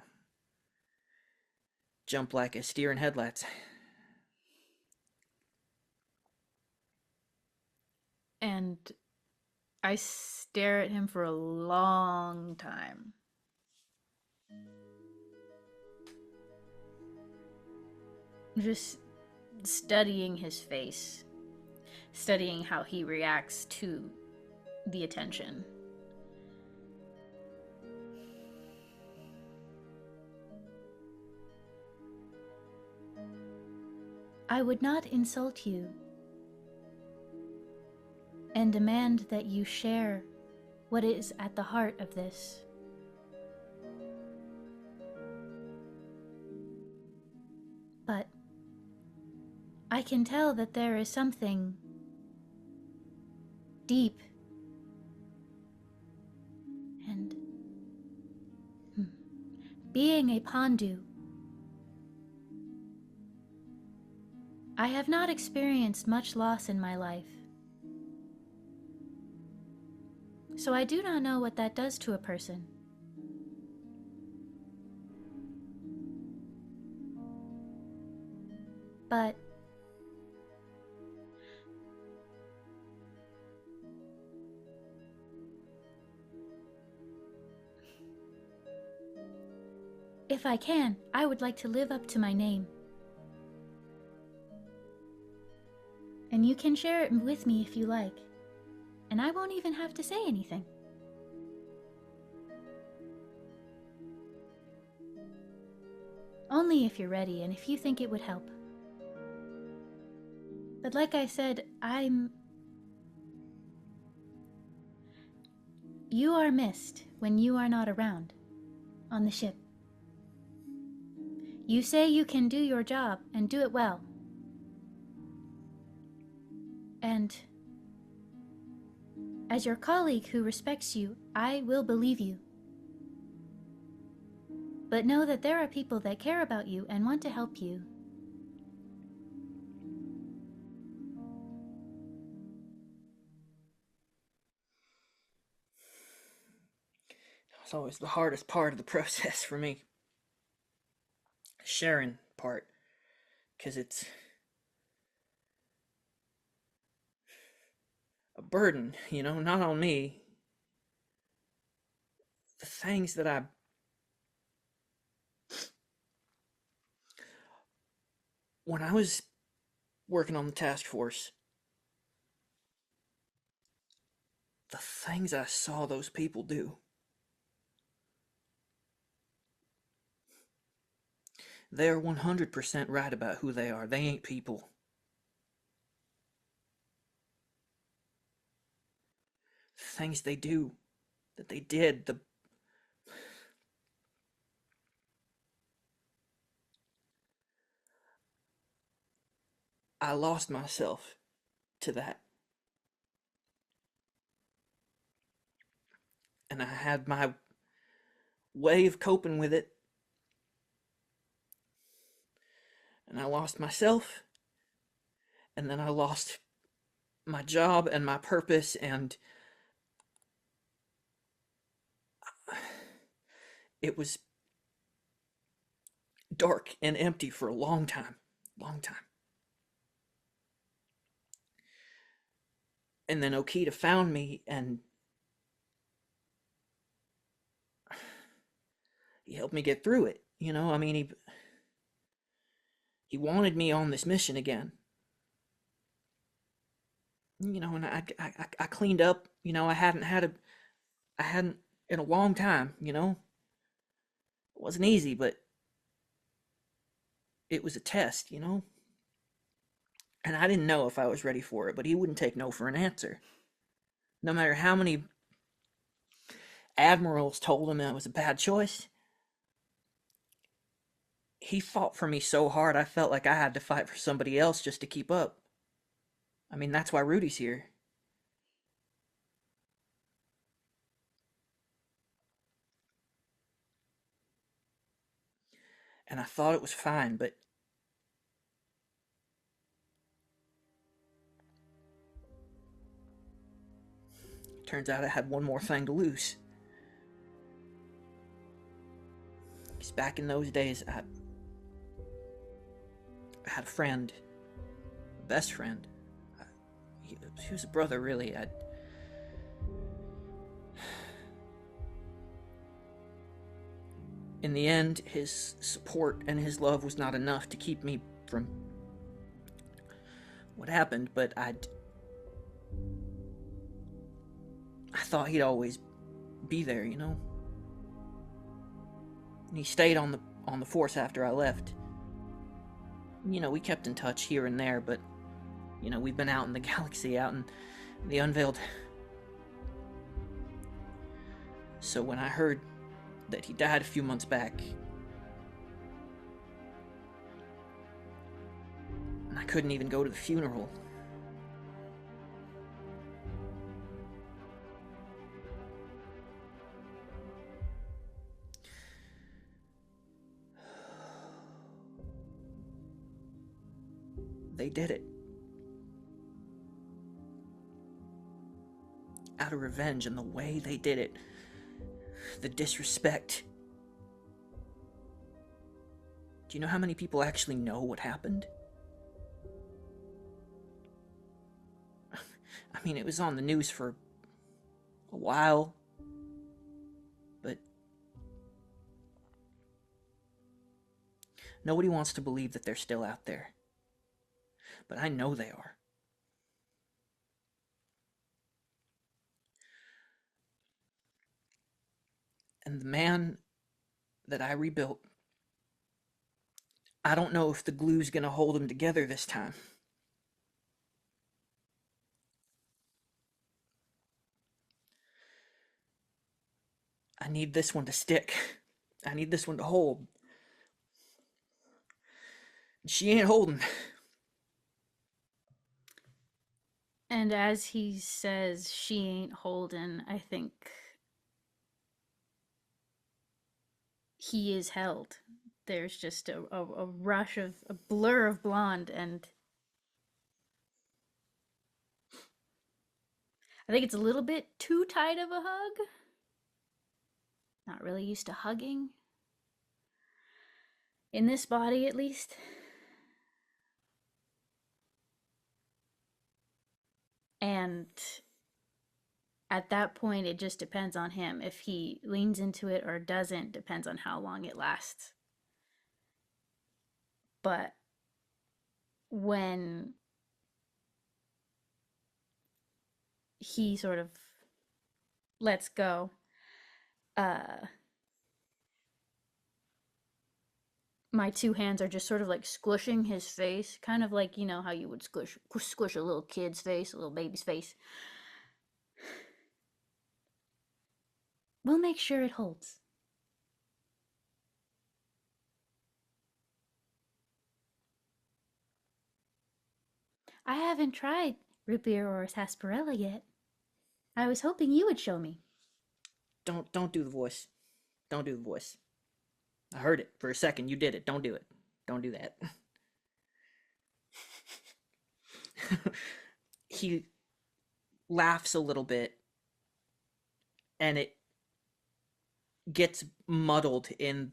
jump like a steer in headlights. And I stare at him for a long time. Just studying his face, studying how he reacts to the attention. I would not insult you and demand that you share what is at the heart of this. But I can tell that there is something deep and being a Pandu, I have not experienced much loss in my life. So I do not know what that does to a person. But if I can, I would like to live up to my name. And you can share it with me if you like. And I won't even have to say anything. Only if you're ready and if you think it would help. But like I said, You are missed when you are not around on the ship. You say you can do your job and do it well. And as your colleague who respects you, I will believe you. But know that there are people that care about you and want to help you. It's always the hardest part of the process for me. The sharing part. Because it's a burden, you know, not on me. The things that when I was working on the task force, the things I saw those people do. They're 100% right about who they are. They ain't people. The things they do, that they did, I lost myself to that. And I had my way of coping with it. And I lost myself. And then I lost my job and my purpose, and it was dark and empty for a long time. And then Okita found me, and he helped me get through it. You know, I mean, he wanted me on this mission again. You know, and I cleaned up. You know, I hadn't in a long time. You know, it wasn't easy, but it was a test. You know, and I didn't know if I was ready for it. But he wouldn't take no for an answer. No matter how many admirals told him that it was a bad choice, he fought for me so hard I felt like I had to fight for somebody else just to keep up. I mean, that's why Rudy's here. And I thought it was fine, but turns out I had one more thing to lose. Because back in those days, I had a friend, a best friend. He was a brother, really. In the end, his support and his love was not enough to keep me from what happened, but I thought he'd always be there, you know? And he stayed on the force after I left. You know, we kept in touch here and there, but, you know, we've been out in the galaxy, out in the unveiled. So when I heard that he died a few months back, and I couldn't even go to the funeral, they did it. Out of revenge, and the way they did it, the disrespect. Do you know how many people actually know what happened? I mean, it was on the news for a while, but Nobody wants to believe that they're still out there. But I know they are. And the man that I rebuilt, I don't know if the glue's gonna hold them together this time. I need this one to stick. I need this one to hold. She ain't holding. And as he says, she ain't holding, I think he is held. There's just a rush of, a blur of blonde, and I think it's a little bit too tight of a hug. Not really used to hugging. In this body, at least. And at that point, it just depends on him. If he leans into it or doesn't, depends on how long it lasts. But when he sort of lets go, my two hands are just sort of like squishing his face, kind of like, you know, how you would squish a little kid's face, a little baby's face. We'll make sure it holds. I haven't tried root beer or sarsaparilla yet. I was hoping you would show me. Don't do the voice. Don't do the voice. I heard it for a second. You did it. Don't do it. Don't do that. He laughs a little bit, and it gets muddled in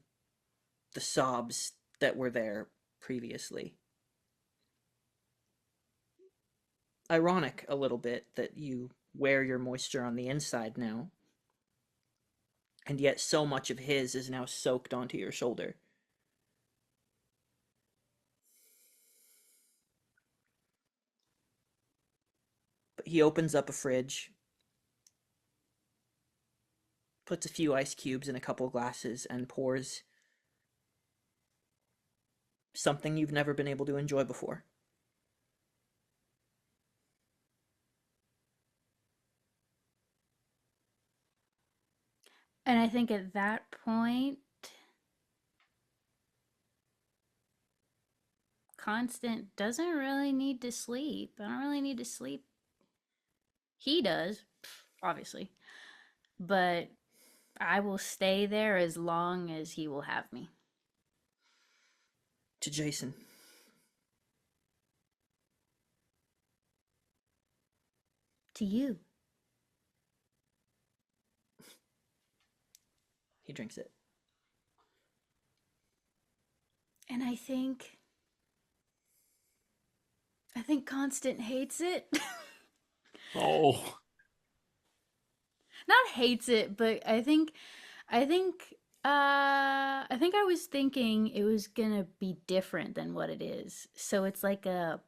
the sobs that were there previously. Ironic a little bit that you wear your moisture on the inside now, and yet so much of his is now soaked onto your shoulder. But he opens up a fridge, puts a few ice cubes in a couple glasses, and pours something you've never been able to enjoy before. And I think at that point, Constant doesn't really need to sleep. I don't really need to sleep. He does, obviously. But I will stay there as long as he will have me. To Jason. To you. He drinks it. And I think Constant hates it. Oh. Not hates it, but I think I was thinking it was gonna be different than what it is. So it's like a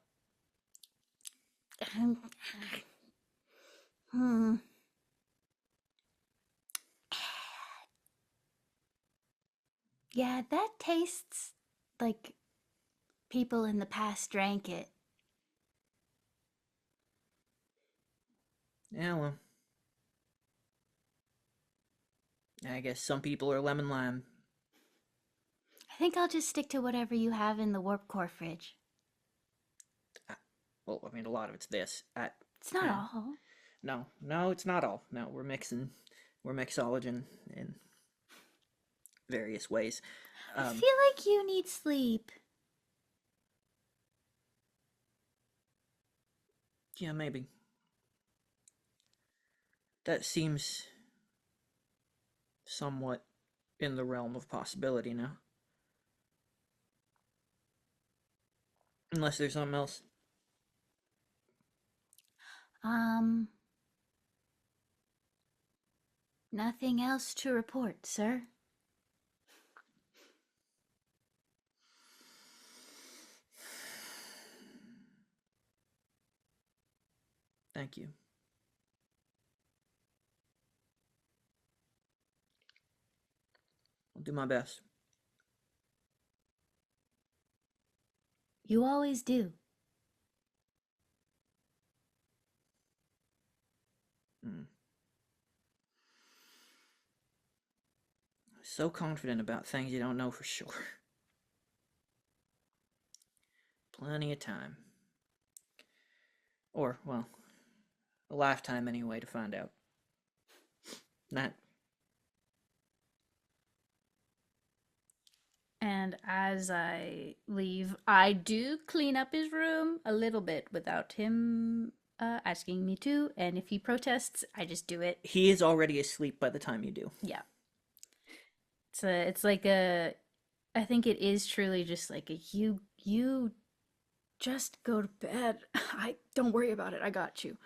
Yeah, that tastes like people in the past drank it. Yeah, well. I guess some people are lemon lime. I think I'll just stick to whatever you have in the warp core fridge. Well, I mean, a lot of it's this. It's not Yeah. all. No, it's not all. No, we're mixology in various ways. I feel like you need sleep. Yeah, maybe. That seems somewhat in the realm of possibility now. Unless there's something else. Nothing else to report, sir. Thank you. I'll do my best. You always do. So confident about things you don't know for sure. Plenty of time. Or, well, a lifetime anyway to find out. Not. And as I leave, I do clean up his room a little bit without him asking me to. And if he protests, I just do it. He is already asleep by the time you do. Yeah. It's like a, I think it is truly just like a, you just go to bed. I don't worry about it. I got you.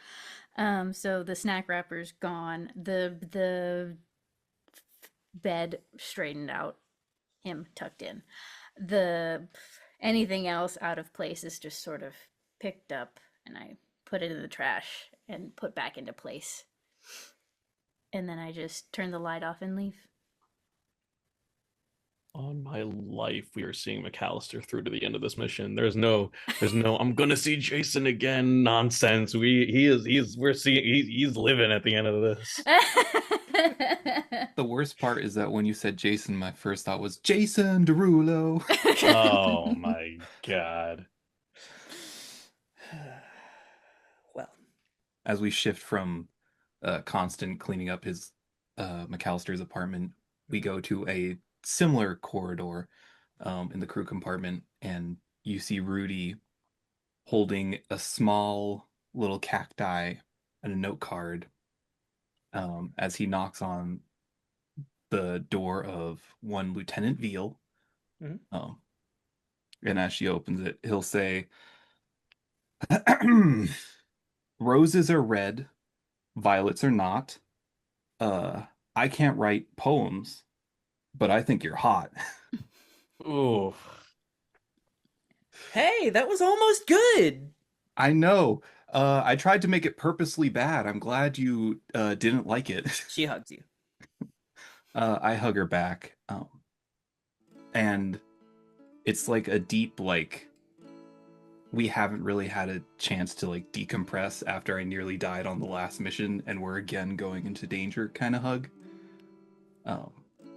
So the snack wrapper's gone. The bed straightened out. Him tucked in. The anything else out of place is just sort of picked up, and I put it in the trash and put back into place. And then I just turn the light off and leave. On my life, we are seeing McAllister through to the end of this mission. There's no I'm gonna see Jason again nonsense. He's living at the end of this. The worst part is that when you said Jason, my first thought was Jason Derulo. Oh my god. Well, as we shift from constant cleaning up his McAllister's apartment, we go to a similar corridor in the crew compartment, and you see Rudy holding a small little cacti and a note card as he knocks on the door of one Lieutenant Veal. Mhm. And as she opens it, he'll say, "Roses are red, violets are not. I can't write poems, but I think you're hot." Ooh. hey, that was almost good. I know. I tried to make it purposely bad. I'm glad you didn't like it. She hugs you. I hug her back. And it's like a deep, like, we haven't really had a chance to like decompress after I nearly died on the last mission, and we're again going into danger kind of hug.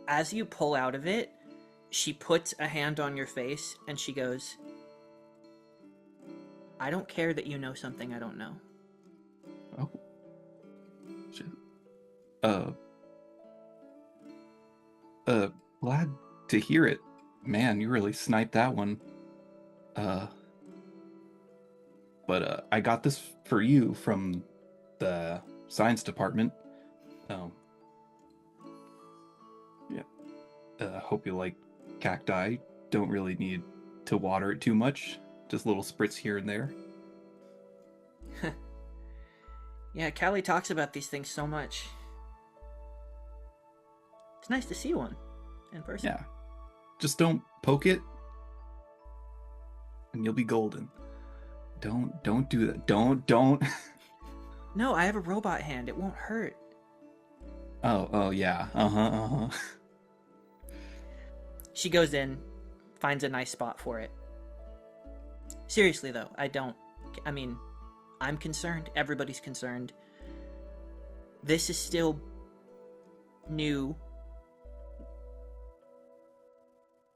As you pull out of it, she puts a hand on your face and she goes, I don't care that you know something I don't know. Oh. Shit. Glad to hear it. Man, you really sniped that one. But I got this for you from the science department. Yeah. Hope you like cacti. Don't really need to water it too much. Just little spritz here and there. Yeah, Callie talks about these things so much. It's nice to see one in person. Yeah. Just don't poke it, and you'll be golden. Don't do that. Don't. No, I have a robot hand. It won't hurt. Oh yeah. Uh-huh. She goes in, finds a nice spot for it. Seriously, though, I'm concerned. Everybody's concerned. This is still new.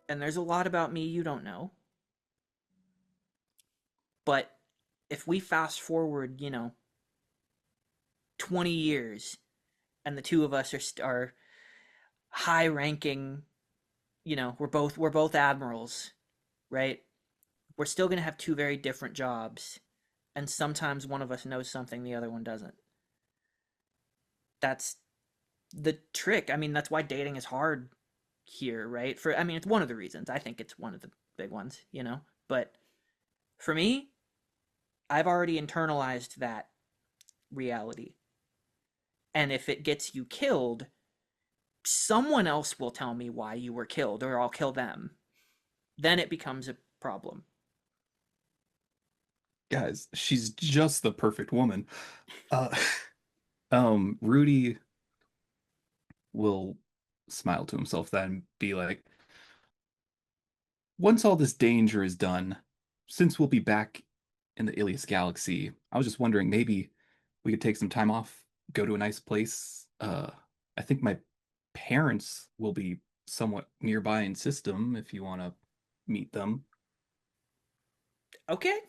And there's a lot about me you don't know. But if we fast forward, 20 years, and the two of us are high-ranking, we're both admirals, right? We're still going to have two very different jobs, and sometimes one of us knows something the other one doesn't. That's the trick. That's why dating is hard here, right? It's one of the reasons. I think it's one of the big ones, But for me, I've already internalized that reality. And if it gets you killed, someone else will tell me why you were killed, or I'll kill them. Then it becomes a problem. Guys, she's just the perfect woman. Uh, Rudy will smile to himself then and be like, once all this danger is done, since we'll be back in the Ilias galaxy, I was just wondering maybe we could take some time off, go to a nice place. I think my parents will be somewhat nearby in system if you want to meet them. Okay,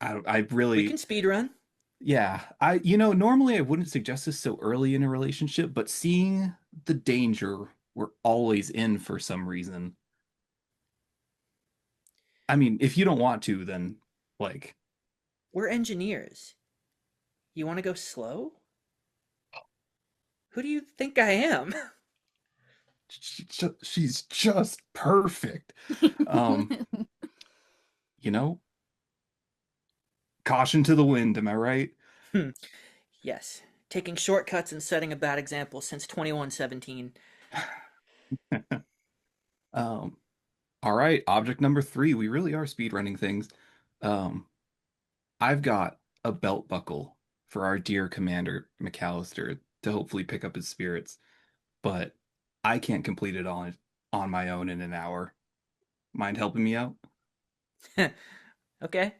I we can really, speed run. yeah, normally I wouldn't suggest this so early in a relationship, but seeing the danger we're always in for some reason. I mean, if you don't want to, then like, We're engineers. You want to go slow? Who do you think I am? she's just perfect. Um, you know, caution to the wind, am I right? Yes, taking shortcuts and setting a bad example since 2117. Um, all right, object number three. We really are speed running things. Um, I've got a belt buckle for our dear Commander McAllister to hopefully pick up his spirits, but I can't complete it on my own in an hour. Mind helping me out? Okay,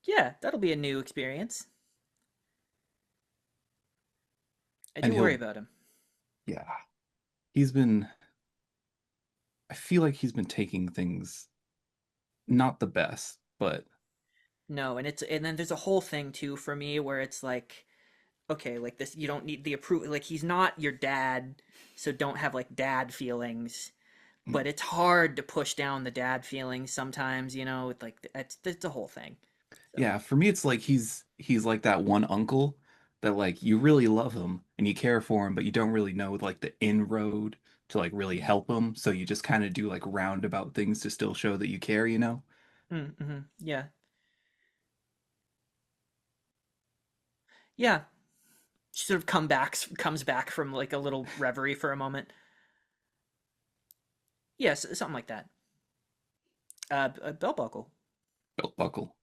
yeah, that'll be a new experience. I And do worry he'll, about him. yeah, he's been, I feel like he's been taking things not the best, but No, and then there's a whole thing too for me where it's like, okay, like this, you don't need the approval. Like he's not your dad, so don't have like dad feelings. But it's hard to push down the dad feelings sometimes, with like it's a whole thing. So, yeah, for me it's like he's like that one uncle that like you really love him and you care for him, but you don't really know like the inroad to like really help him, so you just kind of do like roundabout things to still show that you care, you know? yeah, yeah. She sort of comes back from like a little reverie for a moment. Yes, something like that. A belt buckle. Belt buckle.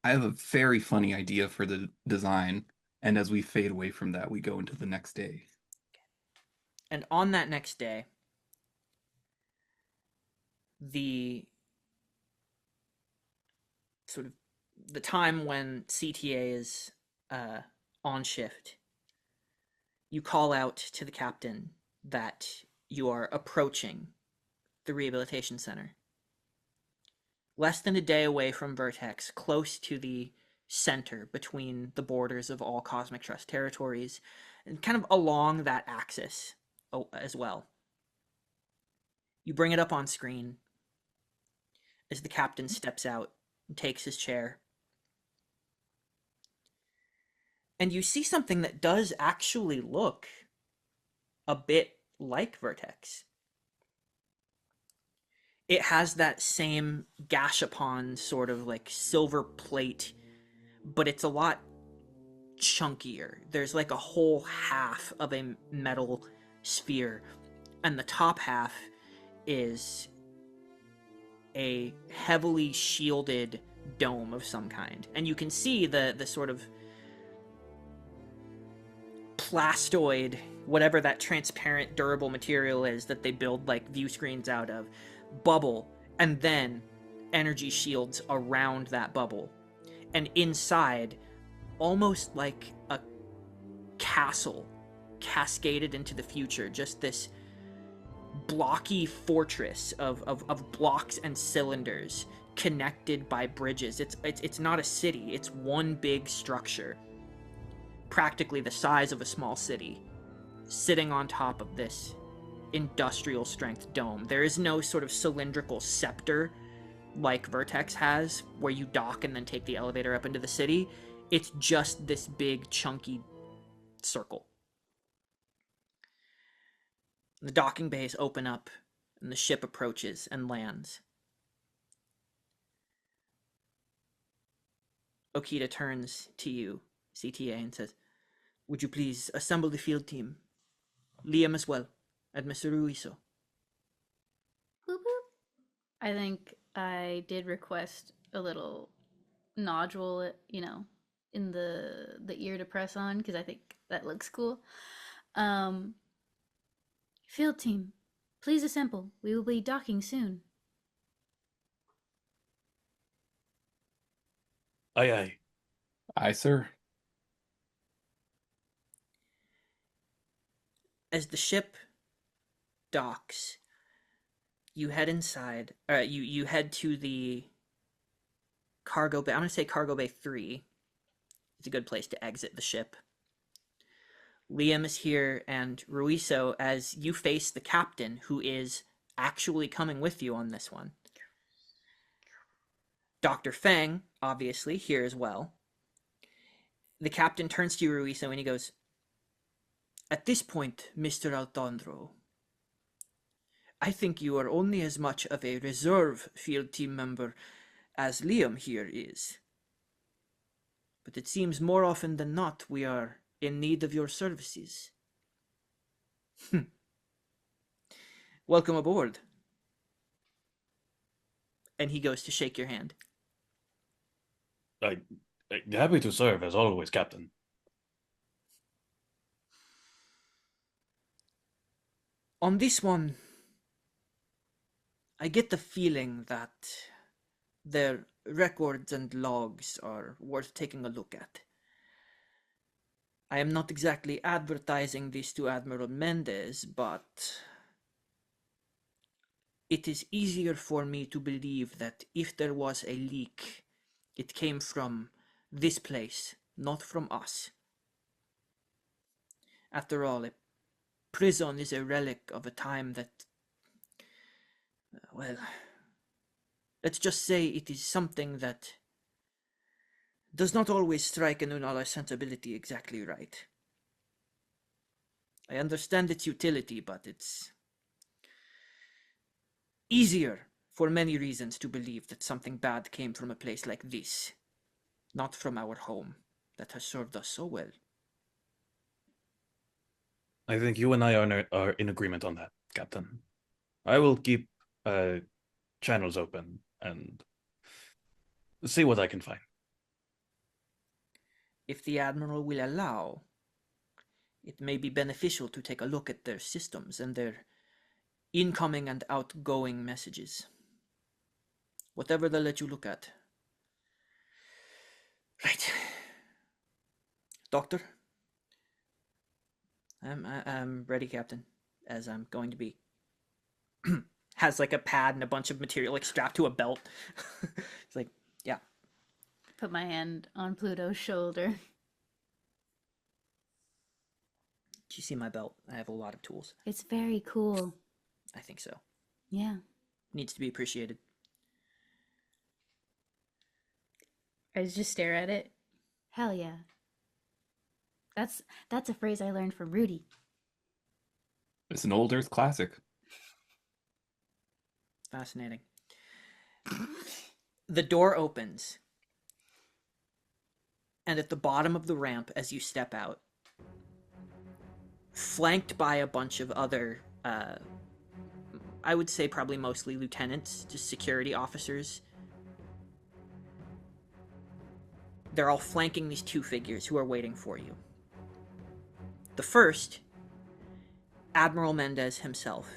I have a very funny idea for the design, and as we fade away from that, we go into the next day. And on that next day, the sort of the time when CTA is uh, on shift, you call out to the captain that you are approaching the rehabilitation center. Less than a day away from Vertex, close to the center between the borders of all Cosmic Trust territories, and kind of along that axis as well. You bring it up on screen as the captain steps out and takes his chair. And you see something that does actually look a bit like Vertex. It has that same gashapon sort of like silver plate, but it's a lot chunkier. There's like a whole half of a metal sphere, and the top half is a heavily shielded dome of some kind. And you can see the sort of plastoid, whatever that transparent durable material is that they build like view screens out of, bubble, and then energy shields around that bubble. And inside, almost like a castle cascaded into the future, just this blocky fortress of blocks and cylinders connected by bridges. It's not a city, it's one big structure, practically the size of a small city, sitting on top of this industrial strength dome. There is no sort of cylindrical scepter like Vertex has, where you dock and then take the elevator up into the city. It's just this big, chunky circle. The docking bays open up, and the ship approaches and lands. Okita turns to you, CTA, and says, "Would you please assemble the field team? Liam as well, and Mr. Ruiso." Boop, boop. I think I did request a little nodule, in the ear to press on because I think that looks cool. Um, Field team, please assemble. We will be docking soon. Aye, aye. Aye, sir. As the ship docks, you head inside. You head to the cargo bay. I'm going to say cargo bay 3. It's a good place to exit the ship. Liam is here, and Ruiso, as you face the captain, who is actually coming with you on this one. Dr. Feng, obviously, here as well. The captain turns to you, Ruiso, and he goes, "At this point, Mr. Altandro, I think you are only as much of a reserve field team member as Liam here is. But it seems more often than not we are in need of your services. Welcome aboard." And he goes to shake your hand. Happy to serve as always, Captain. On this one, I get the feeling that their records and logs are worth taking a look at. I am not exactly advertising this to Admiral Mendez, but it is easier for me to believe that if there was a leak, it came from this place, not from us. After all, a prison is a relic of a time that, well, let's just say it is something that does not always strike a Nunala sensibility exactly right. I understand its utility, but it's easier for many reasons to believe that something bad came from a place like this, not from our home that has served us so well. I think you and I are in agreement on that, Captain. I will keep channels open and see what I can find. If the Admiral will allow, it may be beneficial to take a look at their systems and their incoming and outgoing messages. Whatever they'll let you look at. Right. Doctor? I'm ready, Captain, as I'm going to be. Has like a pad and a bunch of material like strapped to a belt. It's like, yeah. Put my hand on Pluto's shoulder. Do you see my belt? I have a lot of tools. It's very cool. I think so. Yeah. Needs to be appreciated. I just stare at it. Hell yeah. That's a phrase I learned from Rudy. It's an old Earth classic. Fascinating. The door opens. And at the bottom of the ramp, as you step out, flanked by a bunch of other, I would say probably mostly lieutenants, just security officers. They're all flanking these two figures who are waiting for you. The first, Admiral Mendez himself.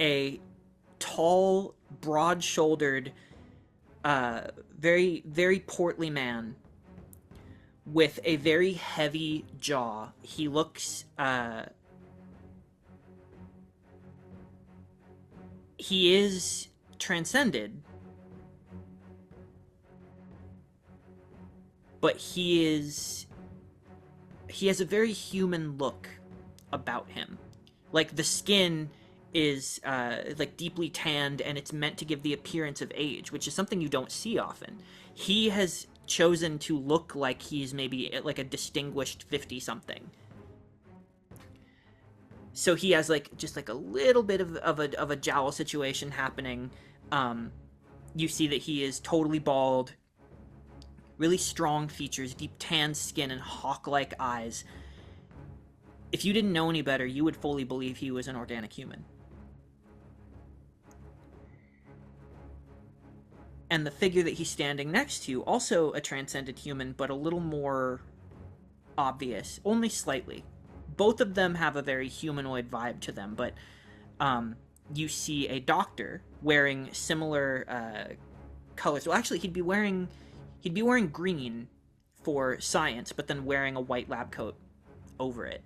A tall, broad-shouldered, very, very portly man with a very heavy jaw. He looks, he is transcended, but he has a very human look about him. Like, the skin is like deeply tanned, and it's meant to give the appearance of age, which is something you don't see often. He has chosen to look like he's maybe like a distinguished 50-something. So he has like just like a little bit of a jowl situation happening. You see that he is totally bald, really strong features, deep tanned skin, and hawk-like eyes. If you didn't know any better, you would fully believe he was an organic human. And the figure that he's standing next to, also a transcended human, but a little more obvious, only slightly. Both of them have a very humanoid vibe to them, but you see a doctor wearing similar colors. Well, actually, he'd be wearing green for science, but then wearing a white lab coat over it.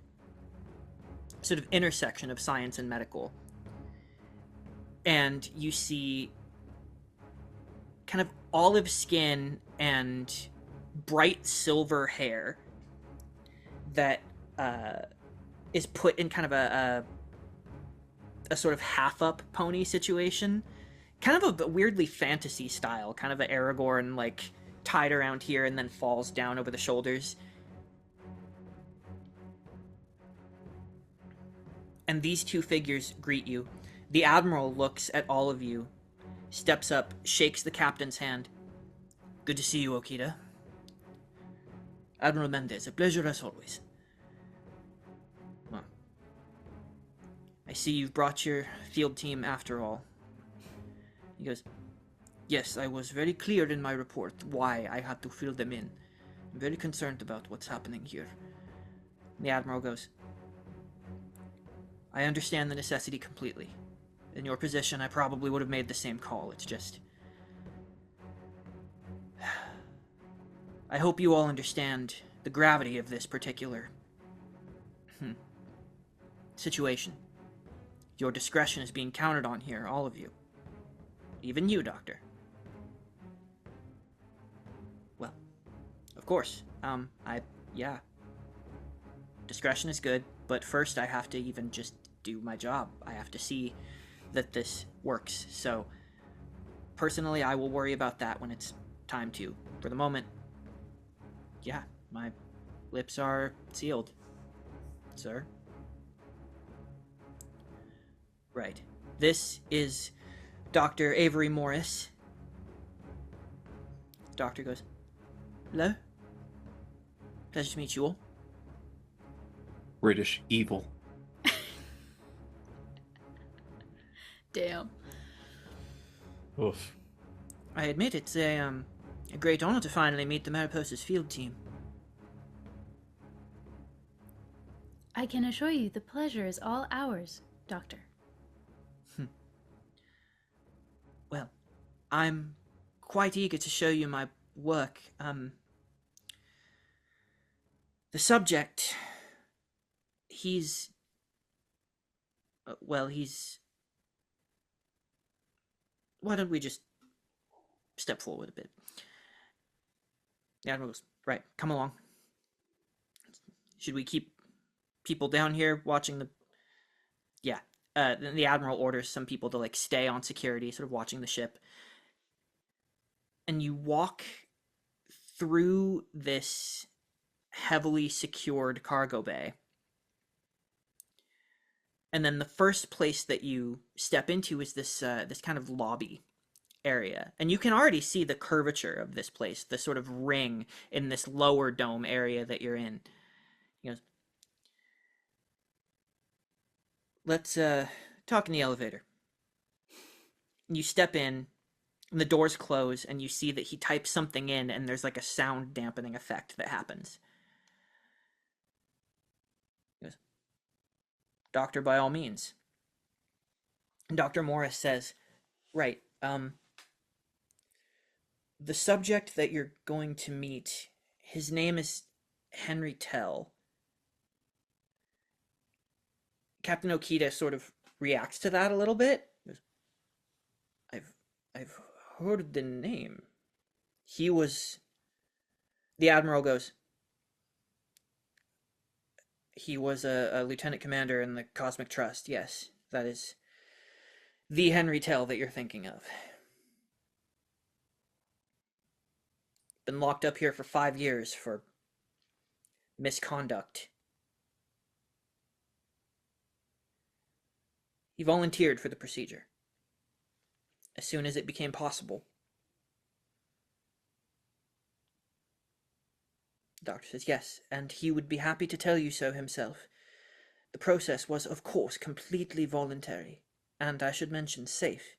Sort of intersection of science and medical. And you see kind of olive skin and bright silver hair that is put in kind of a sort of half-up pony situation. Kind of a weirdly fantasy style, kind of an Aragorn, like, tied around here and then falls down over the shoulders. And these two figures greet you. The Admiral looks at all of you, steps up, shakes the captain's hand. Good to see you, Okita. Admiral Mendez, a pleasure as always. Well, I see you've brought your field team after all. He goes, yes, I was very clear in my report why I had to fill them in. I'm very concerned about what's happening here. And the Admiral goes, I understand the necessity completely. In your position, I probably would have made the same call. It's just... I hope you all understand the gravity of this particular situation. Your discretion is being counted on here, all of you. Even you, Doctor. Well, of course. Yeah. Discretion is good, but first I have to even just do my job. I have to see that this works. So, personally, I will worry about that when it's time to. For the moment, yeah, my lips are sealed, sir. Right. This is Dr. Avery Morris. The doctor goes, hello? Pleasure to meet you all. British evil. Damn. Oof. I admit it's a great honor to finally meet the Mariposa's field team. I can assure you the pleasure is all ours, Doctor. Well, I'm quite eager to show you my work. The subject, he's... Why don't we just step forward a bit? The Admiral goes, right, come along. Should we keep people down here watching the... Yeah. Then the Admiral orders some people to, like, stay on security, sort of watching the ship. And you walk through this heavily secured cargo bay. And then the first place that you step into is this kind of lobby area. And you can already see the curvature of this place, the sort of ring in this lower dome area that you're in. He goes, let's talk in the elevator. You step in, and the doors close, and you see that he types something in, and there's like a sound dampening effect that happens. He goes, Doctor, by all means. And Dr. Morris says, right, the subject that you're going to meet, his name is Henry Tell. Captain Okita sort of reacts to that a little bit. He goes, I've heard the name. He was... The Admiral goes, he was a lieutenant commander in the Cosmic Trust. Yes, that is the Henry Tell that you're thinking of. Been locked up here for 5 years for misconduct. He volunteered for the procedure as soon as it became possible. The doctor says yes, and he would be happy to tell you so himself. The process was, of course, completely voluntary, and I should mention safe.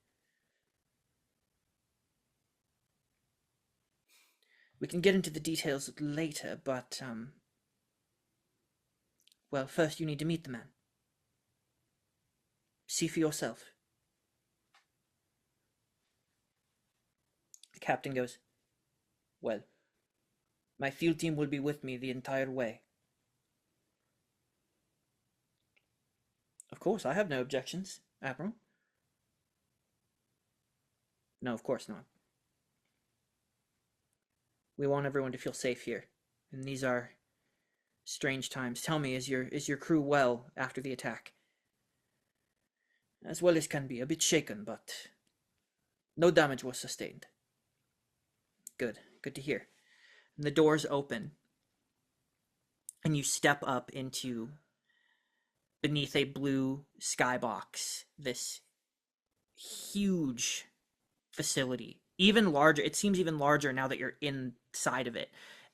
We can get into the details later, but, well, first you need to meet the man. See for yourself. The captain goes, well, my field team will be with me the entire way. Of course, I have no objections, Admiral. No, of course not. We want everyone to feel safe here, and these are strange times. Tell me, is your crew well after the attack? As well as can be. A bit shaken, but no damage was sustained. Good to hear. And the doors open, and you step up into, beneath a blue skybox, this huge facility. Even larger. It seems even larger now that you're inside of it.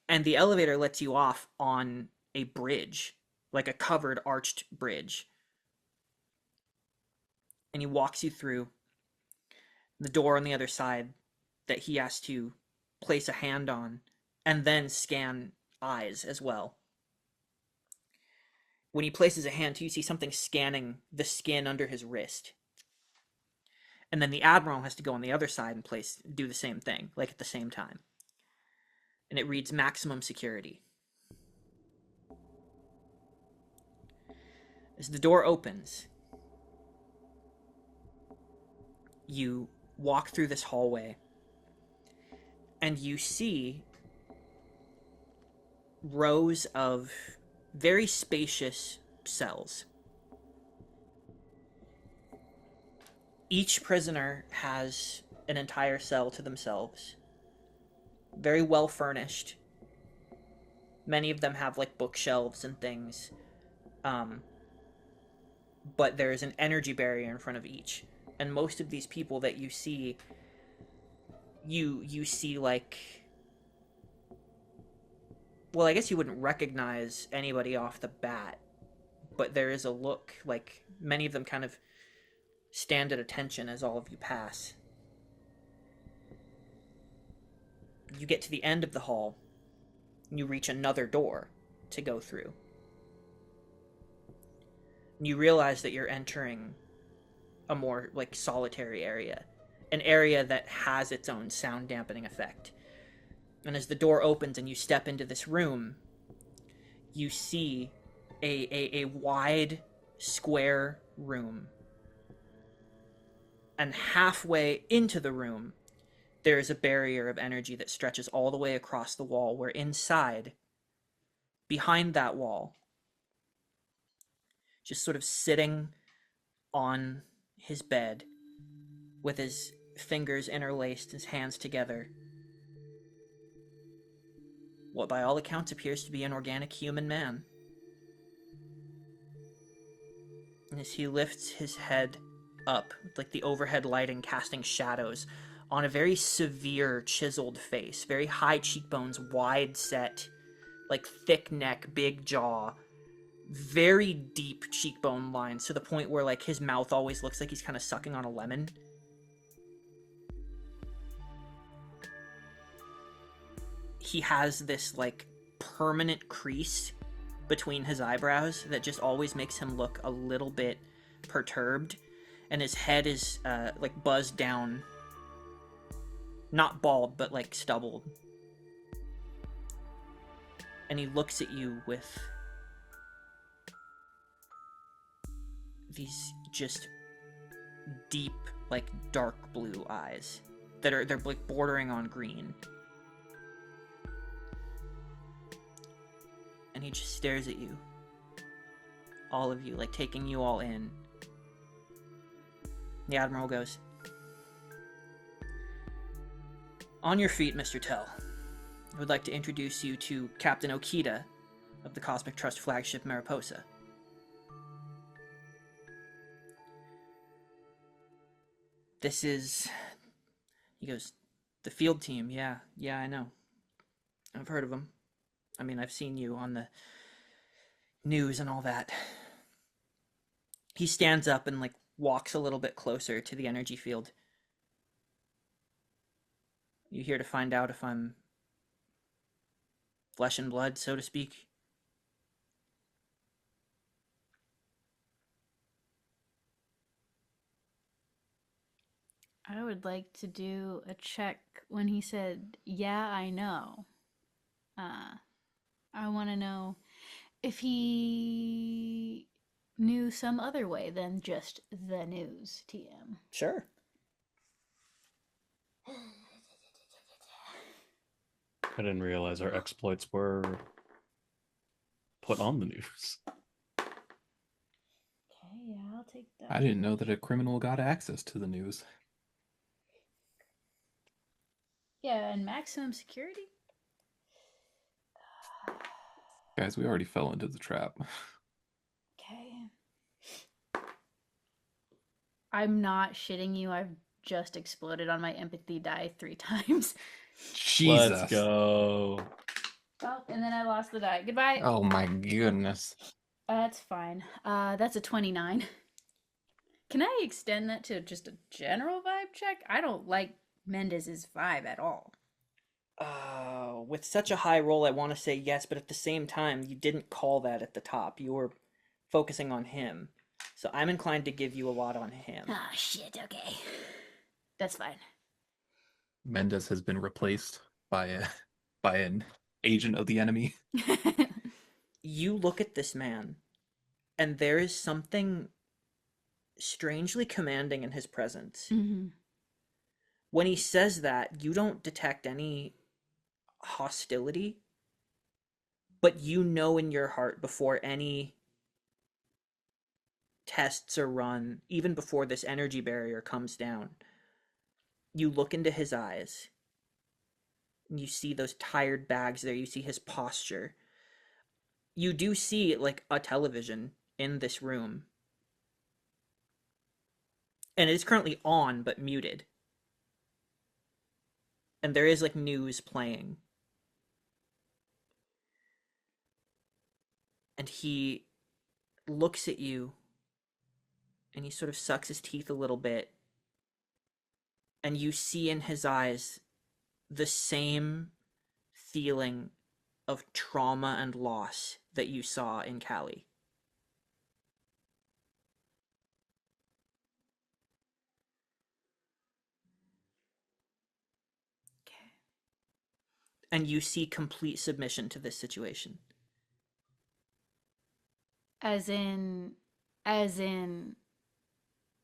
And the elevator lets you off on a bridge, like a covered, arched bridge. And he walks you through the door on the other side that he has to place a hand on and then scan eyes as well. When he places a hand, you see something scanning the skin under his wrist. And then the Admiral has to go on the other side and do the same thing, like at the same time. And it reads maximum security. As the door opens, you walk through this hallway, and you see rows of very spacious cells. Each prisoner has an entire cell to themselves. Very well furnished. Many of them have like bookshelves and things. But there is an energy barrier in front of each. And most of these people that you see, you see like... Well, I guess you wouldn't recognize anybody off the bat. But there is a look, like many of them kind of stand at attention as all of you pass. You get to the end of the hall, and you reach another door to go through. And you realize that you're entering a more, like, solitary area. An area that has its own sound dampening effect. And as the door opens and you step into this room, you see a wide, square room. And halfway into the room, there is a barrier of energy that stretches all the way across the wall, where inside, behind that wall, just sort of sitting on his bed, with his fingers interlaced, his hands together, what by all accounts appears to be an organic human man. And as he lifts his head up, with like the overhead lighting casting shadows on a very severe chiseled face, very high cheekbones, wide set, like thick neck, big jaw, very deep cheekbone lines to the point where like his mouth always looks like he's kind of sucking on a lemon. He has this like permanent crease between his eyebrows that just always makes him look a little bit perturbed. And his head is, like, buzzed down. Not bald, but, like, stubbled. And he looks at you with these just deep, like, dark blue eyes. They're, like, bordering on green. And he just stares at you. All of you, like, taking you all in. The Admiral goes, on your feet, Mr. Tell. I would like to introduce you to Captain Okita of the Cosmic Trust flagship Mariposa. This is... He goes, the field team, yeah, I know. I've heard of them. I mean, I've seen you on the news and all that. He stands up and, like, walks a little bit closer to the energy field. You here to find out if I'm flesh and blood, so to speak. I would like to do a check when he said, "Yeah, I know." I want to know if he knew some other way than just the news, TM. Sure. I didn't realize our exploits were put on the news. Okay, yeah, I'll take that. I didn't know that a criminal got access to the news. Yeah, and maximum security? Guys, we already fell into the trap. Okay. I'm not shitting you. I've just exploded on my empathy die 3 times. Jesus. Let's go. Oh, and then I lost the die. Goodbye. Oh my goodness. That's fine. That's a 29. Can I extend that to just a general vibe check? I don't like Mendez's vibe at all. With such a high roll, I want to say yes, but at the same time, you didn't call that at the top. You were focusing on him. So I'm inclined to give you a lot on him. Ah, shit, okay. That's fine. Mendez has been replaced by an agent of the enemy. You look at this man, and there is something strangely commanding in his presence. Mm-hmm. When he says that, you don't detect any hostility, but you know in your heart before any tests are run, even before this energy barrier comes down, you look into his eyes, and you see those tired bags there, you see his posture. You do see, like, a television in this room. And it is currently on, but muted. And there is, like, news playing. And he looks at you, and he sort of sucks his teeth a little bit. And you see in his eyes the same feeling of trauma and loss that you saw in Cali. Okay. And you see complete submission to this situation. As in,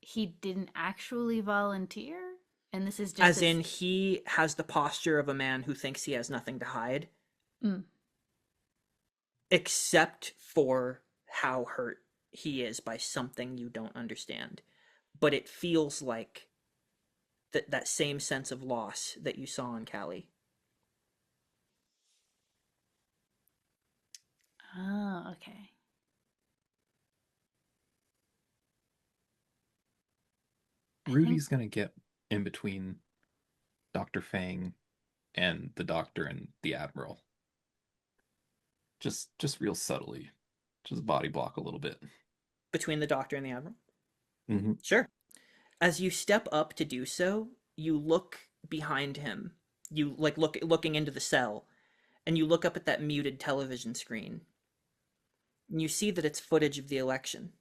he didn't actually volunteer? And this is just As in, he has the posture of a man who thinks he has nothing to hide. Mm. Except for how hurt he is by something you don't understand. But it feels like that same sense of loss that you saw in Cali. Oh, okay. Rudy's gonna get in between Dr. Fang and the doctor and the admiral. Just real subtly. Just body block a little bit. Between the doctor and the admiral? Mm-hmm. Sure. As you step up to do so, you look behind him. You looking into the cell, and you look up at that muted television screen. And you see that it's footage of the election.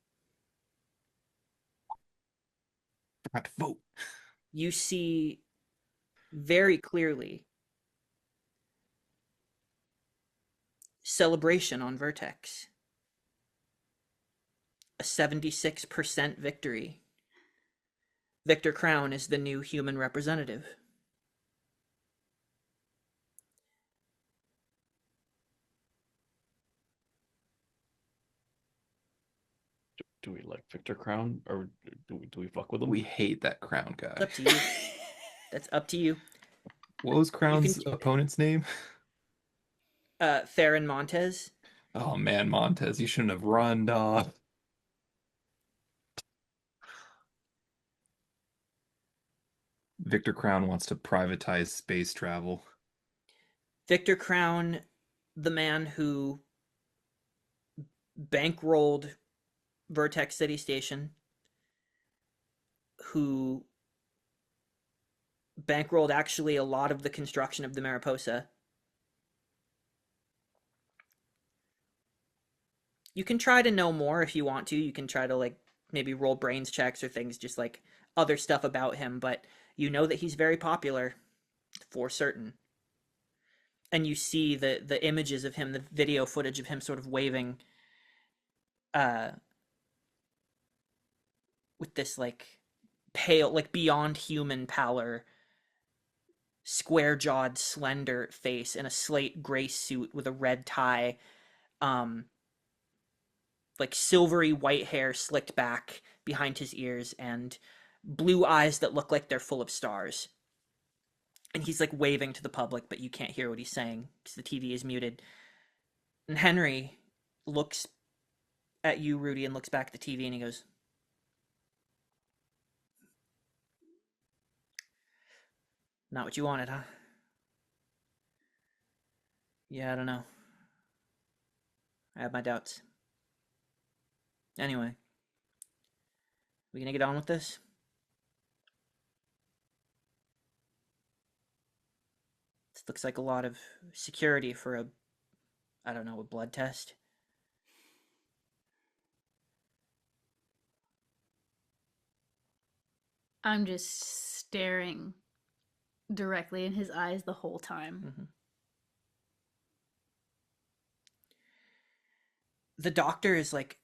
Forgot to vote. You see very clearly celebration on Vertex. A 76% victory. Victor Crown is the new human representative. Do we like Victor Crown, or do we fuck with him? We hate that Crown guy. It's up to you. That's up to you. What was Crown's opponent's name? Farron Montez. Oh man, Montez, you shouldn't have run, dog. Victor Crown wants to privatize space travel. Victor Crown, the man who bankrolled Vertex City Station, who bankrolled actually a lot of the construction of the Mariposa, You can try to know more if you want to. You can try to like maybe roll brains checks or things, just like other stuff about him, but you know that he's very popular for certain. And you see the images of him, the video footage of him sort of waving with this like pale, like beyond human pallor, square-jawed, slender face in a slate gray suit with a red tie, like silvery white hair slicked back behind his ears, and blue eyes that look like they're full of stars. And he's like waving to the public, but you can't hear what he's saying because the TV is muted. And Henry looks at you, Rudy, and looks back at the TV, and he goes, "Not what you wanted, huh?" "Yeah, I don't know. I have my doubts. Anyway, we gonna get on with this?" This looks like a lot of security for a, I don't know, a blood test. I'm just staring directly in his eyes the whole time. Mm-hmm. The doctor is like,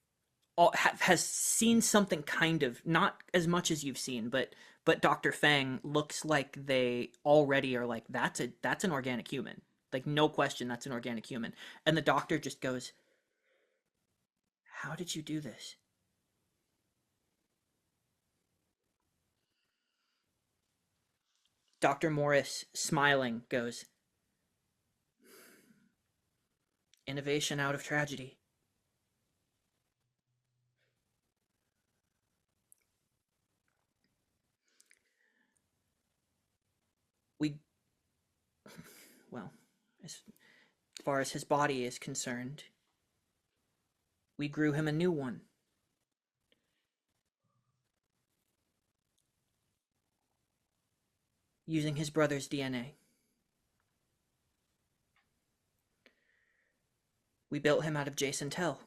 has seen something kind of, not as much as you've seen, but Dr. Fang looks like they already are like, that's an organic human. Like, no question, that's an organic human. And the doctor just goes, "How did you do this?" Dr. Morris, smiling, goes, "Innovation out of tragedy." Well, as far as his body is concerned, we grew him a new one. Using his brother's DNA. We built him out of Jason Tell.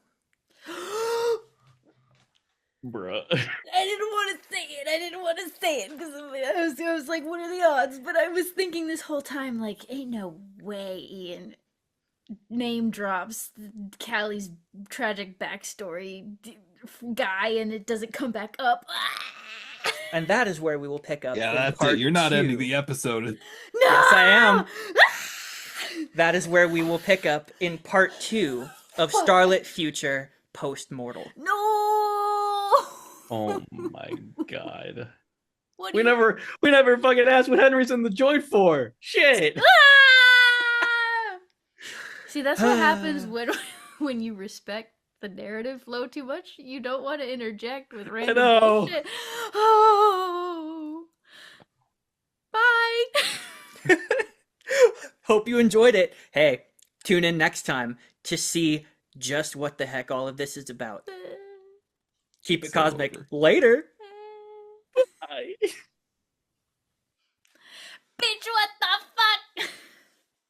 Bruh. I didn't want to say it because I was like, what are the odds? But I was thinking this whole time, like, ain't no way Ian name drops Callie's tragic backstory guy and it doesn't come back up. And that is where we will pick up. Yeah, in that's part it. You're not 2. ending the episode. No! Yes, I am. That is where we will pick up in part 2 of Starlit Future Post-Mortal. No! Oh my god. What We do you- never fucking asked what Henry's in the joint for. Shit. Ah! See, that's what happens when you respect the narrative flow too much. You don't want to interject with random know. bullshit. Oh, bye. Hope you enjoyed it. Hey, tune in next time to see just what the heck all of this is about. Keep it So cosmic. over. Later. Bye. Bitch, what